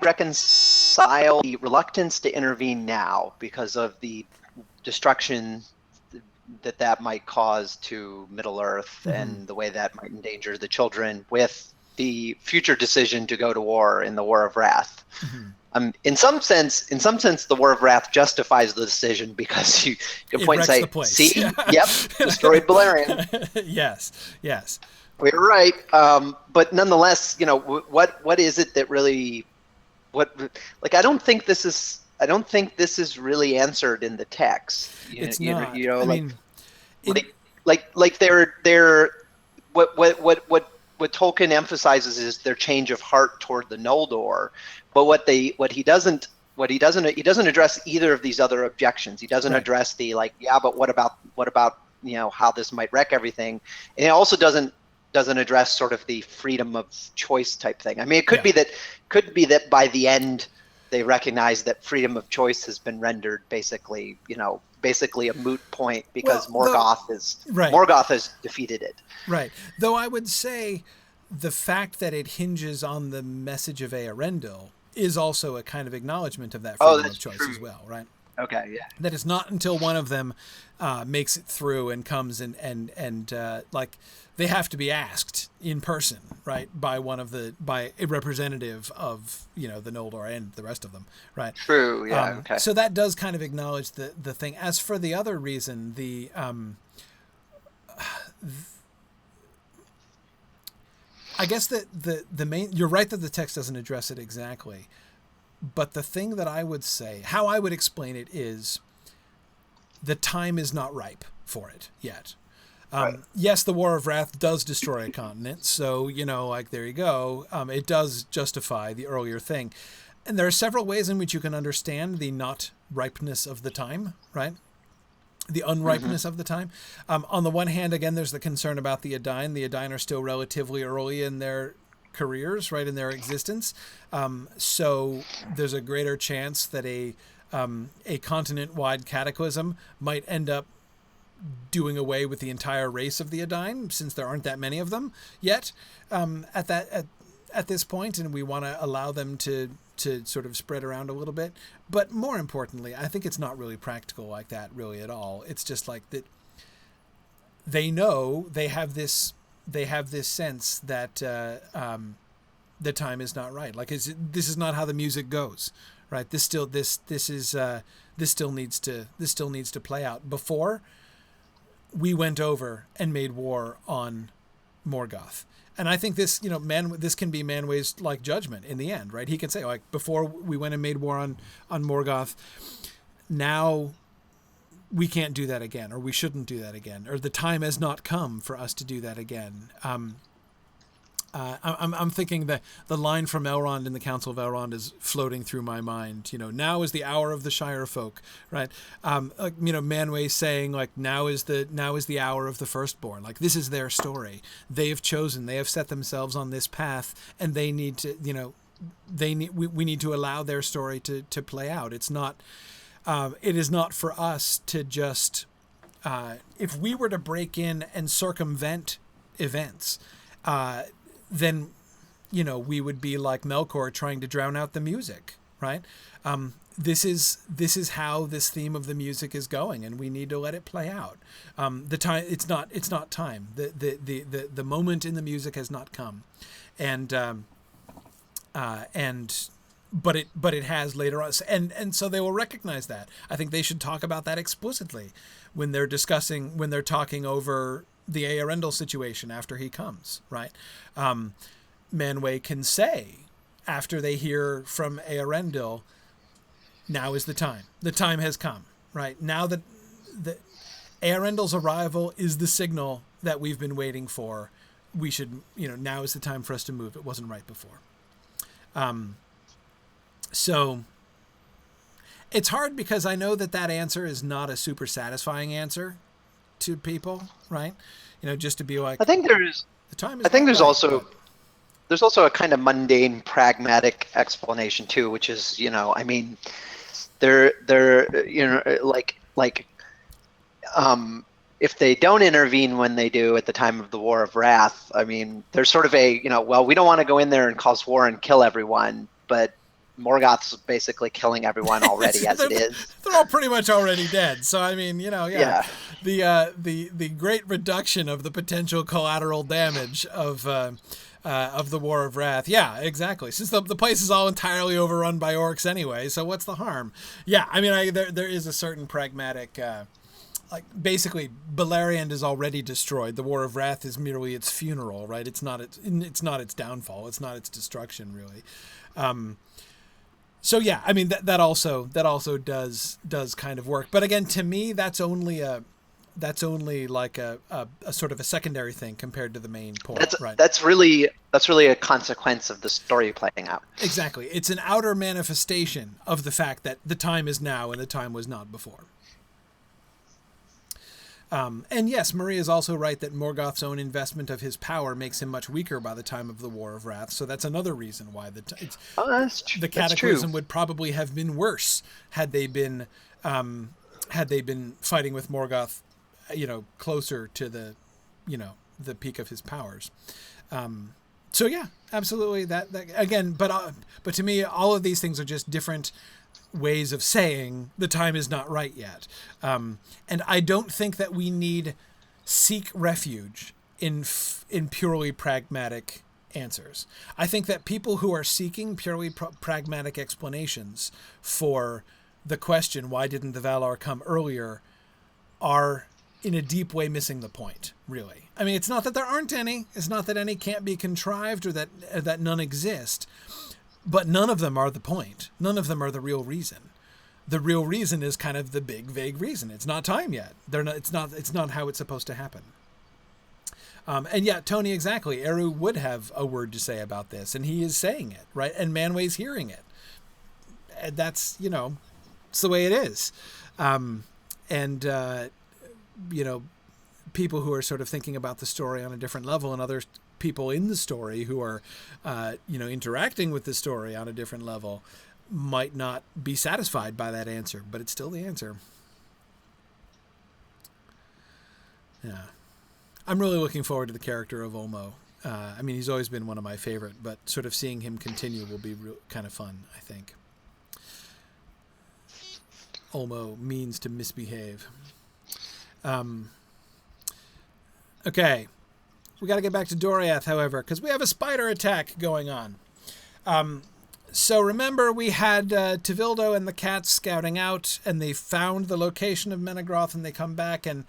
S1: reconcile the reluctance to intervene now because of the destruction that might cause to Middle Earth,
S2: Mm-hmm.
S1: and the way that might endanger the children with the future decision to go to war in the War of Wrath.
S2: Mm-hmm.
S1: In some sense, the War of Wrath justifies the decision, because you can
S2: It
S1: point and
S2: wrecks the
S1: say,
S2: place.
S1: "See, yep, destroyed Balerion.
S2: Yes, yes.
S1: We were right." But nonetheless, what is it that really what like I don't think this is really answered in the text.
S2: It's not.
S1: Like
S2: In
S1: they're what Tolkien emphasizes is their change of heart toward the Noldor, but what he doesn't address either of these other objections. He doesn't
S2: right.
S1: address the, like, yeah, but what about how this might wreck everything, and he also doesn't address sort of the freedom of choice type thing. I mean, it could
S2: Yeah.
S1: be that by the end they recognize that freedom of choice has been rendered basically a moot point, because
S2: Well, though, right,
S1: Morgoth has defeated it.
S2: right. Though I would say the fact that it hinges on the message of Eärendil is also a kind of acknowledgement of that
S1: Oh,
S2: freedom of
S1: that's
S2: choice
S1: true.
S2: as well, right?
S1: Okay, yeah.
S2: That it's not until one of them makes it through and comes and like they have to be asked in person, right, by a representative of the Noldor and the rest of them, right?
S1: True, yeah, okay.
S2: So that does kind of acknowledge the thing. As for the other reason, I guess that the main, you're right that the text doesn't address it exactly, but the thing that I would say, how I would explain it, is the time is not ripe for it yet.
S1: Right.
S2: Yes, the War of Wrath does destroy a continent, so like there you go. It does justify the earlier thing, and there are several ways in which you can understand the not ripeness of the time, right? The unripeness of the time. On the one hand, again, there's the concern about the Edain. The Edain are still relatively early in their careers, right, in their existence. So there's a greater chance that a continent-wide cataclysm might end up doing away with the entire race of the Edain, since there aren't that many of them yet at this point, and we want to allow them to sort of spread around a little bit. But more importantly, I think it's not really practical like that really at all. It's just like that they know they have this sense that the time is not right. Like this is not how the music goes, right? This still needs to play out before we went over and made war on Morgoth. And I think this, this can be Manway's like judgment in the end, right? He can say, like, before we went and made war on Morgoth, now we can't do that again, or we shouldn't do that again, or the time has not come for us to do that again. I'm thinking that the line from Elrond in the Council of Elrond is floating through my mind. Now is the hour of the Shire folk, right? Manway saying, like, now is the hour of the firstborn. Like, this is their story. They have chosen. They have set themselves on this path, and they need to. We need to allow their story to play out. It's not. It is not for us to just. If we were to break in and circumvent events. Then, we would be like Melkor trying to drown out the music, right? This is how this theme of the music is going, and we need to let it play out. The time, it's not time. The moment in the music has not come, but it has later on, and so they will recognize that. I think they should talk about that explicitly when they're talking over the Eärendil situation after he comes, right? Manway can say, after they hear from Eärendil, now is the time. The time has come, right? Now that the Eärendil's arrival is the signal that we've been waiting for. We should, now is the time for us to move. It wasn't right before. So it's hard because I know that answer is not a super satisfying answer to people, right? Just to be like,
S1: I think
S2: the time is.
S1: I think
S2: not
S1: there's
S2: right,
S1: also
S2: but...
S1: there's also a kind of mundane, pragmatic explanation too, which is, I mean, they're if they don't intervene when they do at the time of the War of Wrath, I mean, there's sort of a, well, we don't want to go in there and cause war and kill everyone, but Morgoth's basically killing everyone already as it is.
S2: They're all pretty much already dead. So I mean,
S1: Yeah.
S2: the great reduction of the potential collateral damage of the War of Wrath. Yeah, exactly. Since the place is all entirely overrun by orcs anyway, so what's the harm? Yeah, I mean, there is a certain pragmatic. Like basically, Beleriand is already destroyed. The War of Wrath is merely its funeral, right? It's not its downfall. It's not its destruction, really. So yeah, I mean that also does kind of work. But again, to me, that's only like a sort of a secondary thing compared to the main point.
S1: That's really a consequence of the story playing out.
S2: Exactly. It's an outer manifestation of the fact that the time is now and the time was not before. And yes, Marie is also right that Morgoth's own investment of his power makes him much weaker by the time of the War of Wrath. So that's another reason why the Cataclysm would probably have been worse had they been fighting with Morgoth, closer to the peak of his powers. So yeah, absolutely. That again, but to me, all of these things are just different ways of saying the time is not right yet. And I don't think that we need seek refuge in purely pragmatic answers. I think that people who are seeking purely pragmatic explanations for the question, why didn't the Valar come earlier, are in a deep way missing the point, really. I mean, it's not that there aren't any. It's not that any can't be contrived or that none exist. But none of them are the point. None of them are the real reason. The real reason is kind of the big, vague reason. It's not time yet. It's not how it's supposed to happen. And yeah, Tony, exactly. Eru would have a word to say about this, and he is saying it, right? And Manway's hearing it. And that's, it's the way it is. People who are sort of thinking about the story on a different level, and other people in the story who are, interacting with the story on a different level, might not be satisfied by that answer, but it's still the answer. Yeah. I'm really looking forward to the character of Olmo. I mean, he's always been one of my favorite, but sort of seeing him continue will be kind of fun, I think. Olmo means to misbehave. Okay. We got to get back to Doriath, however, because we have a spider attack going on. So remember, we had Tevildo and the cats scouting out, and they found the location of Menegroth, and they come back, and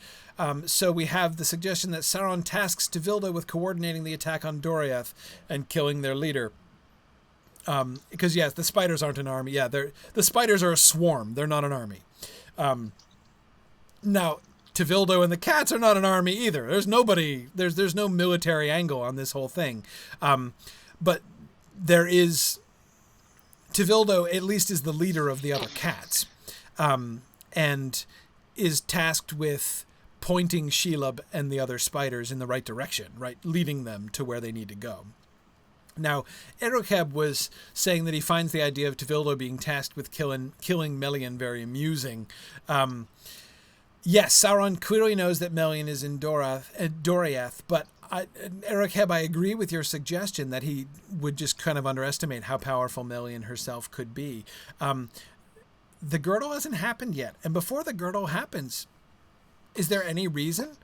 S2: so we have the suggestion that Sauron tasks Tevildo with coordinating the attack on Doriath and killing their leader. Because yes, the spiders aren't an army. Yeah, the spiders are a swarm. They're not an army. Now, Tevildo and the cats are not an army either. There's nobody. There's no military angle on this whole thing. But there is. Tevildo at least is the leader of the other cats, and is tasked with pointing Shelob and the other spiders in the right direction, right, leading them to where they need to go. Now, Erokeb was saying that he finds the idea of Tevildo being tasked with killing Melian very amusing. Yes, Sauron clearly knows that Melian is in Doriath, but Erokeb, I agree with your suggestion that he would just kind of underestimate how powerful Melian herself could be. The girdle hasn't happened yet, and before the girdle happens, is there any reason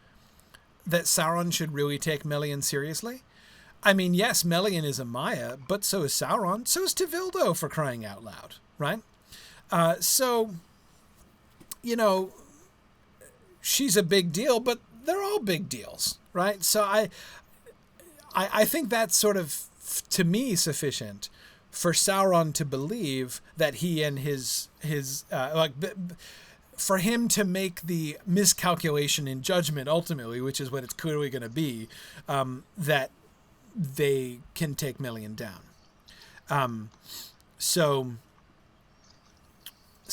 S2: that Sauron should really take Melian seriously? I mean, yes, Melian is a Maya, but so is Sauron. So is Tevildo, for crying out loud, right? She's a big deal, but they're all big deals, right? So I think that's sort of, to me, sufficient for Sauron to believe that he and for him to make the miscalculation in judgment ultimately, which is what it's clearly going to be, that they can take Melian down. So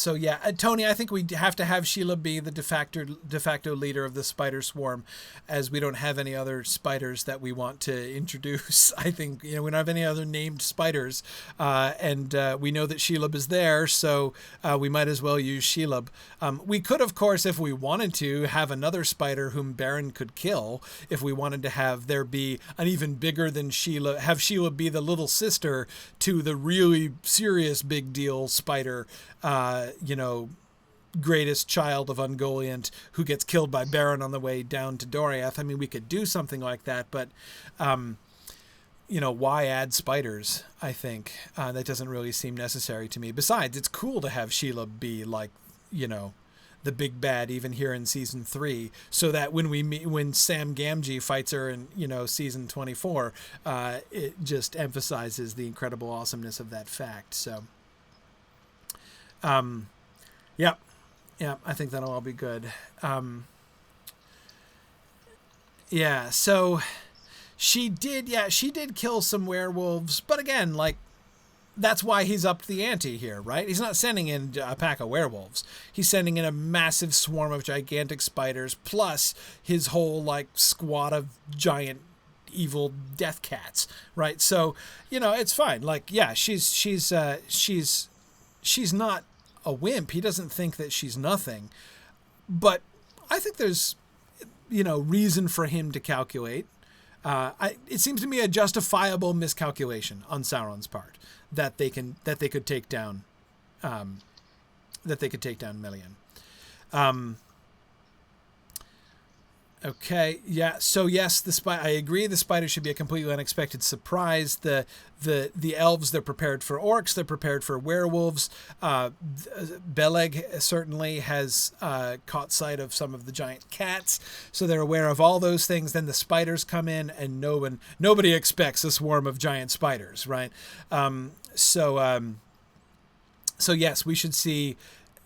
S2: So yeah, Tony, I think we have to have Sheila be the de facto leader of the spider swarm, as we don't have any other spiders that we want to introduce. I think, we don't have any other named spiders, and we know that Shelob is there, so we might as well use Shelob. We could, of course, if we wanted to, have another spider whom Baron could kill. If we wanted to have there be an even bigger than Sheila, have Sheila be the little sister to the really serious big deal spider, greatest child of Ungoliant, who gets killed by Baron on the way down to Doriath. I mean, we could do something like that, but why add spiders? I think that doesn't really seem necessary to me. Besides, it's cool to have Sheila be like, the big bad even here in season 3, so that when Sam Gamgee fights her in season 24, it just emphasizes the incredible awesomeness of that fact. So yeah, I think that'll all be good. So she did kill some werewolves, but again, like, that's why he's upped the ante here, right? He's not sending in a pack of werewolves. He's sending in a massive swarm of gigantic spiders, plus his whole like squad of giant evil death cats, right? So, it's fine. Like, yeah, she's not a wimp. He doesn't think that she's nothing. But I think there's, reason for him to calculate. It seems to me a justifiable miscalculation on Sauron's part that they could take down Melian. Okay, yeah. So yes, I agree. The spider should be a completely unexpected surprise. The elves, they're prepared for orcs. They're prepared for werewolves. Beleg certainly has caught sight of some of the giant cats, so they're aware of all those things. Then the spiders come in, and nobody expects a swarm of giant spiders, right? So yes, we should see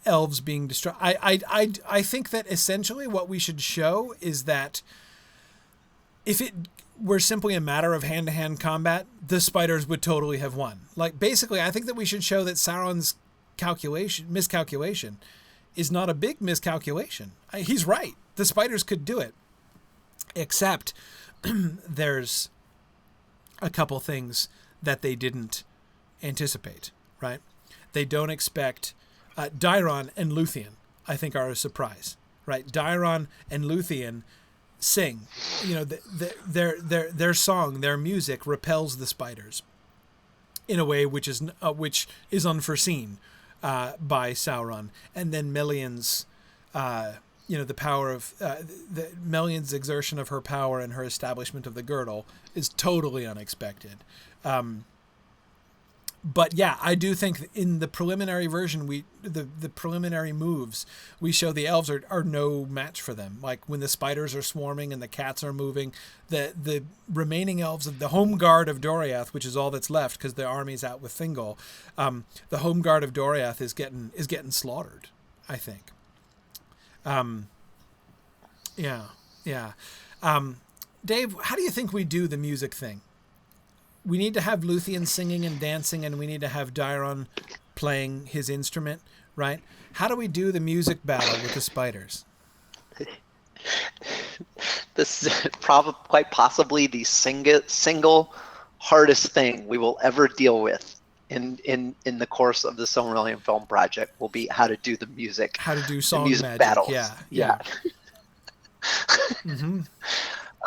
S2: elves being destroyed. I think that essentially what we should show is that if it were simply a matter of hand-to-hand combat, the spiders would totally have won. Like, basically, I think that we should show that Sauron's miscalculation is not a big miscalculation. He's right. The spiders could do it. Except there's a couple things that they didn't anticipate, right? They don't expect Dairon and Luthien, I think, are a surprise, right? Dairon and Luthien sing. Their song, their music repels the spiders in a way which is unforeseen by Sauron. And then Melian's, the power of Melian's exertion of her power and her establishment of the girdle is totally unexpected. But yeah, I do think in the preliminary version, the preliminary moves, we show the elves are no match for them. Like when the spiders are swarming and the cats are moving, the remaining elves of the home guard of Doriath, which is all that's left because the army's out with Thingol, the home guard of Doriath is getting slaughtered, I think. Dave, how do you think we do the music thing? We need to have Luthien singing and dancing, and we need to have Dairon playing his instrument, right? How do we do the music battle with the spiders?
S1: This is quite possibly the single hardest thing we will ever deal with in the course of the Silmarillion film project will be how to do the music.
S2: How to do song magic.
S1: Battles.
S2: Yeah. Mm-hmm.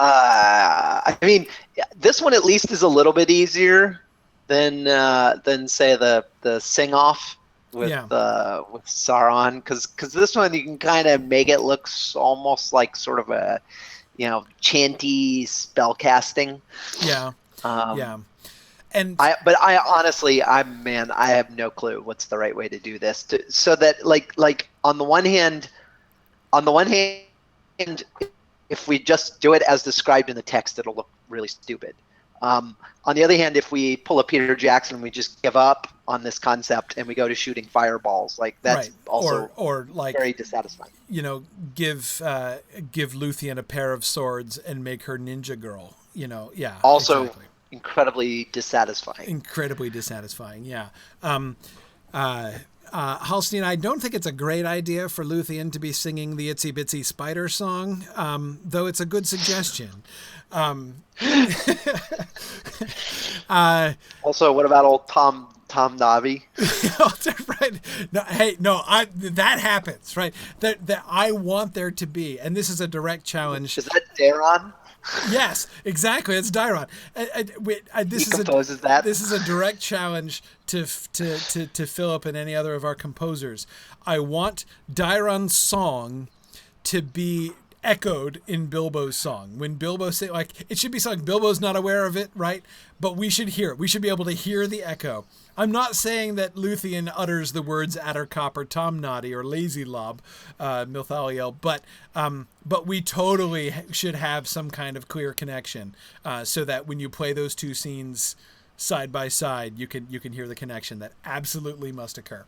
S1: I mean, this one at least is a little bit easier than say the sing off with Sauron, because this one you can kind of make it look almost like sort of a chanty spell casting.
S2: Yeah.
S1: But I honestly, I have no clue what's the right way to do this so that like on the one hand, if we just do it as described in the text, it'll look really stupid. On the other hand, if we pull a Peter Jackson and we just give up on this concept and we go to shooting fireballs, like that's
S2: right.
S1: also
S2: or like
S1: very dissatisfying.
S2: Give Luthien a pair of swords and make her ninja girl.
S1: Also
S2: exactly.
S1: incredibly dissatisfying.
S2: Yeah. Halstein, I don't think it's a great idea for Luthien to be singing the Itsy Bitsy Spider song, though it's a good suggestion.
S1: Also, what about old Tom Navi?
S2: Right? No, hey, no, that happens, right? That I want there to be, and this is a direct challenge.
S1: Is that Daron?
S2: Yes, exactly. It's Dairon. This is a direct challenge to Philip and any other of our composers. I want Dairon's song to be echoed in Bilbo's song. When Bilbo say, like, it should be something Bilbo's not aware of it, right? But we should hear it. We should be able to hear the echo. I'm not saying that Luthien utters the words Attercop or Tom Noddy or Lazy Lob, Milthaliel, but we totally should have some kind of clear connection, so that when you play those two scenes side by side, you can hear the connection. That absolutely must occur.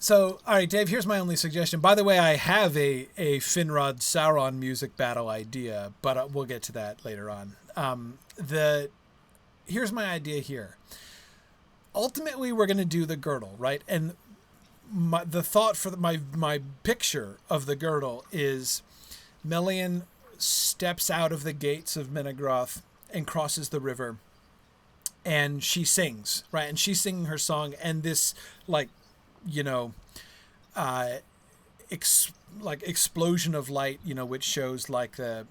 S2: So, all right, Dave, here's my only suggestion. By the way, I have a Finrod Sauron music battle idea, but we'll get to that later on. Here's my idea here. Ultimately, we're going to do the girdle, right? And the thought for my picture of the girdle is Melian steps out of the gates of Menegroth and crosses the river, and she sings, right? And she's singing her song, and this, like, you know, explosion of light, you know, which shows like the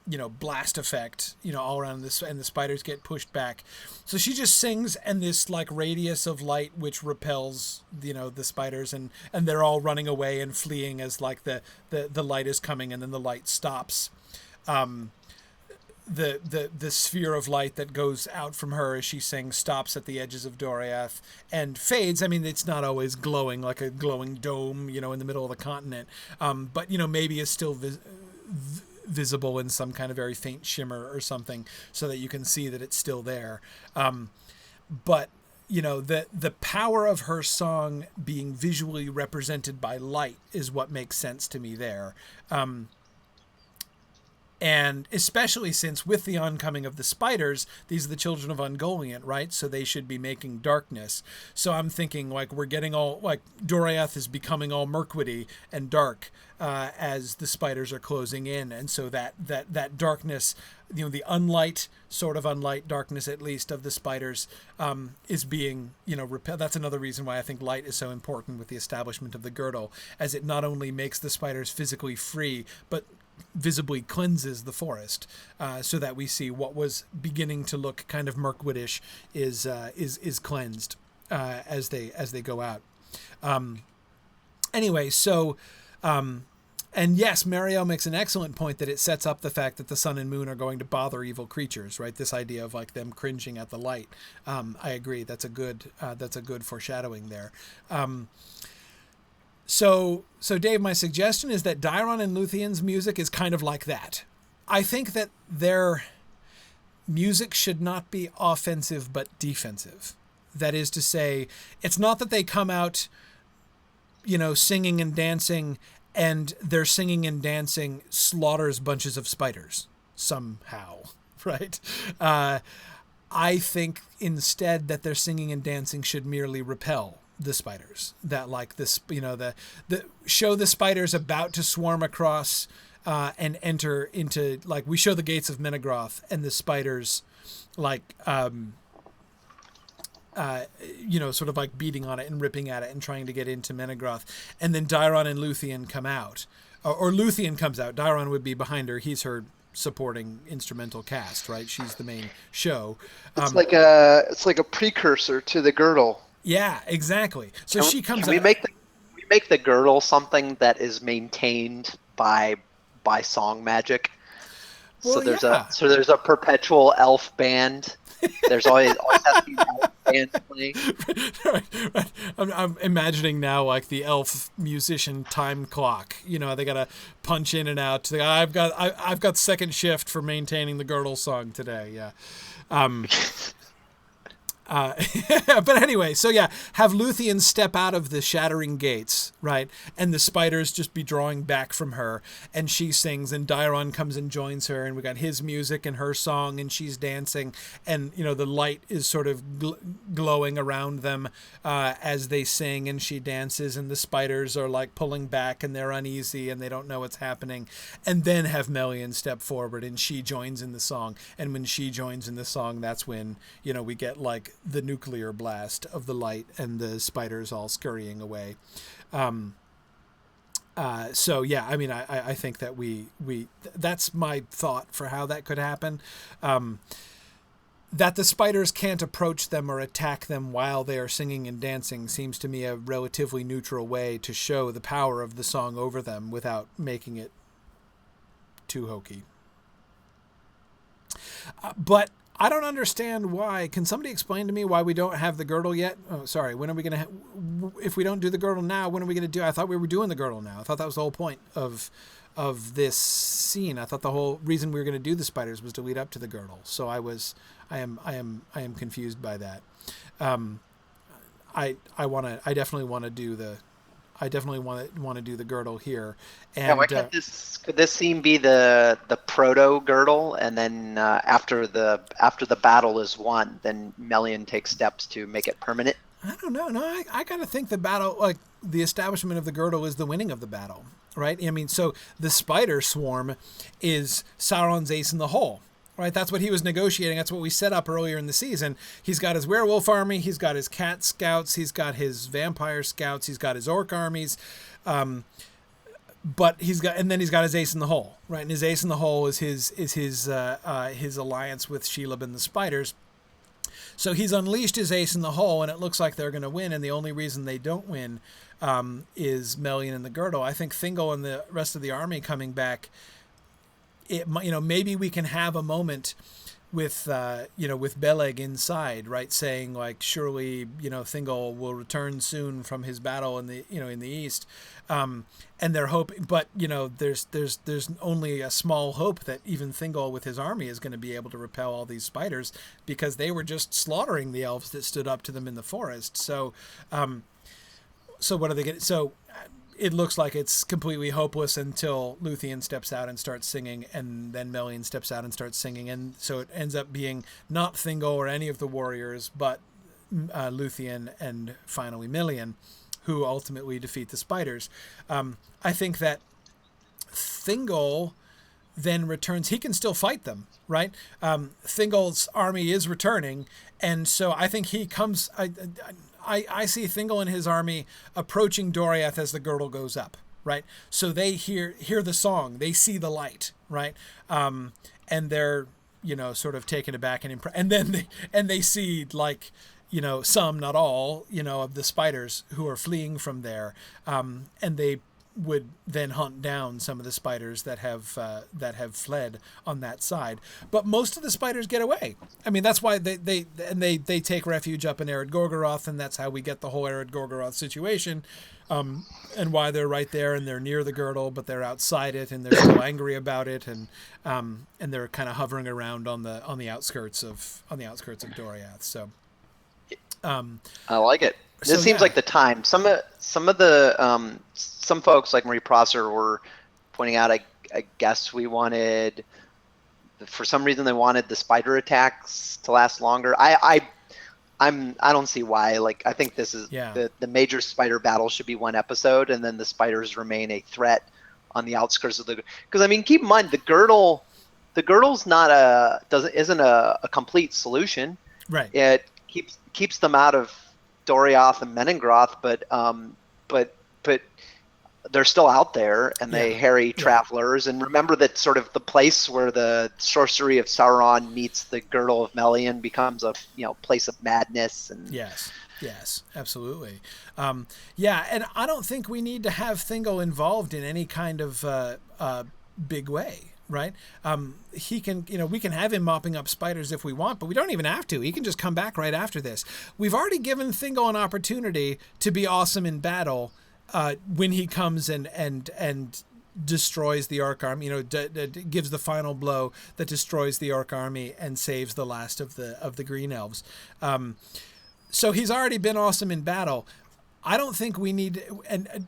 S2: you know, blast effect, you know, all around this, and the spiders get pushed back. So she just sings, and this like radius of light which repels, you know, the spiders, and they're all running away and fleeing as like the light is coming, and then the light stops. The sphere of light that goes out from her as she sings stops at the edges of Doriath and fades. I mean, it's not always glowing like a glowing dome, you know, in the middle of the continent, but, you know, maybe is still visible in some kind of very faint shimmer or something, so that you can see that it's still there. But, you know, the power of her song being visually represented by light is what makes sense to me there. And especially since with the oncoming of the spiders, these are the children of Ungoliant, right? So they should be making darkness. So I'm thinking like we're getting all, like Doriath is becoming all murkwoody and dark as the spiders are closing in. And so that darkness, you know, the sort of unlight darkness at least of the spiders is being, you know, repelled. That's another reason why I think light is so important with the establishment of the girdle, as it not only makes the spiders physically free, but visibly cleanses the forest, so that we see what was beginning to look kind of Mirkwoodish is cleansed as they go out. Anyway, so and yes, Mariel makes an excellent point that it sets up the fact that the sun and moon are going to bother evil creatures, right? This idea of like them cringing at the light. I agree. That's a good foreshadowing there. So Dave, my suggestion is that Dairon and Luthien's music is kind of like that. I think that their music should not be offensive but defensive. That is to say, it's not that they come out, you know, singing and dancing, and their singing and dancing slaughters bunches of spiders somehow, right? I think instead that their singing and dancing should merely repel the spiders, that like this, you know, the show the spiders about to swarm across and enter into, like, we show the gates of Menegroth and the spiders like you know, sort of like beating on it and ripping at it and trying to get into Menegroth, and then Dairon and Luthien come out, or Luthien comes out. Dairon would be behind her. He's her supporting instrumental cast, right? She's the main show.
S1: It's like a precursor to the girdle.
S2: Yeah, exactly. So she comes.
S1: Can we make the girdle something that is maintained by song magic?
S2: Well,
S1: so there's a perpetual elf band. There's always has to be an elf band playing.
S2: Right. I'm imagining now like the elf musician time clock. You know, they gotta punch in and out. I've got second shift for maintaining the girdle song today. Yeah. But anyway, so yeah, have Luthien step out of the shattering gates, right? And the spiders just be drawing back from her, and she sings, and Dairon comes and joins her, and we got his music and her song, and she's dancing, and the light is sort of glowing around them as they sing, and she dances, and the spiders are like pulling back, and they're uneasy, and they don't know what's happening, and then have Melian step forward, and she joins in the song, and when she joins in the song, that's when we get like the nuclear blast of the light and the spiders all scurrying away. So yeah, I mean, I think that we that's my thought for how that could happen. That the spiders can't approach them or attack them while they are singing and dancing seems to me a relatively neutral way to show the power of the song over them without making it too hokey. But I don't understand why. Can somebody explain to me why we don't have the girdle yet? Oh, sorry. When are we going to... If we don't do the girdle now, when are we going to do... I thought we were doing the girdle now. I thought that was the whole point of this scene. I thought the whole reason we were going to do the spiders was to lead up to the girdle. So I am confused by that. I definitely want to do the... I definitely want to do the girdle here. And
S1: yeah, why can't could this scene be the proto girdle, and then after the battle is won, then Melian takes steps to make it permanent?
S2: I don't know. No, I gotta think the battle, like the establishment of the girdle, is the winning of the battle, right? I mean, so the spider swarm is Sauron's ace in the hole. Right, that's what he was negotiating. That's what we set up earlier in the season. He's got his werewolf army. He's got his cat scouts. He's got his vampire scouts. He's got his orc armies. But he's got his ace in the hole. Right, and his ace in the hole is his alliance with Shelob and the spiders. So he's unleashed his ace in the hole, and it looks like they're going to win. And the only reason they don't win is Melian and the girdle. I think Thingol and the rest of the army coming back. Maybe we can have a moment with Beleg inside, right, saying like, surely, Thingol will return soon from his battle in the east, and they're hoping, but there's only a small hope that even Thingol with his army is going to be able to repel all these spiders because they were just slaughtering the elves that stood up to them in the forest. So what are they getting? So. It looks like it's completely hopeless until Luthien steps out and starts singing, and then Melian steps out and starts singing, and so it ends up being not Thingol or any of the warriors, but Luthien and finally Melian, who ultimately defeat the spiders. I think that Thingol then returns. He can still fight them, right? Thingol's army is returning, and so I think he comes... I see Thingol and his army approaching Doriath as the girdle goes up, right? So they hear the song, they see the light, right? And they're sort of taken aback and then they see like some, not all, of the spiders who are fleeing from there, and they would then hunt down some of the spiders that have fled on that side. But most of the spiders get away. I mean, that's why they take refuge up in Ered Gorgoroth, and that's how we get the whole Ered Gorgoroth situation, and why they're right there and they're near the girdle, but they're outside it and they're still angry about it, and they're kind of hovering around on the outskirts of Doriath. So
S1: I like it. This seems like the time. Some of the some folks like Marie Prosser were pointing out. I guess we wanted, for some reason, they wanted the spider attacks to last longer. I don't see why. Like, I think this is the major spider battle should be one episode, and then the spiders remain a threat on the outskirts of the. Because I mean, keep in mind the girdle's not isn't a complete solution.
S2: Right.
S1: It keeps them out of Doriath and Menengroth, but they're still out there, and they harry travelers. And remember that sort of the place where the sorcery of Sauron meets the girdle of Melian becomes a place of madness. And
S2: yes, absolutely. And I don't think we need to have Thingol involved in any kind of big way. Right. He can, we can have him mopping up spiders if we want, but we don't even have to. He can just come back right after this. We've already given Thingol an opportunity to be awesome in battle when he comes and destroys the Orc army, gives the final blow that destroys the Orc army and saves the last of the Green Elves. So he's already been awesome in battle. I don't think we need, and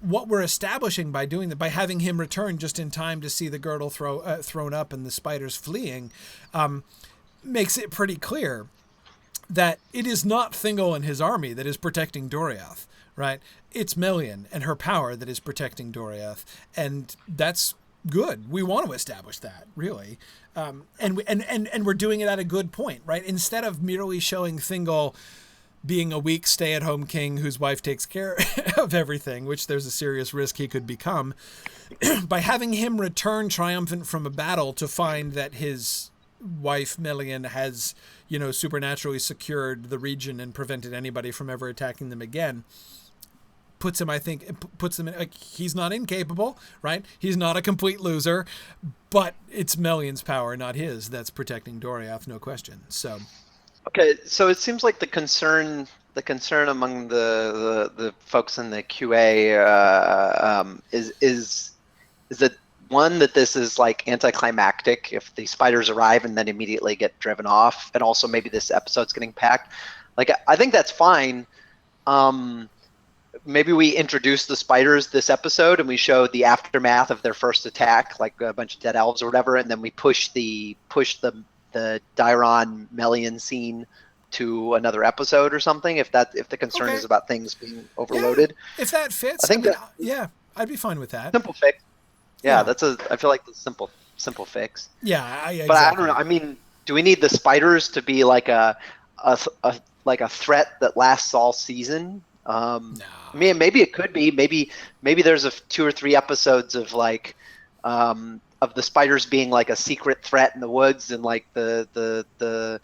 S2: what we're establishing by doing that, by having him return just in time to see the girdle thrown up and the spiders fleeing, makes it pretty clear that it is not Thingol and his army that is protecting Doriath, right? It's Melian and her power that is protecting Doriath, and that's good. We want to establish that, really. And we're doing it at a good point, right? Instead of merely showing Thingol being a weak stay-at-home king whose wife takes care of everything, which there's a serious risk he could become, by having him return triumphant from a battle to find that his wife Melian has, supernaturally secured the region and prevented anybody from ever attacking them again, puts him in, like, he's not incapable, right? He's not a complete loser, but it's Melian's power, not his, that's protecting Doriath, no question. So,
S1: okay, so it seems like the concern among the folks in the QA is that, one, that this is like anticlimactic if the spiders arrive and then immediately get driven off, and also maybe this episode's getting packed. Like, I think that's fine. Maybe we introduce the spiders this episode and we show the aftermath of their first attack, like a bunch of dead elves or whatever, and then we push the Dairon Melian scene to another episode or something. If the concern is about things being overloaded,
S2: if that fits, I'd be fine with that.
S1: Simple fix. Yeah, I feel like the simple fix.
S2: Yeah, exactly.
S1: But I don't know. I mean, do we need the spiders to be like a threat that lasts all season?
S2: No.
S1: I mean, maybe it could be. Maybe there's 2 or 3 episodes of like of the spiders being like a secret threat in the woods, and like the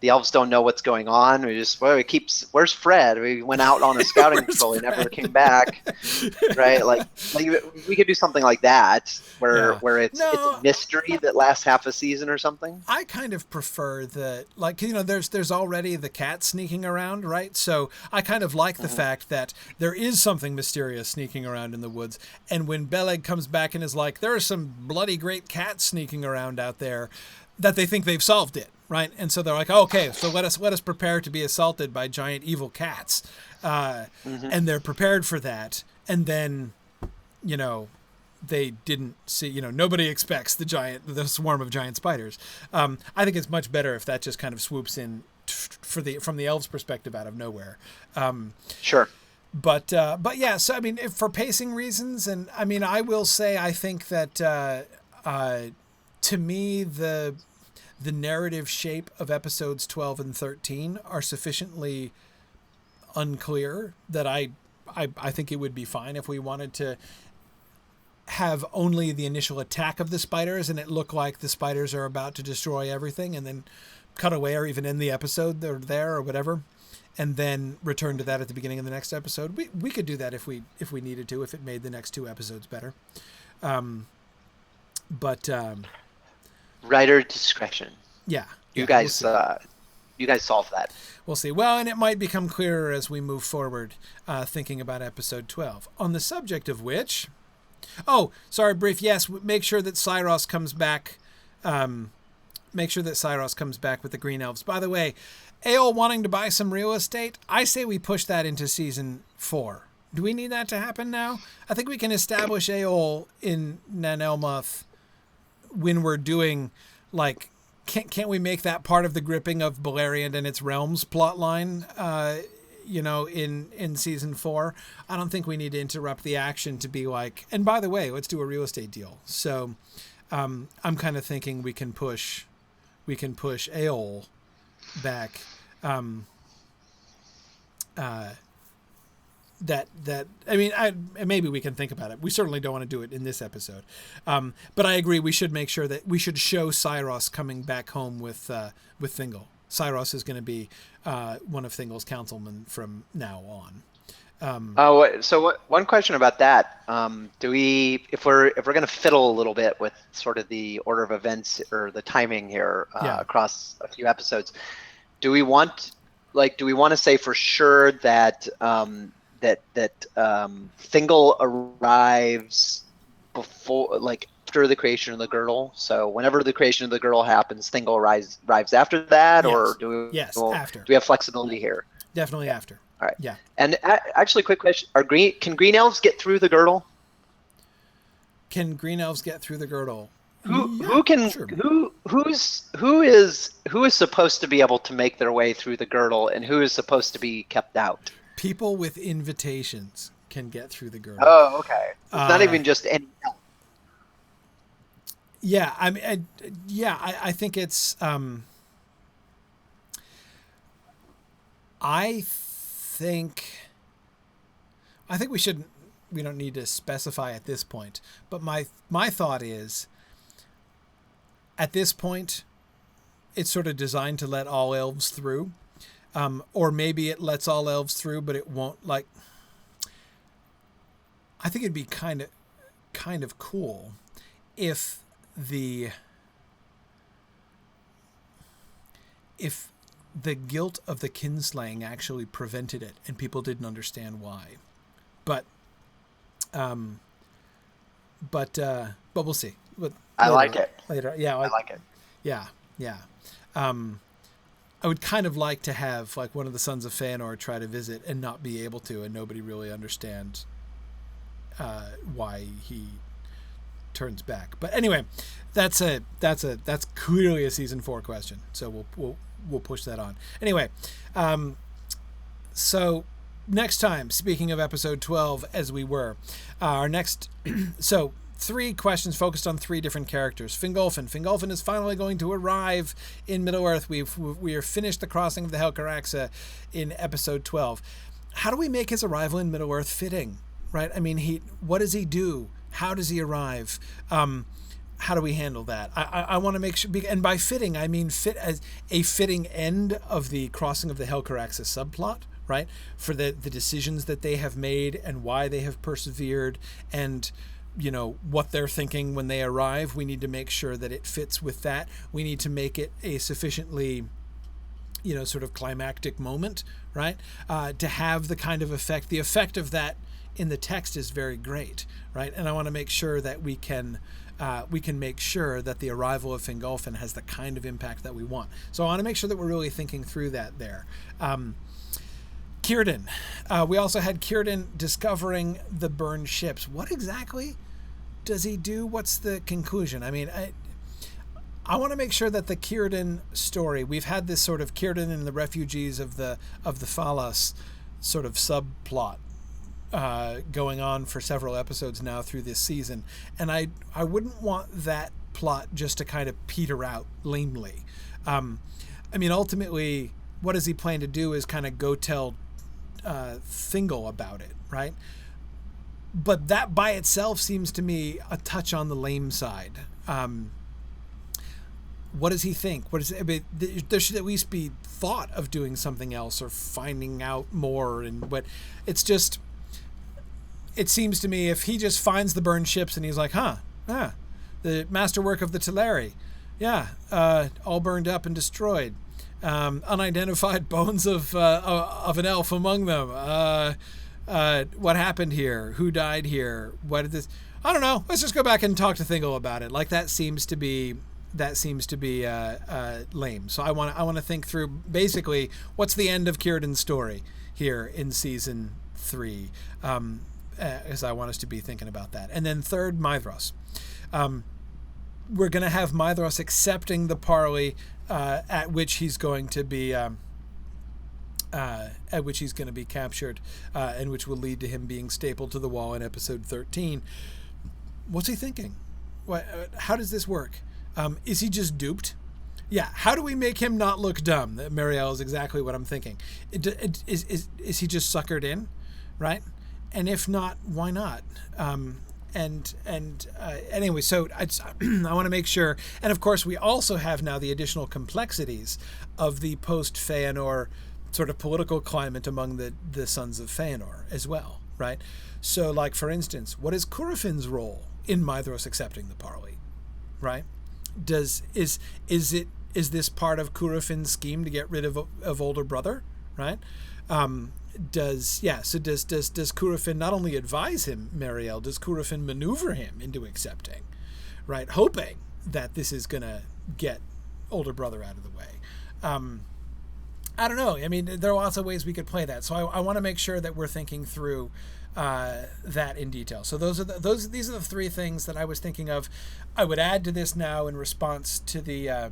S1: elves don't know what's going on. Where's Fred? We went out on a scouting patrol. He never came back. Right? Like we could do something like that where it's a mystery that lasts half a season or something.
S2: I kind of prefer that, like, there's already the cat sneaking around, right? So I kind of like the fact that there is something mysterious sneaking around in the woods. And when Beleg comes back and is like, there are some bloody great cats sneaking around out there, that they think they've solved it, right? And so they're like, oh, okay, so let us prepare to be assaulted by giant evil cats, and they're prepared for that. And then, they didn't see, nobody expects the swarm of giant spiders. I think it's much better if that just kind of swoops in from the elves' perspective out of nowhere.
S1: Sure.
S2: But yeah, so I mean, for pacing reasons, and I mean, I will say, I think that to me, the narrative shape of episodes 12 and 13 are sufficiently unclear that I think it would be fine if we wanted to have only the initial attack of the spiders and it look like the spiders are about to destroy everything, and then cut away or even end the episode there or whatever, and then return to that at the beginning of the next episode. We could do that if we needed to, if it made the next 2 episodes better.
S1: Writer discretion.
S2: Yeah.
S1: You guys solve that.
S2: We'll see. Well, and it might become clearer as we move forward, thinking about episode 12. On the subject of which, brief. Yes, make sure that Cyros comes back. Make sure that Cyros comes back with the Green Elves. By the way, Eol wanting to buy some real estate, I say we push that into season 4. Do we need that to happen now? I think we can establish Eol in Nan Elmoth when we're doing, like, can't we make that part of the gripping of Beleriand and its realms plotline, in season 4? I don't think we need to interrupt the action to be like, and by the way, let's do a real estate deal. So I'm kind of thinking we can push Eol back. Maybe we can think about it. We certainly don't want to do it in this episode. But I agree, we should make sure that we should show Cyros coming back home with Thingol. Cyros is going to be one of Thingol's councilmen from now on.
S1: One question about that. If we're going to fiddle a little bit with sort of the order of events or the timing here across a few episodes, do we want to say for sure that Thingol arrives before, like after the creation of the girdle? So whenever the creation of the girdle happens, Thingol arrives after that, or
S2: Yes.
S1: do
S2: Yes,
S1: do
S2: after.
S1: we have flexibility here?
S2: Definitely
S1: Okay.
S2: after.
S1: All right.
S2: Yeah.
S1: And actually, quick question: can green elves get through the girdle?
S2: Can green elves get through the girdle?
S1: Who
S2: Yeah,
S1: can
S2: sure.
S1: who is supposed to be able to make their way through the girdle, and who is supposed to be kept out?
S2: People with invitations can get through the girdle.
S1: Oh, okay. So it's not
S2: Uh,
S1: even just any elf.
S2: yeah, I mean, I think it's. I think. I think we shouldn't. We don't need to specify at this point. But my thought is, at this point, it's sort of designed to let all elves through, or maybe it lets all elves through, but it won't like. I think it'd be kind of cool if the guilt of the kinslaying actually prevented it and people didn't understand why. But we'll see. But
S1: I like it.
S2: Later, yeah,
S1: I like it.
S2: yeah, yeah. I would kind of like to have like one of the sons of Fëanor try to visit and not be able to, and nobody really understand why he turns back. But anyway, that's clearly a season 4 question. So we'll push that on. Anyway, so next time, speaking of episode 12, as we were, our next so 3 questions focused on 3 different characters. Fingolfin. Fingolfin is finally going to arrive in Middle-earth. We are finished the crossing of the Helcaraxa in episode 12. How do we make his arrival in Middle-earth fitting? Right? I mean, what does he do? How does he arrive? How do we handle that? I want to make sure, and by fitting, I mean fit as a fitting end of the crossing of the Helcaraxa subplot, right? For the decisions that they have made and why they have persevered, and what they're thinking when they arrive. We need to make sure that it fits with that. We need to make it a sufficiently sort of climactic moment, right? To have the kind of effect. The effect of that in the text is very great, right? And I want to make sure that we can make sure that the arrival of Fingolfin has the kind of impact that we want. So I want to make sure that we're really thinking through that there. Círdan. We also had Círdan discovering the burned ships. What exactly does he do? What's the conclusion? I mean, I want to make sure that the Círdan story, we've had this sort of Círdan and the refugees of the Phalas sort of subplot going on for several episodes now through this season, and I wouldn't want that plot just to kind of peter out lamely. I mean, ultimately, what does he plan to do is kind of go tell Thingol about it, right? But that by itself seems to me a touch on the lame side. What does he think? I mean, there should at least be thought of doing something else or finding out more. But it's just, it seems to me if he just finds the burned ships and he's like, the masterwork of the Teleri, all burned up and destroyed. Unidentified bones of an elf among them. What happened here? Who died here? What did this? I don't know. Let's just go back and talk to Thingol about it. Like that seems to be lame. So I want to think through basically what's the end of Círdan's story here in season 3, as I want us to be thinking about that. And then third, Maedhros. We're going to have Maedhros accepting the parley at which he's going to be captured, and which will lead to him being stapled to the wall in episode 13. What's he thinking? How does this work? Is he just duped? Yeah. How do we make him not look dumb? Marielle is exactly what I'm thinking. Is he just suckered in, right? And if not, why not? Anyway, so I want to make sure, and of course we also have now the additional complexities of the post-Fëanor sort of political climate among the sons of Fëanor as well, right? So, like for instance, what is Curufin's role in Maedhros accepting the parley, right? Is this part of Curufin's scheme to get rid of older brother, right? Does Curufin not only advise him, Mariel, does Curufin maneuver him into accepting, right? Hoping that this is going to get older brother out of the way. I don't know. I mean, there are lots of ways we could play that. So I want to make sure that we're thinking through that in detail. So these are the three things that I was thinking of. I would add to this now in response to the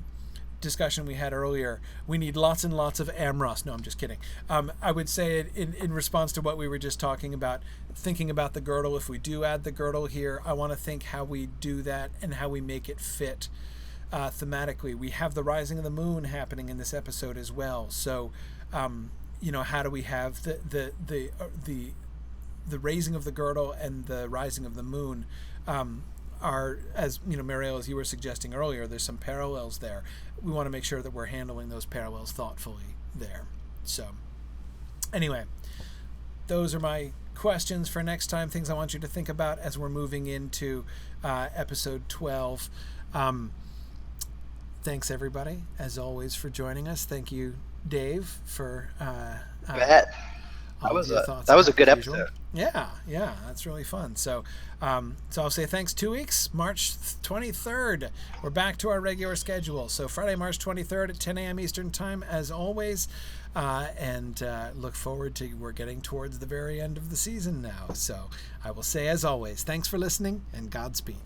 S2: discussion we had earlier. We need lots and lots of Amras. No, I'm just kidding. I would say it in response to what we were just talking about, thinking about the girdle. If we do add the girdle here, I want to think how we do that and how we make it fit thematically. We have the rising of the moon happening in this episode as well. So, how do we have the raising of the girdle and the rising of the moon are, as Mariel, as you were suggesting earlier, there's some parallels there. We want to make sure that we're handling those parallels thoughtfully there. So, anyway, those are my questions for next time, things I want you to think about as we're moving into episode 12. Thanks, everybody, as always, for joining us. Thank you, Dave, for
S1: that was a good episode.
S2: Yeah, that's really fun. So I'll say thanks. 2 weeks, March 23rd. We're back to our regular schedule. So Friday, March 23rd at 10 a.m. Eastern Time, as always. And look forward to, we're getting towards the very end of the season now. So I will say, as always, thanks for listening and Godspeed.